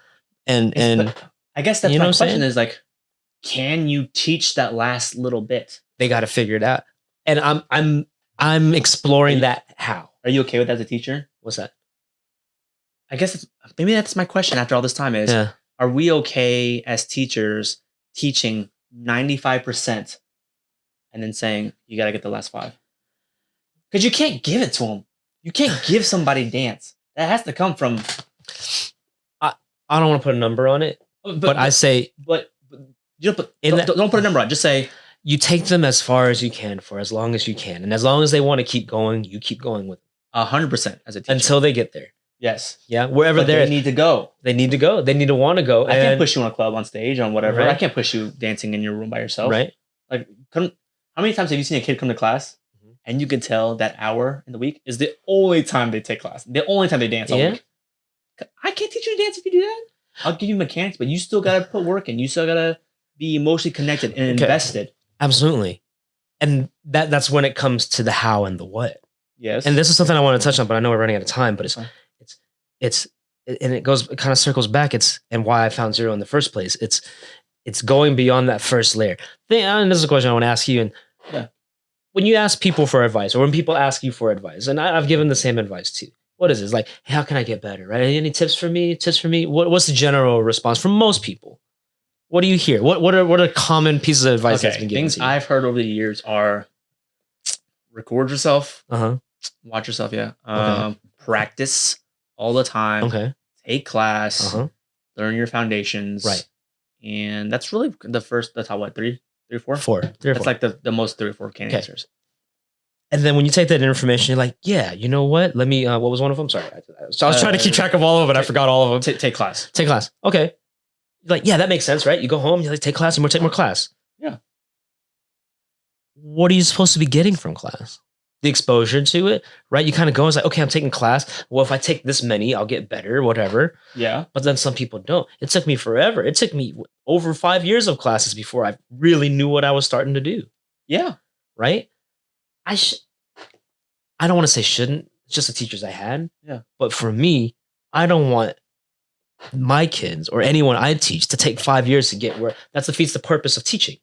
And I guess that's my question is, like, can you teach that last little bit? They got to figure it out. And I'm exploring that how. Are you okay with that as a teacher? What's that? I guess maybe that's my question after all this time is, are we okay as teachers teaching 95% and then saying, you got to get the last 5? Because you can't give it to them. You can't give somebody dance. That has to come from... I don't want to put a number on it, but I say... But you don't put a number on it. Just say... You take them as far as you can for as long as you can. And as long as they want to keep going, you keep going with them. 100% as a teacher. Until they get there. Yes. Yeah. Wherever they need to go. They need to go. They need to want to go. I can't push you on a club on stage on whatever. Right. I can't push you dancing in your room by yourself. Right. Like, how many times have you seen a kid come to class and you can tell that hour in the week is the only time they take class, the only time they dance all week? I can't teach you to dance if you do that. I'll give you mechanics, but you still got to put work in. You still got to be emotionally connected and invested. Absolutely. And that's when it comes to the how and the what. Yes. And this is something I want to touch on, but I know we're running out of time, but it's and it kind of circles back. And why I found Zero in the first place. It's going beyond that first layer. And this is a question I want to ask you. And when you ask people for advice, or when people ask you for advice, and I've given the same advice too. What is it? It's like, hey, how can I get better? Right? Any tips for me? What's the general response from most people? What do you hear? What are common pieces of advice that's been given things to you? I've heard over the years are record yourself, watch yourself, practice all the time, take class, learn your foundations, right? And that's really the top what, 3 or 4? 4. 3 or 4. That's like the most 3 or 4 can answers. And then when you take that information, you're like, yeah, you know what? Let me. What was one of them? Sorry, so I was trying to keep track of all of it. I forgot all of them. Take class. Take class. Okay. Like, yeah, that makes sense, right? You go home, you like take class, take more class. Yeah. What are you supposed to be getting from class? The exposure to it, right? You kind of go, it's like, okay, I'm taking class. Well, if I take this many, I'll get better, whatever. Yeah. But then some people don't. It took me forever. It took me over 5 years of classes before I really knew what I was starting to do. Yeah. Right? I don't want to say shouldn't. It's just the teachers I had. Yeah. But for me, I don't want my kids or anyone I teach to take 5 years to get where that defeats the purpose of teaching.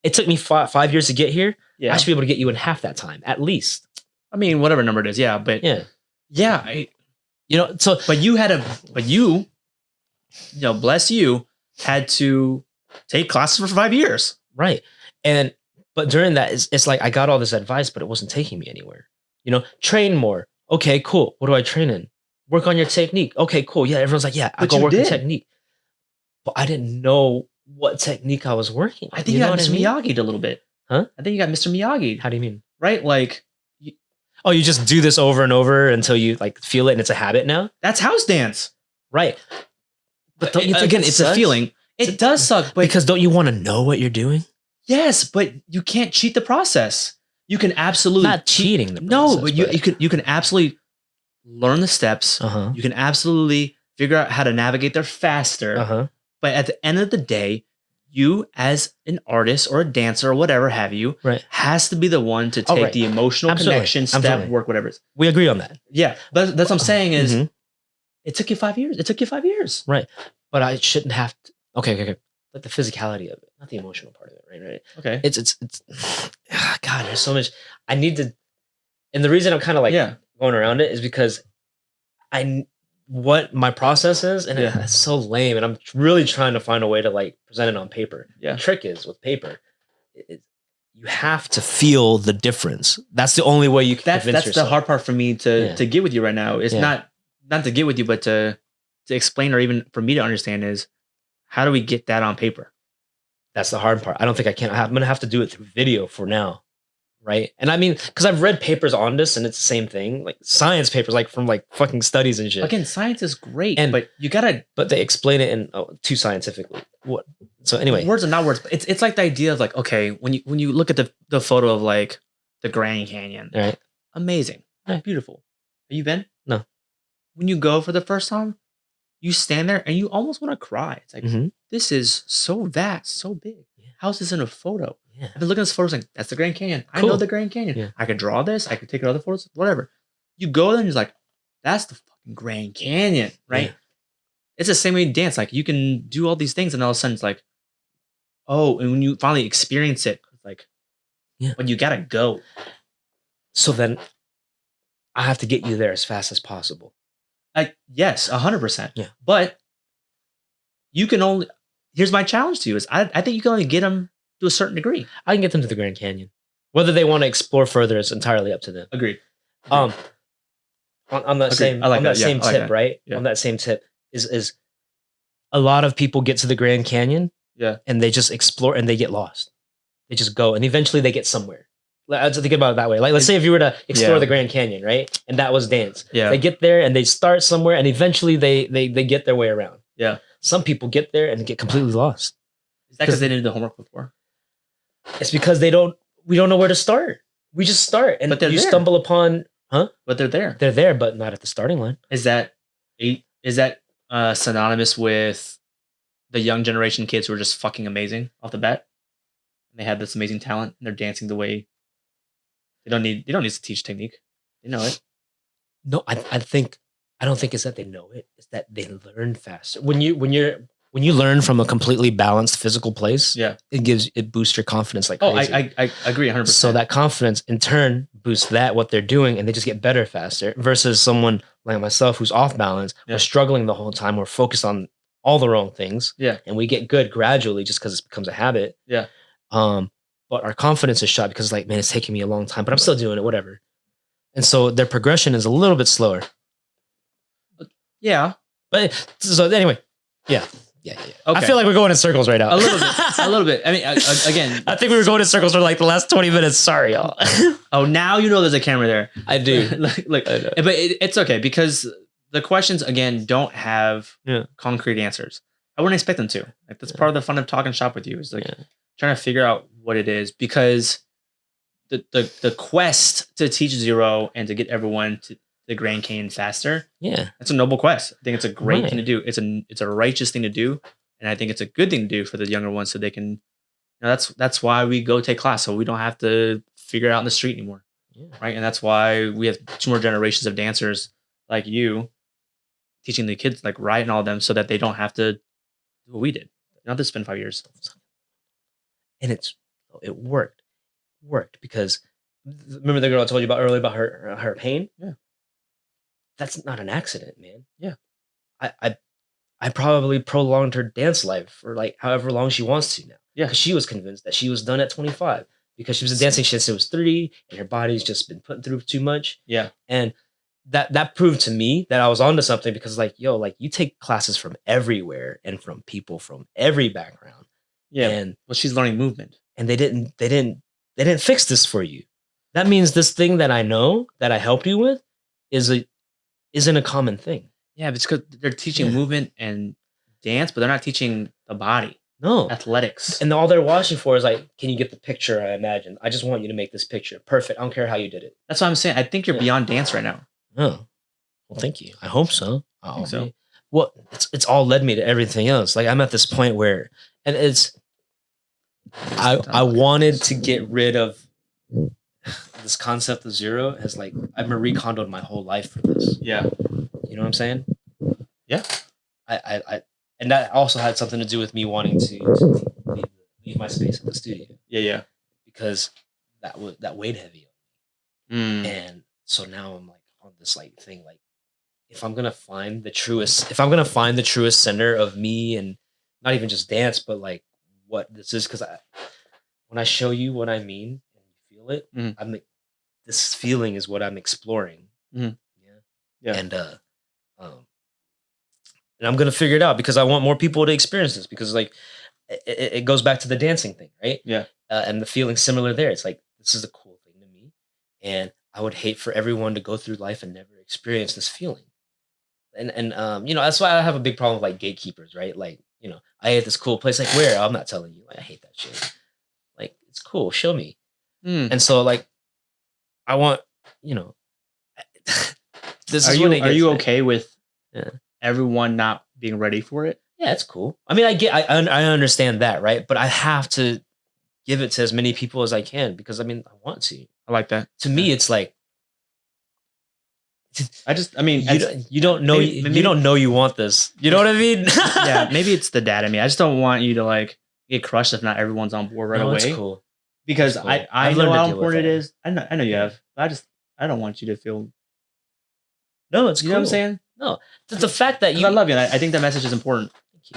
It took me 5 years to get here. Yeah. I should be able to get you in half that time, at least. I mean, whatever number it is. Yeah. But bless you, had to take classes for 5 years. Right. But during that, it's like I got all this advice, but it wasn't taking me anywhere. Train more. Okay, cool. What do I train in? Work on your technique. Okay, cool. Yeah, everyone's like, yeah, I'll go work on technique. But I didn't know what technique I was working on. I think you got Mr. Miyagi'd a little bit. Huh? I think you got Mr. Miyagi. How do you mean? Right? Like... you just do this over and over until you like feel it and it's a habit now? That's house dance. Right. But don't you think it's a feeling. It does suck. But because don't you want to know what you're doing? Yes, but you can't cheat the process. You can absolutely... Not cheating the process. No, but you can absolutely learn the steps. You can absolutely figure out how to navigate there faster. But at the end of the day, you as an artist or a dancer or whatever have you, has to be the one to take the emotional connection, step, work, whatever it is. We agree on that. Yeah. But that's what I'm saying is it took you 5 years. It took you 5 years. Right. But I shouldn't have to... Okay. Like the physicality of it, not the emotional part of it, right? Okay. It's God, there's so much I need to, and the reason I'm kind of like going around it is because what my process is, and it's so lame, and I'm really trying to find a way to like present it on paper. Yeah. The trick is with paper, you have to feel the difference. That's the only way you can convince yourself. That's the hard part for me to get with you right now. It's not to get with you, but to explain, or even for me to understand is, how do we get that on paper? That's the hard part. I don't think I can. I'm going to have to do it through video for now. Right. And I mean, because I've read papers on this and it's the same thing, like science papers, like from like fucking studies and shit. Again, science is great, but you gotta. But they explain it in too scientifically. What? So anyway, words are not words. But it's like the idea of like, okay, when you look at the photo of like the Grand Canyon, right? Amazing, beautiful. Have you been? No. When you go for the first time, you stand there and you almost want to cry. It's like, this is so vast, so big. Yeah. How's this in a photo? Yeah. I've been looking at this photo, like, that's the Grand Canyon. Cool. I know the Grand Canyon. Yeah. I could draw this. I could take other photos, whatever. You go there and you're like, that's the fucking Grand Canyon, right? Yeah. It's the same way you dance. Like, you can do all these things and all of a sudden it's like, oh, and when you finally experience it, it's like, but you gotta go. So then I have to get you there as fast as possible. Yes, 100%. Yeah. But you can only. Here's my challenge to you: is I think you can only get them to a certain degree. I can get them to the Grand Canyon. Whether they want to explore further is entirely up to them. Agreed. On that same tip, right? Yeah. On that same tip is a lot of people get to the Grand Canyon, and they just explore and they get lost. They just go and eventually they get somewhere. Let's think about it that way. Like, let's say if you were to explore the Grand Canyon, right? And that was dance. Yeah. They get there and they start somewhere and eventually they get their way around. Yeah. Some people get there and get completely lost. Is that because they didn't do the homework before? It's because we don't know where to start. We just start and you stumble upon, But they're there. They're there, but not at the starting line. Is that synonymous with the young generation kids who are just fucking amazing off the bat? And they have this amazing talent and they're dancing the way they don't need to teach technique. They know it. No, I don't think it's that they know it. It's that they learn faster. When you learn from a completely balanced physical place, it boosts your confidence like crazy. I agree 100%. So that confidence in turn boosts what they're doing and they just get better faster versus someone like myself who's off balance, we're struggling the whole time, we're focused on all the wrong things. Yeah. And we get good gradually just because it becomes a habit. Yeah. But our confidence is shot because man, it's taking me a long time, but I'm still doing it, whatever. And so their progression is a little bit slower. Yeah. But so anyway, yeah. Okay. I feel like we're going in circles right now. A little bit. I mean, again, I think we were going in circles for like the last 20 minutes. Sorry, y'all. Oh, now you know there's a camera there. I do. Look, but it's okay because the questions again don't have concrete answers. I wouldn't expect them to. Like that's part of the fun of talking shop with you is like trying to figure out what it is because the quest to teach zero and to get everyone to the Grand Canyon faster. Yeah. It's a noble quest. I think it's a great thing to do. It's a righteous thing to do. And I think it's a good thing to do for the younger ones so they can, that's why we go take class. So we don't have to figure it out in the street anymore. Yeah. Right. And that's why we have 2 more generations of dancers like you teaching the kids like right and all of them so that they don't have to do what we did. You don't have to spend 5 years. And it worked because remember the girl I told you about earlier about her pain? Yeah. That's not an accident, man. Yeah. I probably prolonged her dance life for like however long she wants to now. Yeah. Because she was convinced that she was done at 25 because she was dancing since she was 30 and her body's just been put through too much. Yeah. And that proved to me that I was onto something because you take classes from everywhere and from people from every background. Yeah. And she's learning movement. And they didn't fix this for you. That means this thing that I know that I helped you with isn't a common thing. Yeah, it's because they're teaching movement and dance, but they're not teaching the body. No. Athletics. And all they're watching for is like, can you get the picture I imagine? I just want you to make this picture. Perfect. I don't care how you did it. That's what I'm saying. I think you're beyond dance right now. Oh. Well, thank you. I hope so. I think so. Well, it's all led me to everything else. Like I'm at this point where, and I wanted to get rid of this concept of zero as like I've recondoed my whole life for this. Yeah. You know what I'm saying? Yeah. I and that also had something to do with me wanting to leave my space at the studio. Yeah. Because that weighed heavy on me. And so now I'm like on this like thing like if I'm gonna find the truest center of me and not even just dance, but like what this is, because when I show you what I mean and you feel it, I'm like, this feeling is what I'm exploring. Yeah. And I'm gonna figure it out because I want more people to experience this because like it goes back to the dancing thing, right? Yeah. And the feeling similar there. It's like this is a cool thing to me, and I would hate for everyone to go through life and never experience this feeling. And that's why I have a big problem with like gatekeepers, right? Like I hate this cool place. Like where? I'm not telling you. Like, I hate that shit. Like it's cool. Show me. And so like I want this are you okay with everyone not being ready for it? Yeah, it's cool. I mean, I understand that, right? But I have to give it to as many people as I can because I want to. I like that. To me, it's like you don't know you don't know you want this. You know what I mean? Yeah, maybe it's the dad in me. I just don't want you to like get crushed if not everyone's on board right away. It's cool. because Cool. I I've know learned to how deal with important it that. is. I know you Yeah. have. But I don't want you to feel. No, it's You cool. know what I'm saying? No, the fact that I love you, and I think that message is important. Thank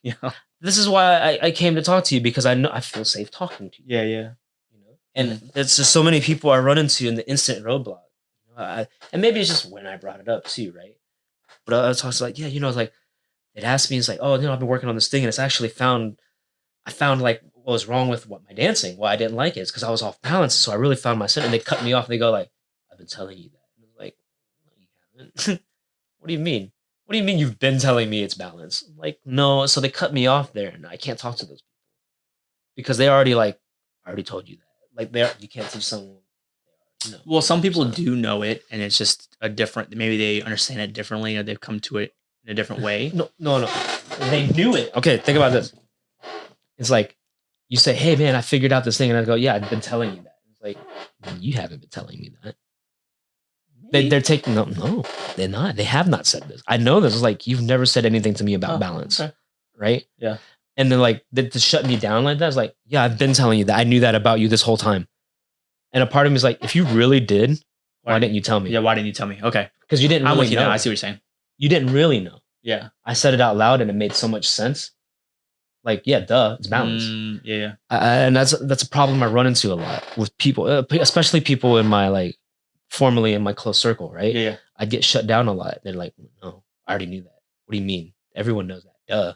you. Yeah. This is why I came to talk to you, because I know I feel safe talking to you. Yeah. You know, and there's just so many people I run into in the instant roadblock. You know, and maybe it's just when I brought it up too, right? But I was also like, yeah, you know, it's like it asked me, it's like, oh, you know, I've been working on this thing, and it's actually I found like what was wrong with my dancing, why I didn't like it. It's because I was off balance. So I really found my center, and they cut me off. And they go like, I've been telling you that. And I was like, no, you haven't. What do you mean? What do you mean you've been telling me it's balance? I'm like, no. So they cut me off there, and I can't talk to those people because they already like, I already told you that. Like you can't teach someone. No. Well, some people do know it, and it's just a different. Maybe they understand it differently, or they've come to it in a different way. No. They knew it. Okay, think about this. It's like you say, "Hey, man, I figured out this thing," and I go, "Yeah, I've been telling you that." It's like you haven't been telling me that. They're taking no, they're not. They have not said this. I know this. It's like you've never said anything to me about balance, okay. right? Yeah. And then like to shut me down like that is like, yeah, I've been telling you that. I knew that about you this whole time. And a part of me is like, if you really did, why didn't you tell me? Yeah, why didn't you tell me? Okay, because you didn't. Really I'm with you know. now. I see what you're saying. You didn't really know. Yeah. I said it out loud, and it made so much sense. Like, yeah, duh, it's balance. Yeah. And that's a problem I run into a lot with people, especially people in my formerly in my close circle, right? Yeah. I get shut down a lot. They're like, no, I already knew that. What do you mean? Everyone knows that. Duh.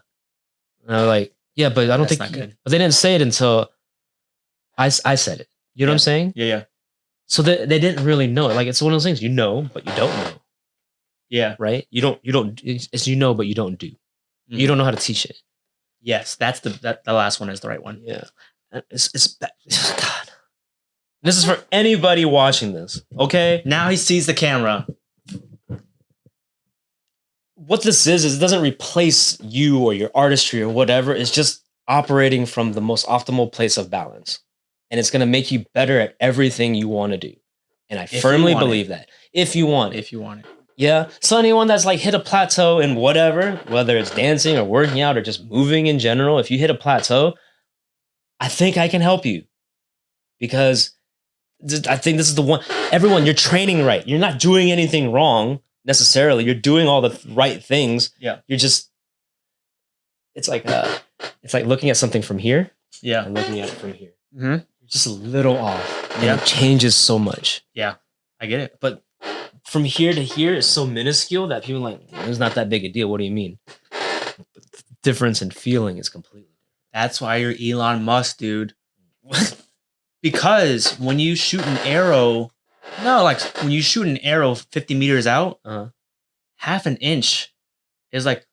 And I'm like, yeah, but I don't That's think. not good. But they didn't say it until I said it. You know what I'm saying? Yeah. So they didn't really know it. Like it's one of those things you know, but you don't know. Yeah. Right? You don't. It's you know, but you don't do. You don't know how to teach it. Yes, that's the last one is the right one. Yeah. It's God. This is for anybody watching this. Okay. Now he sees the camera. What this is it doesn't replace you or your artistry or whatever. It's just operating from the most optimal place of balance. And it's going to make you better at everything you want to do. And I firmly believe that. If you want it. If you want it. Yeah. So anyone that's like hit a plateau in whatever, whether it's dancing or working out or just moving in general, if you hit a plateau, I think I can help you. Because I think this is the one. Everyone, you're training right. You're not doing anything wrong necessarily. You're doing all the right things. Yeah. You're just. It's like looking at something from here. Yeah. And looking at it from here. Mm-hmm. Just a little off. And Yeah. it changes so much. Yeah. I get it. But from here to here is so minuscule that people are like, it's not that big a deal. What do you mean? But the difference in feeling is completely. That's why you're Elon Musk, dude. Because when you shoot an arrow, when you shoot an arrow 50 meters out, half an inch is like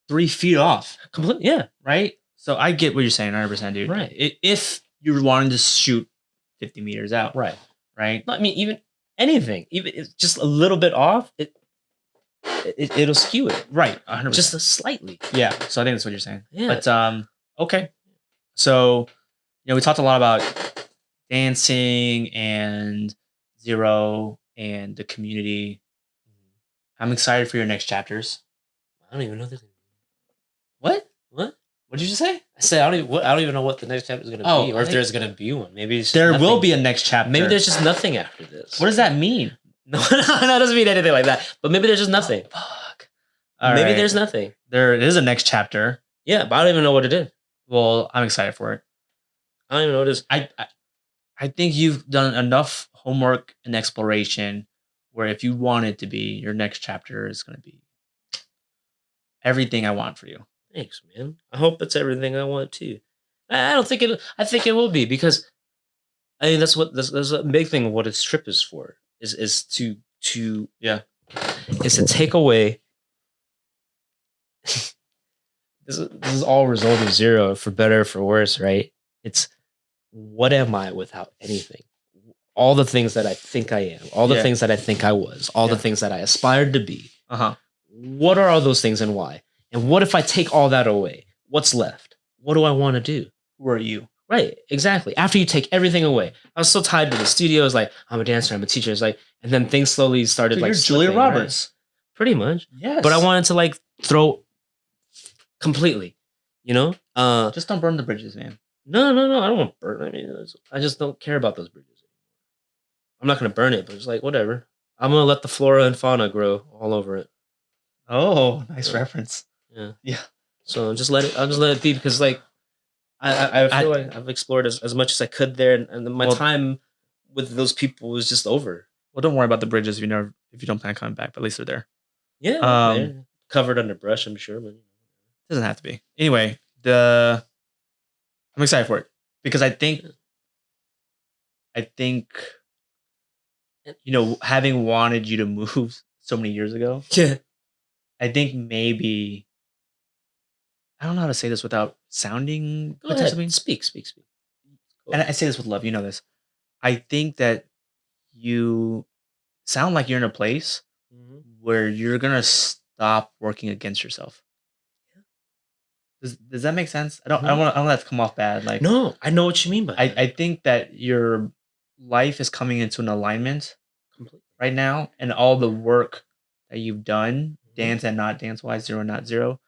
3 feet off. Completely, yeah. Right? So I get what you're saying 100%, dude. Right. If you're wanting to shoot 50 meters out. Right. Right? I mean, even anything, even it's just a little bit off, it'll skew it. Right. 100%. Just slightly. Yeah. So I think that's what you're saying. Yeah. But okay. So, we talked a lot about dancing and Zero and the community. I'm excited for your next chapters. I don't even know this. What? What? What did you just say? I said I don't even know what the next chapter is going to be, or if there's going to be one. Maybe there will be a next chapter. Maybe there's just nothing after this. What does that mean? No, that doesn't mean anything like that. But maybe there's just nothing. Oh, fuck. Maybe there's nothing. There is a next chapter. Yeah, but I don't even know what it is. Well, I'm excited for it. I don't even know what it is. I think you've done enough homework and exploration where if you want it to be, your next chapter is going to be everything I want for you. Thanks, man. I hope it's everything I want too. I don't think it. I think it will be because, I mean, that's a big thing of what a strip is for. Is to take away. This is all result of Zero, for better or for worse, right? It's what am I without anything? All the things that I think I am, all the things that I think I was, all the things that I aspired to be. What are all those things and why? And what if I take all that away? What's left? What do I want to do? Who are you? Right, exactly. After you take everything away, I was so tied to the studio. It's like, I'm a dancer, I'm a teacher. It's like, and then things slowly started So like you're Julia slipping, Roberts. right? Pretty much. Yes. But I wanted to like throw completely, just don't burn the bridges, man. No. I don't want to burn. I mean, I just don't care about those bridges. I'm not gonna burn it, but it's like whatever. I'm gonna let the flora and fauna grow all over it. Oh, nice reference. Yeah. Yeah. So I'll just let it be because like I feel like I've explored as much as I could there, and my time with those people was just over. Well, don't worry about the bridges if you don't plan on coming back, but at least they're there. Yeah, they're covered under brush, I'm sure, but it doesn't have to be. Anyway, I'm excited for it because I think having wanted you to move so many years ago. Yeah. I think maybe I don't know how to say this without sounding Go ahead. Speak. Cool. And I say this with love, you know this. I think that you sound like you're in a place where you're gonna stop working against yourself. Does that make sense? I don't want that to come off bad. Like, no, I know what you mean by that. I think that your life is coming into an alignment right now, and all the work that you've done, dance and not dance wise, 0 not 0.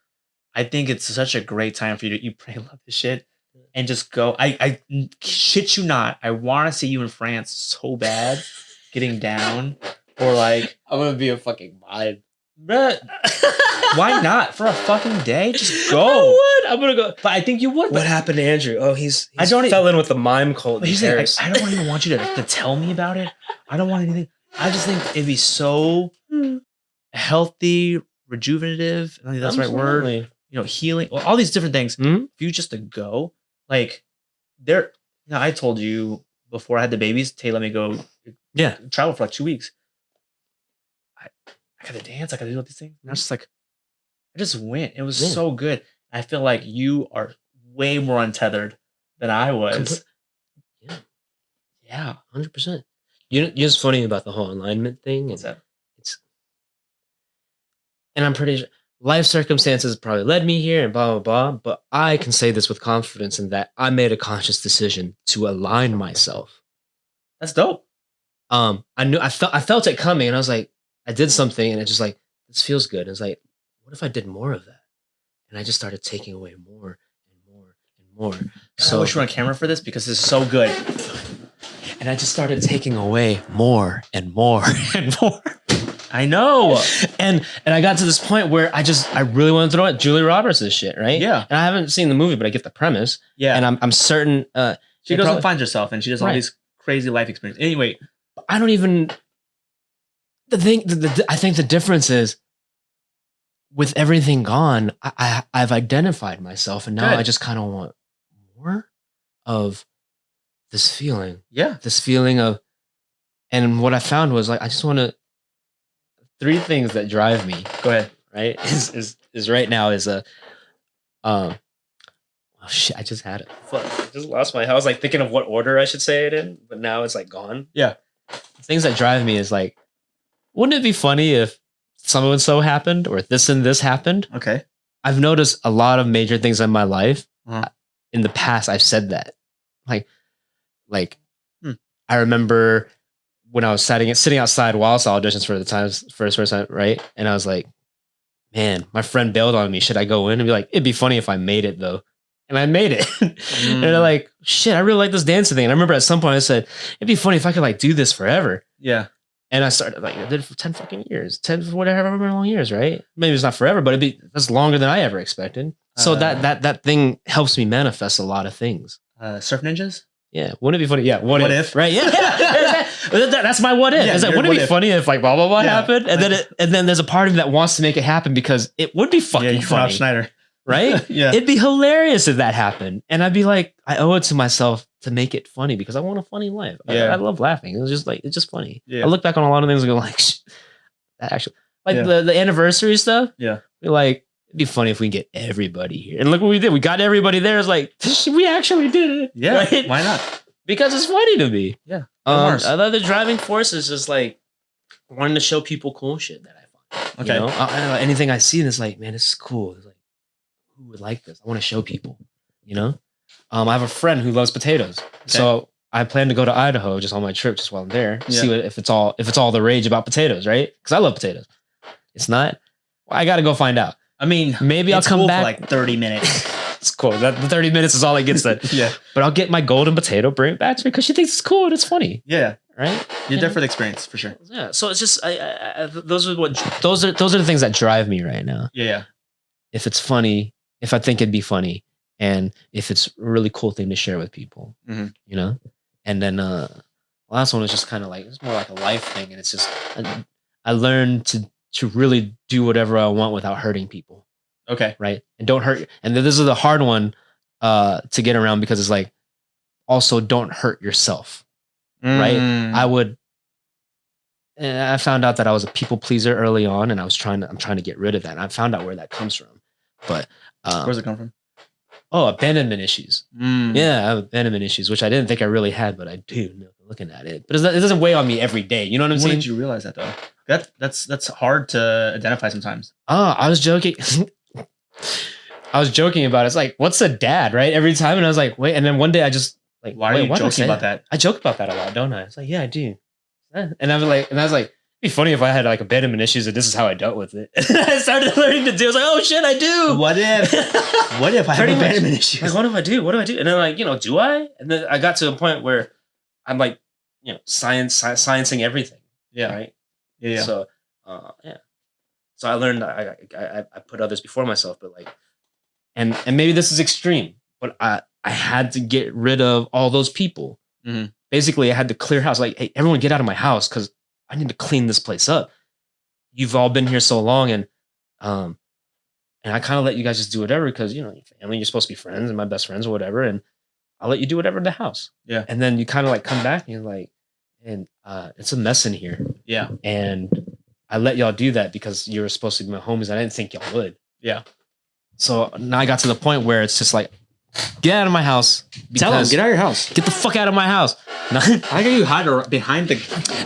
I think it's such a great time for you to eat, pray, love this shit, and just go. I shit you not. I want to see you in France so bad, getting down, or like I'm gonna be a fucking vibe. Why not for a fucking day? Just go. I would. I'm gonna go. But I think you would. What happened to Andrew? Oh, I fell in with the mime cult. He's like, I don't even want you to tell me about it. I don't want anything. I just think it'd be so healthy, rejuvenative. I think that's the right word. Healing. All these different things. Mm-hmm. For you just to go, like, I told you before I had the babies, Tay let me go. Yeah. Travel for like 2 weeks. I gotta dance. I gotta do all these things. And I was just like, I just went. It was so good. I feel like you are way more untethered than I was. Yeah, 100%. You know, it's funny about the whole alignment thing. What's that? And I'm pretty sure life circumstances probably led me here and blah, blah, blah. But I can say this with confidence in that I made a conscious decision to align myself. That's dope. I felt it coming, and I was like, I did something, and it's just like, this feels good. And it's like, what if I did more of that? And I just started taking away more and more and more. So I wish we were on camera for this because this is so good. And I just started taking away more and more and more. I know. And I got to this point where I really want to throw it. Julia Roberts' shit, right? Yeah. And I haven't seen the movie, but I get the premise. Yeah. And I'm certain she goes and finds herself, and she does all these crazy life experiences. Anyway, I don't even. I think the difference is, with everything gone, I've identified myself, and now I just kind of want more of this feeling. Yeah. This feeling of, and what I found was like, I just want to. 3 things that drive me. Go ahead. Right? Is right now is oh shit, I just had it. Fuck, I just lost I was like thinking of what order I should say it in, but now it's like gone. Yeah. Things that drive me is like, wouldn't it be funny if so and so happened or this and this happened? Okay. I've noticed a lot of major things in my life. In the past, I've said that. Like I remember when I was sitting outside while I saw auditions for the times first time, right? And I was like, man, my friend bailed on me. Should I go in? And be like, it'd be funny if I made it though. And I made it. And they're like, shit, I really like this dancing thing. And I remember at some point I said, it'd be funny if I could like do this forever. Yeah. And I started I did it for 10 fucking years, 10, whatever long years, right? Maybe it's not forever, but that's longer than I ever expected. So that thing helps me manifest a lot of things. Surf ninjas? Yeah. Wouldn't it be funny? Yeah. What if? Right. Yeah. That's my what if. Yeah, it's like, wouldn't it be funny if like blah, blah, blah happened? And then there's a part of me that wants to make it happen because it would be fucking funny. Schneider. Right? Yeah. It'd be hilarious if that happened. And I'd be like, I owe it to myself to make it funny because I want a funny life. Yeah. I love laughing. It's just funny. Yeah. I look back on a lot of things and go like, that actually, like the anniversary stuff. Yeah. We're like, it'd be funny if we can get everybody here. And look what we did. We got everybody there. It's like, we actually did it. Yeah. Right? Why not? Because it's funny to me. Yeah. Another driving force is just like wanting to show people cool shit that I find. Okay. You know? Anything I see, and it's like, man, this is cool. It's like, who would like this? I want to show people. You know. I have a friend who loves potatoes, so I plan to go to Idaho just on my trip, just while I'm there, see if it's all the rage about potatoes, right? Because I love potatoes. It's not. Well, I got to go find out. I mean, maybe I'll come back for like 30 minutes. It's cool. That the 30 minutes is all it gets then. Yeah. But I'll get my golden potato, bring it back to her because she thinks it's cool and it's funny. Yeah. Right? You're there for the experience for sure. Yeah. So it's just those are the things that drive me right now. Yeah. If it's funny, if I think it'd be funny, and if it's a really cool thing to share with people, you know? And then last one was just kind of like, it's more like a life thing. And it's just, I learned to really do whatever I want without hurting people. Okay. Right. And don't hurt. And this is a hard one to get around because it's like, also don't hurt yourself. Right. I found out that I was a people pleaser early on, and I'm trying to get rid of that. And I found out where that comes from. But where's it come from? Oh, abandonment issues. Yeah, I have abandonment issues, which I didn't think I really had, but I do looking at it. But it doesn't weigh on me every day. You know what I'm saying? When did you realize that though? That's hard to identify sometimes. Oh, I was joking. I was joking about it. It's like, what's a dad, right? Every time. And I was like, wait. And then one day I just like, why are you joking about that? I joke about that a lot, don't I? It's like, yeah, I do. And I was like, it'd be funny if I had like abandonment issues and this is how I dealt with it. I started learning to do. I was like, oh shit, I do. What if I have abandonment issues? Like, what if I do? What do I do? And then like, do I? And then I got to a point where I'm like, sciencing everything. Yeah. Right. Yeah. So, yeah. So I learned I put others before myself, but like, and maybe this is extreme, but I had to get rid of all those people. Mm-hmm. Basically, I had to clear house. Like, hey, everyone get out of my house because I need to clean this place up. You've all been here so long, and I kind of let you guys just do whatever because your family, you're supposed to be friends and my best friends or whatever, and I'll let you do whatever in the house. Yeah. And then you kind of like come back and you're like, and it's a mess in here. Yeah. And I let y'all do that because you were supposed to be my homies. I didn't think y'all would. Yeah. So now I got to the point where it's just like, get out of my house. Tell them, get out of your house. Get the fuck out of my house. How can you hide behind the...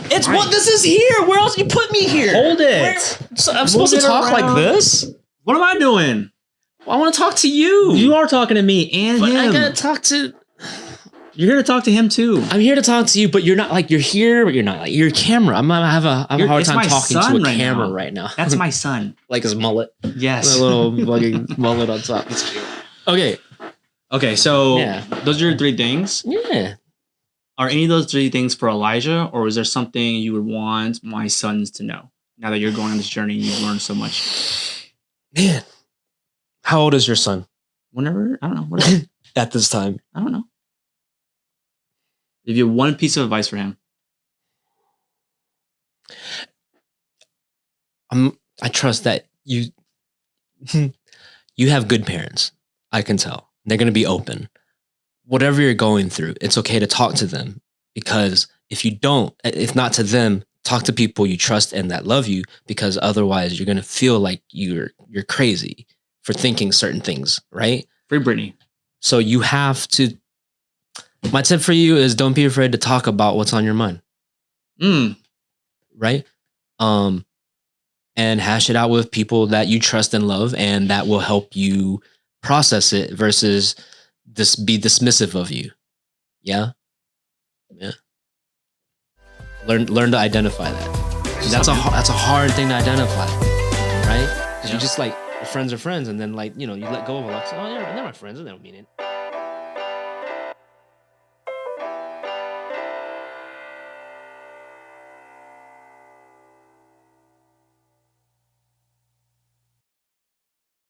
It's what this is here. Where else you put me here? Hold it. I'm supposed to talk like this? What am I doing? Well, I want to talk to you. You are talking to me and him. I gotta talk to... You're here to talk to him too. I'm here to talk to you, but you're not like, you're here, but you're not like, you're a camera. I have a hard time talking to a camera right now. That's my son. Like his mullet. Yes. A little fucking mullet on top. Okay, so those are your 3 things. Yeah. Are any of those 3 things for Elijah, or is there something you would want my sons to know now that you're going on this journey and you've learned so much? Man. How old is your son? Whenever, I don't know. Whatever. At this time. I don't know. If you have one piece of advice for him. I trust that you have good parents. I can tell. They're going to be open. Whatever you're going through, it's okay to talk to them, because if you don't, if not to them, talk to people you trust and that love you, because otherwise you're going to feel like you're crazy for thinking certain things, right? Free Britney. So you have to, my tip for you is don't be afraid to talk about what's on your mind. Right? And hash it out with people that you trust and love, and that will help you process it versus be dismissive of you. Yeah. Learn to identify that. That's a hard thing to identify, right? Because you just like, friends are friends, and then like you let go of it. Like, oh yeah, they're my friends, and they don't mean it.